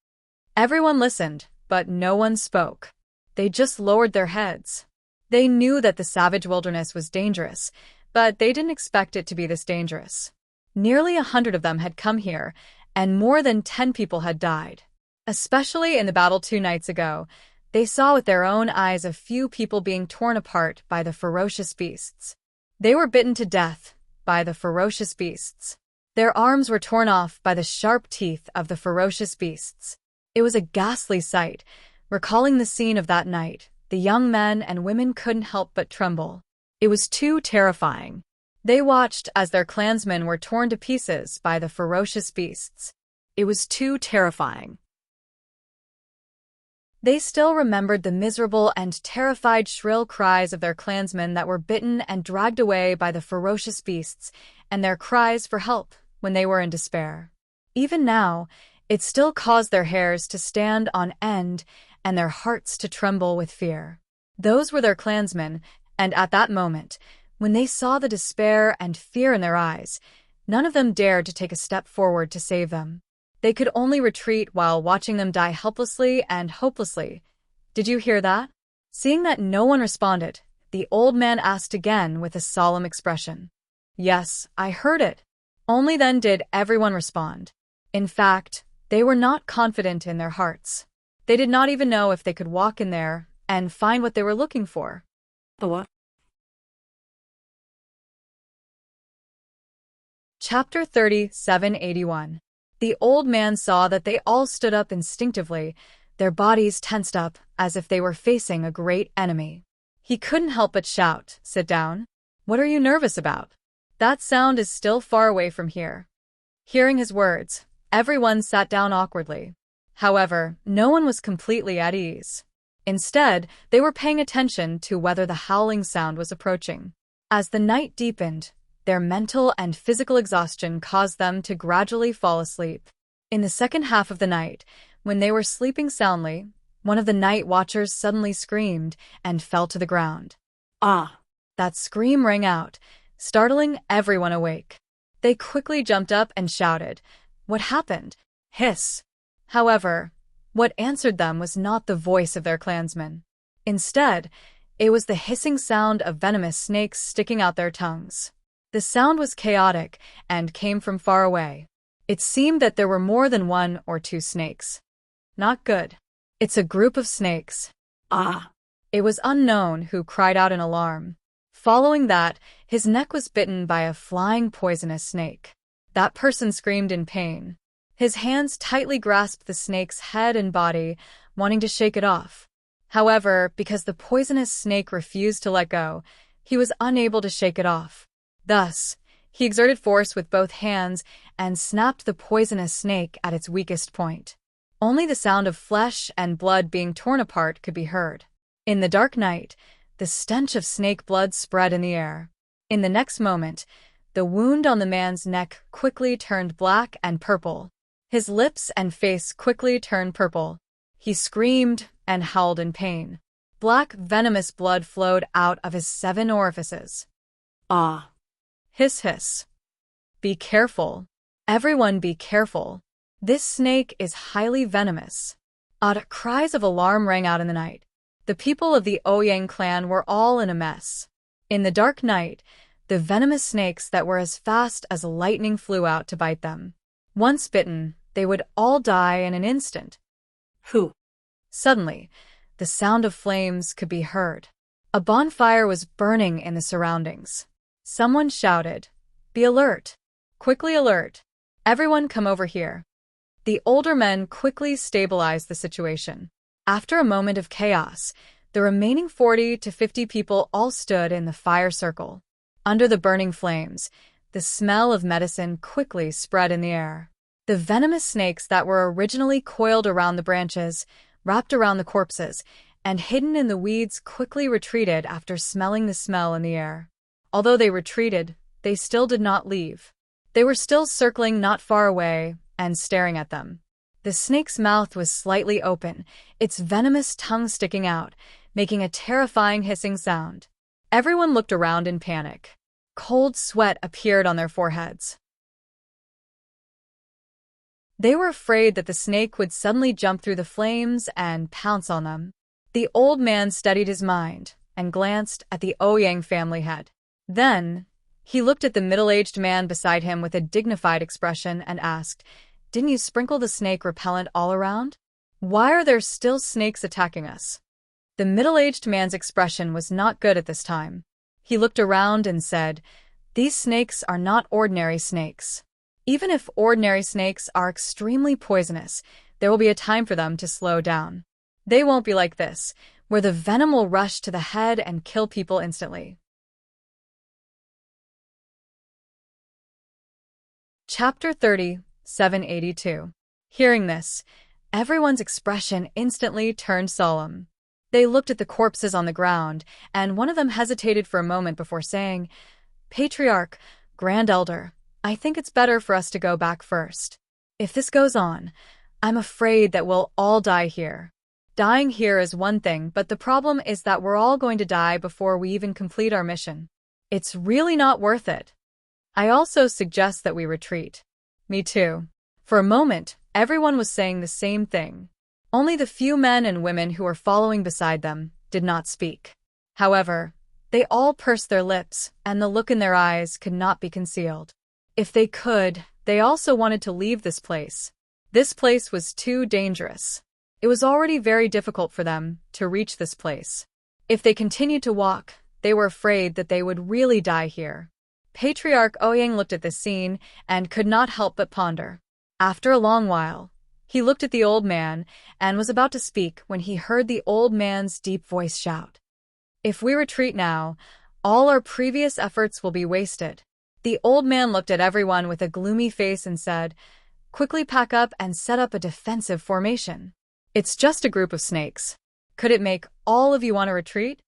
Everyone listened, but no one spoke. They just lowered their heads. They knew that the savage wilderness was dangerous, but they didn't expect it to be this dangerous. Nearly 100 of them had come here, and more than 10 people had died. Especially in the battle 2 nights ago, they saw with their own eyes a few people being torn apart by the ferocious beasts. They were bitten to death by the ferocious beasts. Their arms were torn off by the sharp teeth of the ferocious beasts. It was a ghastly sight. Recalling the scene of that night, the young men and women couldn't help but tremble. It was too terrifying. They watched as their clansmen were torn to pieces by the ferocious beasts. It was too terrifying. They still remembered the miserable and terrified shrill cries of their clansmen that were bitten and dragged away by the ferocious beasts, and their cries for help when they were in despair. Even now, it still caused their hairs to stand on end and their hearts to tremble with fear. Those were their clansmen, and at that moment, when they saw the despair and fear in their eyes, none of them dared to take a step forward to save them. They could only retreat while watching them die helplessly and hopelessly. Did you hear that? Seeing that no one responded, The old man asked again with a solemn expression. Yes, I heard it. Only then did everyone respond. In fact, they were not confident in their hearts. They did not even know if they could walk in there and find what they were looking for. The what? Chapter 3781. The old man saw that they all stood up instinctively, their bodies tensed up as if they were facing a great enemy. He couldn't help but shout, "Sit down. What are you nervous about? That sound is still far away from here." Hearing his words, everyone sat down awkwardly. However, no one was completely at ease. Instead, they were paying attention to whether the howling sound was approaching. As the night deepened, their mental and physical exhaustion caused them to gradually fall asleep. In the second half of the night, when they were sleeping soundly, one of the night watchers suddenly screamed and fell to the ground. Ah! That scream rang out, startling everyone awake. They quickly jumped up and shouted, "What happened?" Hiss! However, what answered them was not the voice of their clansmen. Instead, it was the hissing sound of venomous snakes sticking out their tongues. The sound was chaotic and came from far away. It seemed that there were more than one or two snakes. Not good. It's a group of snakes. Ah! It was unknown who cried out in alarm. Following that, his neck was bitten by a flying poisonous snake. That person screamed in pain. His hands tightly grasped the snake's head and body, wanting to shake it off. However, because the poisonous snake refused to let go, he was unable to shake it off. Thus, he exerted force with both hands and snapped the poisonous snake at its weakest point. Only the sound of flesh and blood being torn apart could be heard. In the dark night, the stench of snake blood spread in the air. In the next moment, the wound on the man's neck quickly turned black and purple. His lips and face quickly turned purple. He screamed and howled in pain. Black, venomous blood flowed out of his 7 orifices. Ah! Hiss, hiss. Be careful. Everyone be careful. This snake is highly venomous. Odd cries of alarm rang out in the night. The people of the Ouyang clan were all in a mess. In the dark night, the venomous snakes that were as fast as lightning flew out to bite them. Once bitten, they would all die in an instant. Who? Suddenly, the sound of flames could be heard. A bonfire was burning in the surroundings. Someone shouted, "Be alert! Quickly alert! Everyone come over here!" The older men quickly stabilized the situation. After a moment of chaos, the remaining 40 to 50 people all stood in the fire circle. Under the burning flames, the smell of medicine quickly spread in the air. The venomous snakes that were originally coiled around the branches, wrapped around the corpses, and hidden in the weeds quickly retreated after smelling the smell in the air. Although they retreated, they still did not leave. They were still circling not far away and staring at them. The snake's mouth was slightly open, its venomous tongue sticking out, making a terrifying hissing sound. Everyone looked around in panic. Cold sweat appeared on their foreheads. They were afraid that the snake would suddenly jump through the flames and pounce on them. The old man steadied his mind and glanced at the Ouyang family head. Then, he looked at the middle-aged man beside him with a dignified expression and asked, "Didn't you sprinkle the snake repellent all around? Why are there still snakes attacking us?" The middle-aged man's expression was not good at this time. He looked around and said, "These snakes are not ordinary snakes. Even if ordinary snakes are extremely poisonous, there will be a time for them to slow down. They won't be like this, where the venom will rush to the head and kill people instantly." Chapter 3782. Hearing this, everyone's expression instantly turned solemn. They looked at the corpses on the ground, and one of them hesitated for a moment before saying, "Patriarch, Grand Elder, I think it's better for us to go back first. If this goes on, I'm afraid that we'll all die here. Dying here is one thing, but the problem is that we're all going to die before we even complete our mission. It's really not worth it. I also suggest that we retreat." Me too. For a moment, everyone was saying the same thing. Only the few men and women who were following beside them did not speak. However, They all pursed their lips, and the look in their eyes could not be concealed. If they could, they also wanted to leave this place. This place was too dangerous. It was already very difficult for them to reach this place. If they continued to walk, they were afraid that they would really die here. Patriarch Ouyang looked at this scene and could not help but ponder. After a long while, he looked at the old man and was about to speak when he heard the old man's deep voice shout, "If we retreat now, all our previous efforts will be wasted." The old man looked at everyone with a gloomy face and said, "Quickly pack up and set up a defensive formation. It's just a group of snakes. Could it make all of you want to retreat?"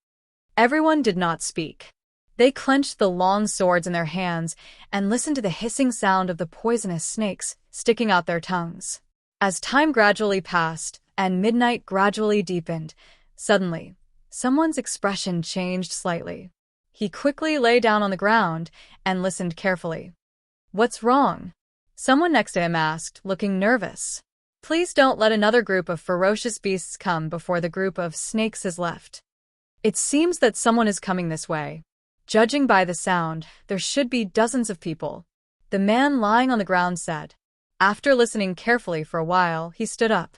Everyone did not speak. They clenched the long swords in their hands and listened to the hissing sound of the poisonous snakes sticking out their tongues. As time gradually passed and midnight gradually deepened, suddenly, someone's expression changed slightly. He quickly lay down on the ground and listened carefully. "What's wrong?" Someone next to him asked, looking nervous. "Please don't let another group of ferocious beasts come before the group of snakes has left. It seems that someone is coming this way. Judging by the sound, there should be dozens of people," the man lying on the ground said. After listening carefully for a while, he stood up.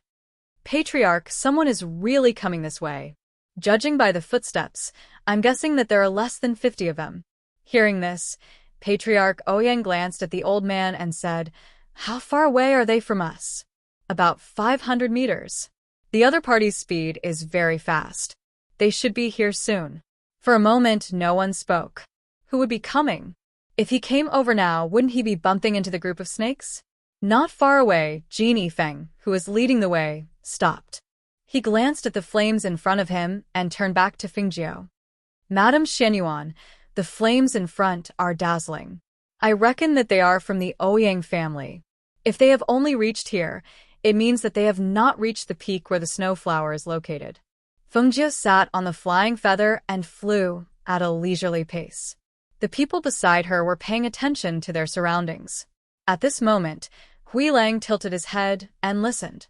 "Patriarch, someone is really coming this way. Judging by the footsteps, I'm guessing that there are less than 50 of them." Hearing this, Patriarch Ouyang glanced at the old man and said, "How far away are they from us?" "About 500 meters. The other party's speed is very fast. They should be here soon." For a moment, no one spoke. Who would be coming? If he came over now, wouldn't he be bumping into the group of snakes? Not far away, Jin Yifeng, who was leading the way, stopped. He glanced at the flames in front of him and turned back to Fengjiu. "Madame Xianyuan, the flames in front are dazzling. I reckon that they are from the Ouyang family. If they have only reached here, it means that they have not reached the peak where the snowflower is located." Fengjiu sat on the flying feather and flew at a leisurely pace. The people beside her were paying attention to their surroundings. At this moment, Hui Lang tilted his head and listened.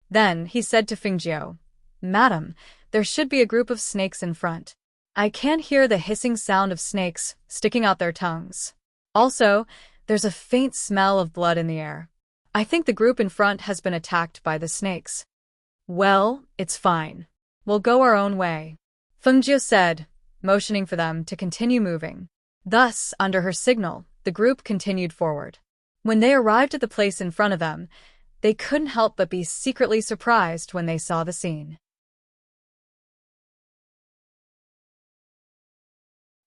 Then he said to Fengjiu, "Madam, there should be a group of snakes in front. I can hear the hissing sound of snakes sticking out their tongues. Also, there's a faint smell of blood in the air. I think the group in front has been attacked by the snakes." "Well, it's fine. We'll go our own way," Fengjiu said, motioning for them to continue moving. Thus, under her signal, the group continued forward. When they arrived at the place in front of them, they couldn't help but be secretly surprised when they saw the scene.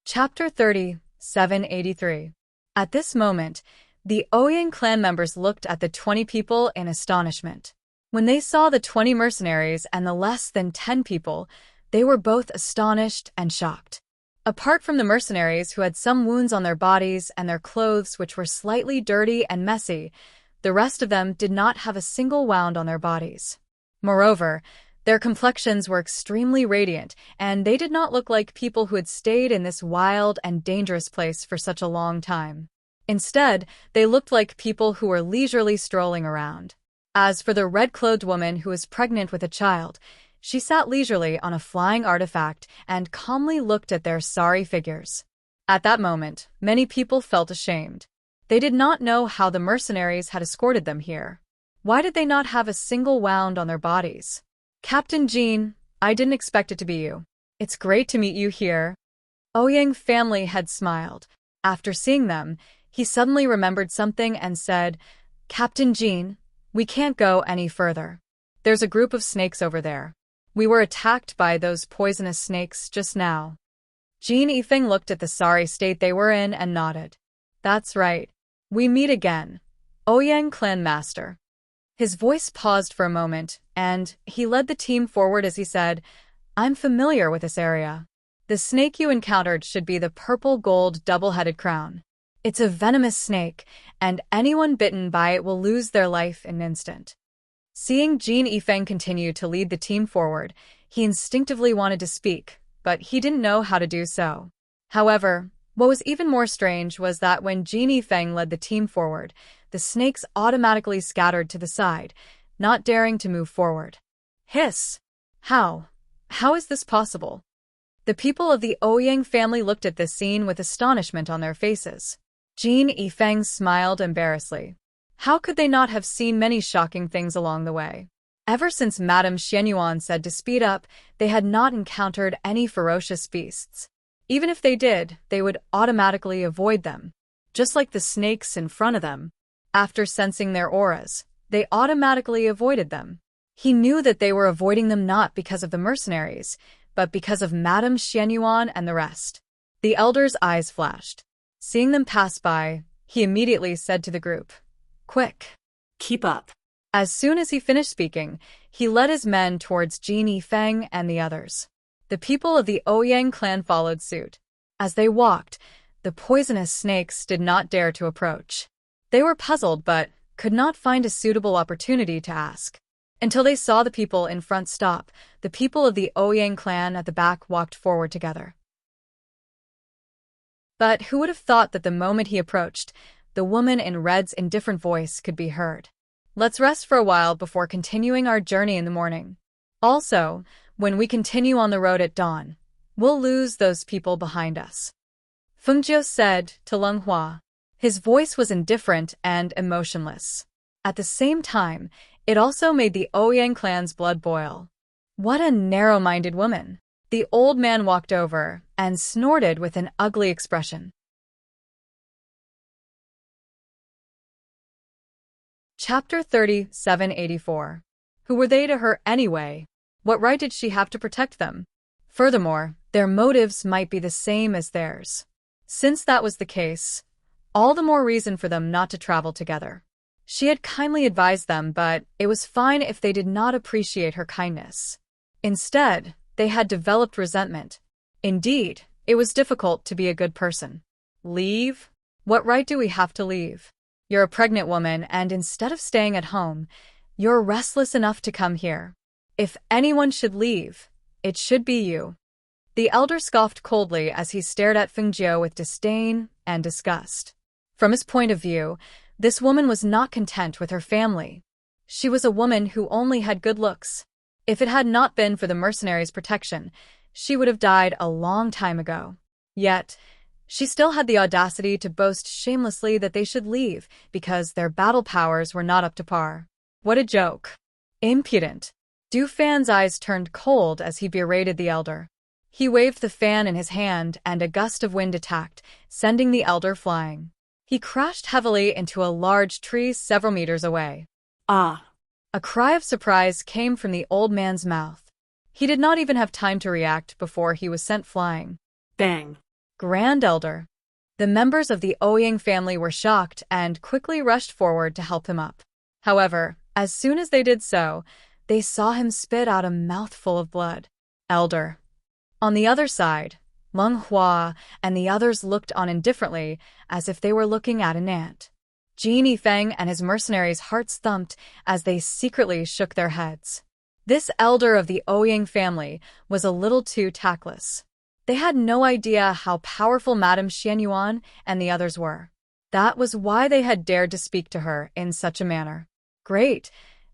Chapter 30, 783. At this moment, the Ouyang clan members looked at the 20 people in astonishment. When they saw the 20 mercenaries and the less than 10 people, they were both astonished and shocked. Apart from the mercenaries who had some wounds on their bodies and their clothes which were slightly dirty and messy, the rest of them did not have a single wound on their bodies. Moreover, their complexions were extremely radiant, and they did not look like people who had stayed in this wild and dangerous place for such a long time. Instead, they looked like people who were leisurely strolling around. As for the red-clothed woman who was pregnant with a child, she sat leisurely on a flying artifact and calmly looked at their sorry figures. At that moment, many people felt ashamed. They did not know how the mercenaries had escorted them here. Why did they not have a single wound on their bodies? "Captain Jean, I didn't expect it to be you. It's great to meet you here." Ouyang family had smiled. After seeing them, he suddenly remembered something and said, "Captain Jean, we can't go any further. There's a group of snakes over there. We were attacked by those poisonous snakes just now." Jin Yifeng looked at the sorry state they were in and nodded. "That's right. We meet again, Ouyang clan master." His voice paused for a moment, and he led the team forward as he said, "I'm familiar with this area. The snake you encountered should be the purple-gold double-headed crown. It's a venomous snake, and anyone bitten by it will lose their life in an instant." Seeing Jin Yifeng continue to lead the team forward, he instinctively wanted to speak, but he didn't know how to do so. However, what was even more strange was that when Jin Yifeng led the team forward, the snakes automatically scattered to the side, not daring to move forward. "Hiss! How is this possible?" The people of the Ouyang family looked at this scene with astonishment on their faces. Jin Yifeng smiled embarrassedly. How could they not have seen many shocking things along the way? Ever since Madame Xianyuan said to speed up, they had not encountered any ferocious beasts. Even if they did, they would automatically avoid them. Just like the snakes in front of them. After sensing their auras, they automatically avoided them. He knew that they were avoiding them not because of the mercenaries, but because of Madame Xianyuan and the rest. The elder's eyes flashed. Seeing them pass by, he immediately said to the group, "Quick! Keep up." As soon as he finished speaking, he led his men towards Jin Yifeng and the others. The people of the Ouyang clan followed suit. As they walked, the poisonous snakes did not dare to approach. They were puzzled but could not find a suitable opportunity to ask. Until they saw the people in front stop, the people of the Ouyang clan at the back walked forward together. But who would have thought that the moment he approached, the woman in red's indifferent voice could be heard. Let's rest for a while before continuing our journey in the morning. Also, when we continue on the road at dawn, we'll lose those people behind us. Feng Jiu said to Leng Hua. His voice was indifferent and emotionless. At the same time, it also made the Ouyang clan's blood boil. What a narrow-minded woman. The old man walked over and snorted with an ugly expression. Chapter 3784. Who were they to her anyway? What right did she have to protect them? Furthermore, their motives might be the same as theirs. Since that was the case, all the more reason for them not to travel together. She had kindly advised them, but it was fine if they did not appreciate her kindness. Instead, they had developed resentment. Indeed, it was difficult to be a good person. Leave? What right do we have to leave? You're a pregnant woman, and instead of staying at home, you're restless enough to come here. If anyone should leave, it should be you. The elder scoffed coldly as he stared at Feng Jiu with disdain and disgust. From his point of view, this woman was not content with her family. She was a woman who only had good looks. If it had not been for the mercenaries' protection, she would have died a long time ago. Yet, she still had the audacity to boast shamelessly that they should leave because their battle powers were not up to par. What a joke. Impudent. Du Fan's eyes turned cold as he berated the elder. He waved the fan in his hand and a gust of wind attacked, sending the elder flying. He crashed heavily into a large tree several meters away. Ah! A cry of surprise came from the old man's mouth. He did not even have time to react before he was sent flying. Bang! Grand Elder. The members of the Ouyang family were shocked and quickly rushed forward to help him up. However, as soon as they did so, they saw him spit out a mouthful of blood. Elder. On the other side, Leng Hua and the others looked on indifferently as if they were looking at an ant. Jin Yifeng and his mercenaries' hearts thumped as they secretly shook their heads. This elder of the Ouyang family was a little too tactless. They had no idea how powerful Madame Xianyuan and the others were. That was why they had dared to speak to her in such a manner. Great.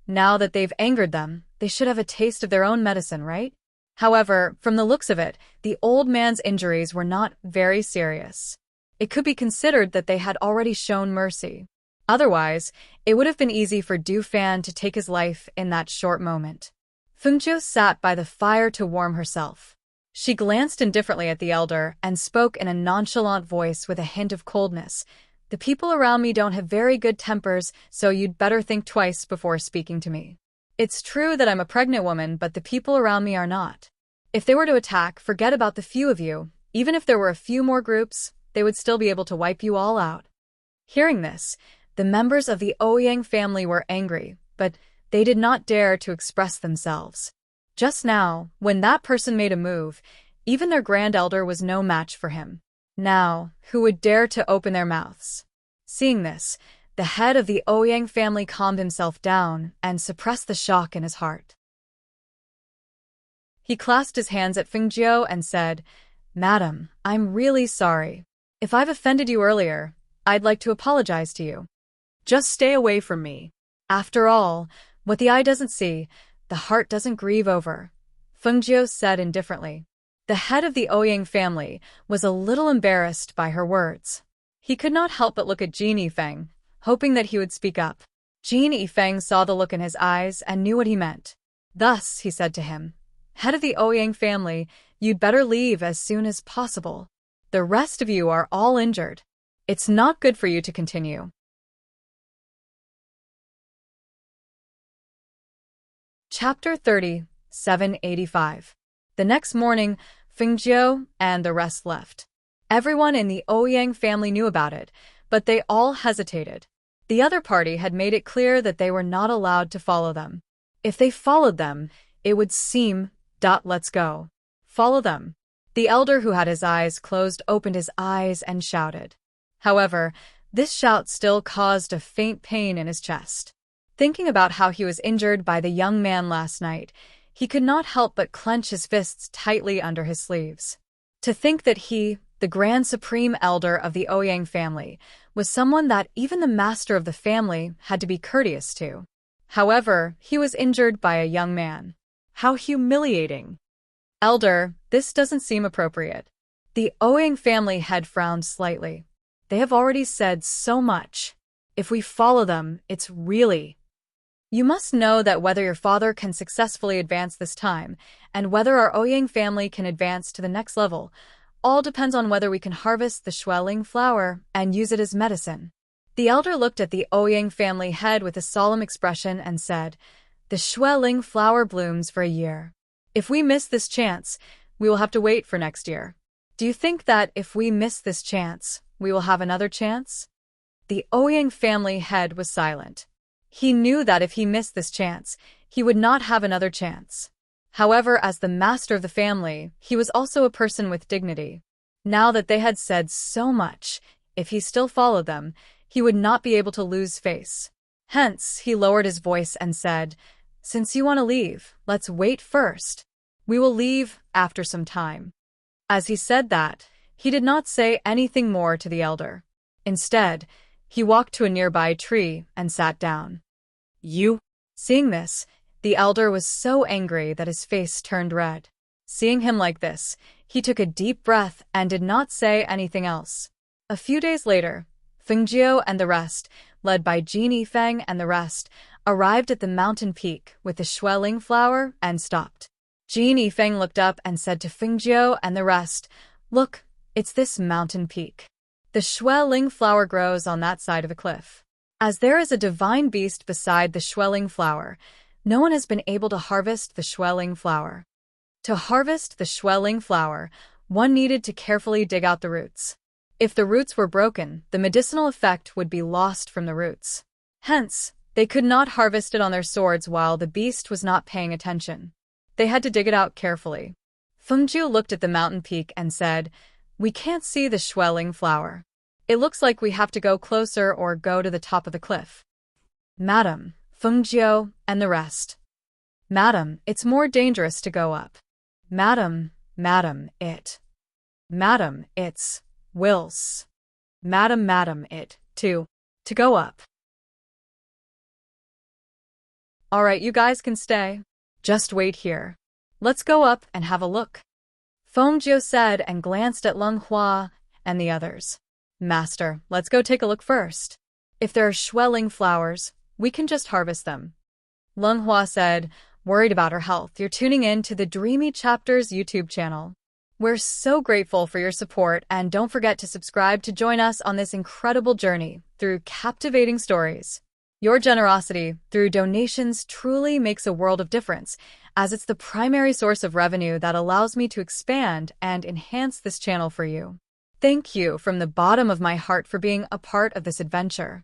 Now that they've angered them, they should have a taste of their own medicine, right? However, from the looks of it, the old man's injuries were not very serious. It could be considered that they had already shown mercy. Otherwise, it would have been easy for Du Fan to take his life in that short moment. Feng Jiu sat by the fire to warm herself. She glanced indifferently at the elder and spoke in a nonchalant voice with a hint of coldness. The people around me don't have very good tempers, so you'd better think twice before speaking to me. It's true that I'm a pregnant woman, but the people around me are not. If they were to attack, forget about the few of you. Even if there were a few more groups, they would still be able to wipe you all out. Hearing this, the members of the Ouyang family were angry, but they did not dare to express themselves. Just now, when that person made a move, even their grand elder was no match for him. Now, who would dare to open their mouths? Seeing this, the head of the Ouyang family calmed himself down and suppressed the shock in his heart. He clasped his hands at Feng Jiu and said, "Madam, I'm really sorry. If I've offended you earlier, I'd like to apologize to you. Just stay away from me. After all, what the eye doesn't see, the heart doesn't grieve over," Feng Jiu said indifferently. The head of the Ouyang family was a little embarrassed by her words. He could not help but look at Jin Yifeng, hoping that he would speak up. Jin Yifeng saw the look in his eyes and knew what he meant. Thus, he said to him, "Head of the Ouyang family, you'd better leave as soon as possible. The rest of you are all injured. It's not good for you to continue." Chapter 30, 785. The next morning, Fengjiu and the rest left. Everyone in the Ouyang family knew about it, but they all hesitated. The other party had made it clear that they were not allowed to follow them. If they followed them, it would seem, let's go. Follow them. The elder who had his eyes closed opened his eyes and shouted. However, this shout still caused a faint pain in his chest. Thinking about how he was injured by the young man last night, he could not help but clench his fists tightly under his sleeves. To think that he, the Grand Supreme Elder of the Ouyang family, was someone that even the master of the family had to be courteous to. However, he was injured by a young man. How humiliating! Elder, this doesn't seem appropriate. The Ouyang family head frowned slightly. They have already said so much. If we follow them, it's really... You must know that whether your father can successfully advance this time, and whether our Ouyang family can advance to the next level, all depends on whether we can harvest the Xueling flower and use it as medicine. The elder looked at the Ouyang family head with a solemn expression and said, "The Xueling flower blooms for a year. If we miss this chance, we will have to wait for next year. Do you think that if we miss this chance, we will have another chance?" The Ouyang family head was silent. He knew that if he missed this chance, he would not have another chance. However, as the master of the family, he was also a person with dignity. Now that they had said so much, if he still followed them, he would not be able to lose face. Hence, he lowered his voice and said, "Since you want to leave, let's wait first. We will leave after some time." As he said that, he did not say anything more to the elder. Instead, he walked to a nearby tree and sat down. "You?" Seeing this, the elder was so angry that his face turned red. Seeing him like this, he took a deep breath and did not say anything else. A few days later, Fengjiu and the rest, led by Jin Yifeng and the rest, arrived at the mountain peak with the Xueling flower and stopped. Jin Yifeng looked up and said to Fengjiu and the rest, "Look, it's this mountain peak. The Xueling flower grows on that side of the cliff. As there is a divine beast beside the Xueling flower, no one has been able to harvest the Xueling flower. To harvest the Xueling flower, one needed to carefully dig out the roots. If the roots were broken, the medicinal effect would be lost from the roots. Hence, they could not harvest it on their swords while the beast was not paying attention. They had to dig it out carefully." Fengjiu looked at the mountain peak and said, "We can't see the Xueling flower. It looks like we have to go closer or go to the top of the cliff." "Madam," Fengjiu and the rest. "Madam, it's more dangerous to go up." Madam, it's wills. Madam, it, to go up." "All right, you guys can stay. Just wait here. Let's go up and have a look," Fengjiu said and glanced at Leng Hua and the others. "Master, let's go take a look first. If there are Xueling flowers, we can just harvest them," Leng Hua said, worried about her health. You're tuning in to the Dreamy Chapters YouTube channel. We're so grateful for your support, and don't forget to subscribe to join us on this incredible journey through captivating stories. Your generosity through donations truly makes a world of difference, as it's the primary source of revenue that allows me to expand and enhance this channel for you. Thank you from the bottom of my heart for being a part of this adventure.